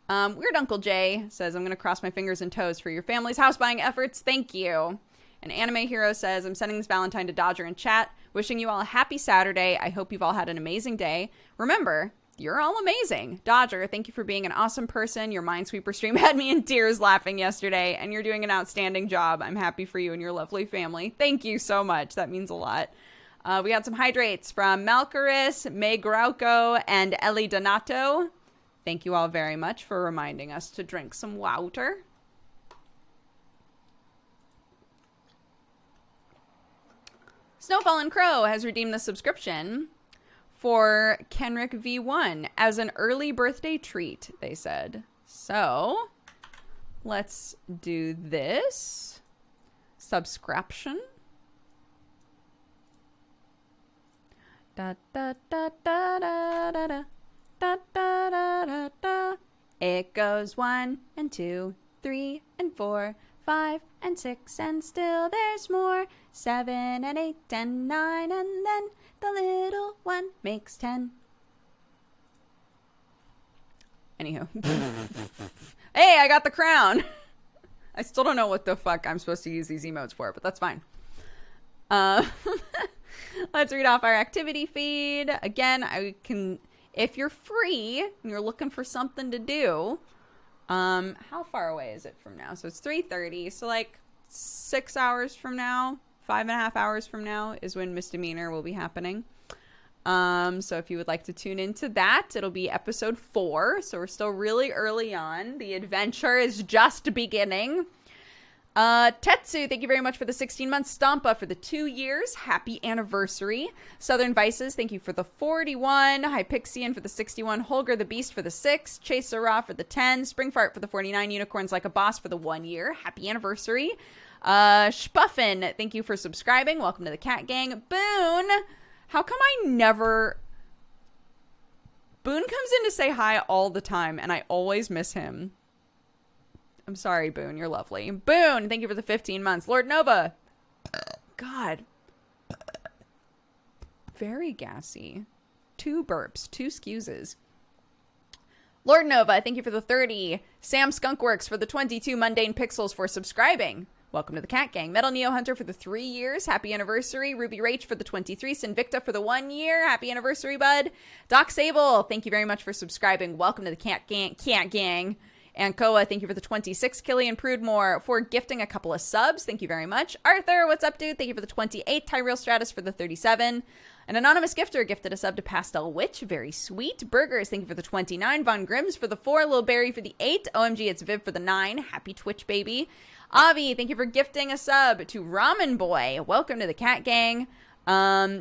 Weird Uncle Jay says, I'm going to cross my fingers and toes for your family's house buying efforts. Thank you. And Anime Hero says, I'm sending this Valentine to Dodger in chat. Wishing you all a happy Saturday. I hope you've all had an amazing day. Remember, you're all amazing. Dodger, thank you for being an awesome person. Your Minesweeper stream had me in tears laughing yesterday, and you're doing an outstanding job. I'm happy for you and your lovely family. Thank you so much. That means a lot. We got some hydrates from Malcaris, May Grauco, and Ellie Donato. Thank you all very much for reminding us to drink some water. Snowfallen Crow has redeemed the subscription. for Kenrick V1 as an early birthday treat, they said. So, let's do this. Subscription. Da da da da da da da da da da da. It goes 1 and 2, 3 and 4, 5 and 6, and still there's more. 7 and 8 and 9, and then the little one makes 10. Anywho. Hey, I got the crown. I still don't know what the fuck I'm supposed to use these emotes for, but that's fine. Let's read off our activity feed. Again, I can, if you're free and you're looking for something to do, how far away is it from now? So it's 3:30. So like 6 hours from now, 5.5 hours from now is when Misdemeanor will be happening. So if you would like to tune into that, it'll be episode 4. So we're still really early on. The adventure is just beginning. Tetsu, thank you very much for the 16 months. Stampa for the 2 years. Happy anniversary. Southern Vices, thank you for the 41. Hypixian for the 61. Holger the Beast for the 6. Chase Sarah for the 10. Springfart for the 49. Unicorns Like a Boss for the 1 year. Happy anniversary. Spuffin, thank you for subscribing. Welcome to the Cat Gang. Boone, how come I never... Boone comes in to say hi all the time, and I always miss him. I'm sorry, Boone. You're lovely. Boone, thank you for the 15 months. Lord Nova. God. Very gassy. 2 burps. 2 scuses. Lord Nova, thank you for the 30. Sam Skunkworks for the 22. Mundane Pixels for subscribing. Welcome to the Cat Gang. Metal Neo Hunter for the 3 years. Happy anniversary. Ruby Rach for the 23. Sinvicta for the 1 year. Happy anniversary, bud. Doc Sable, thank you very much for subscribing. Welcome to the Cat Gang. And Koa, thank you for the 26. Killian Prudmore for gifting a couple of subs. Thank you very much. Arthur, what's up, dude? Thank you for the 28. Tyrell Stratus for the 37. An anonymous gifter gifted a sub to Pastel Witch. Very sweet. Burgers, thank you for the 29. Von Grims for the 4. Lil Barry for the 8. OMG, it's Viv for the 9. Happy Twitch, baby. Avi, thank you for gifting a sub to Ramen Boy. Welcome to the Cat Gang.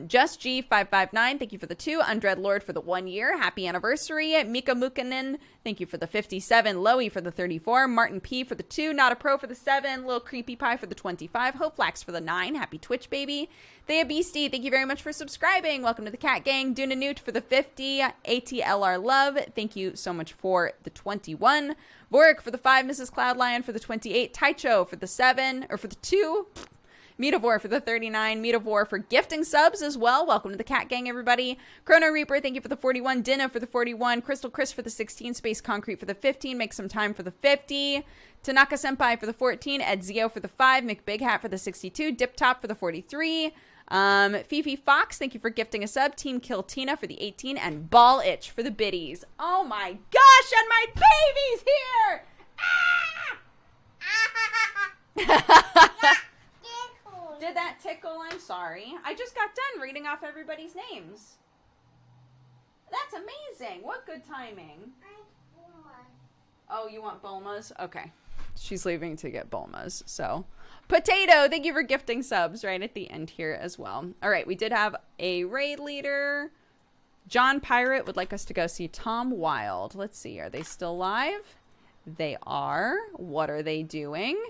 Just G559, thank you for the 2. Undread Lord for the 1 year. Happy anniversary. Mika Mukanen, thank you for the 57. Loey for the 34. Martin P for the 2. Not a Pro for the 7. Lil Creepy Pie for the 25. Hopeflax for the 9. Happy Twitch, baby. Thea Beastie, thank you very much for subscribing. Welcome to the Cat Gang. Duna Newt for the 50. ATLR Love, thank you so much for the 21. Vorik for the 5. Mrs. Cloudlion for the 28. Taicho for the 7, or for the 2. Metavore for the 39. Metavore for gifting subs as well. Welcome to the Cat Gang, everybody. Chrono Reaper, thank you for the 41. Dinna for the 41. Crystal Chris for the 16. Space Concrete for the 15. Make some time for the 50. Tanaka Senpai for the 14. Ed Zio for the 5. McBig Hat for the 62. Dip Top for the 43. Fifi Fox, thank you for gifting a sub. Team Kill Tina for the 18. And Ball Itch for the biddies. Oh my gosh, and my baby's here! Ah! Did that tickle? I'm sorry. I just got done reading off everybody's names. That's amazing. What good timing. Oh, you want Bulmas? Okay. She's leaving to get Bulmas. So, Potato, thank you for gifting subs right at the end here as well. All right, we did have a raid leader. John Pirate would like us to go see Tom Wild. Let's see. Are they still live? They are. What are they doing?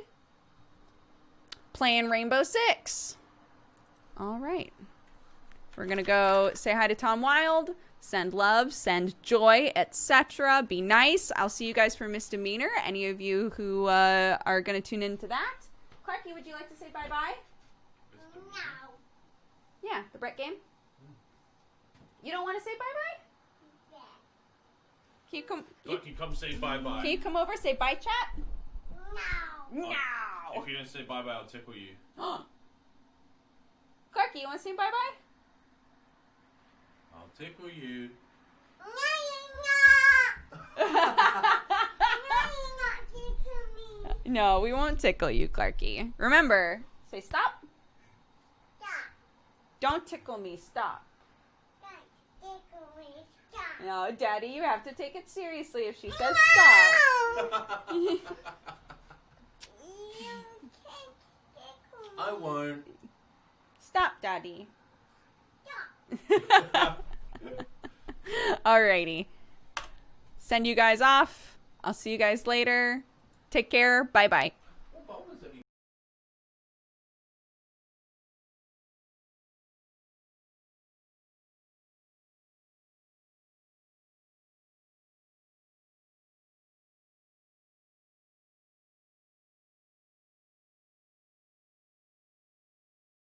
Playing Rainbow Six. All right. We're going to go say hi to Tom Wild, send love, send joy, etc. Be nice. I'll see you guys for Misdemeanor. Any of you who are going to tune into that. Clarky, would you like to say bye-bye? No. Yeah, the Brett game. You don't want to say bye-bye? Yeah. Can you come? Clarky, come say bye-bye. Can you come over, say bye, chat? No. No. If you don't say bye-bye, I'll tickle you. Clarky, you want to say bye-bye? I'll tickle you. No, you're not. No, you're not tickling me. No, we won't tickle you, Clarky. Remember, say stop. Stop. Don't tickle me, stop. Don't tickle me. Stop. No, Daddy, you have to take it seriously if she says stop. You can't tickle me. I won't. Stop, Daddy. Stop. Alrighty. Send you guys off. I'll see you guys later. Take care. Bye-bye.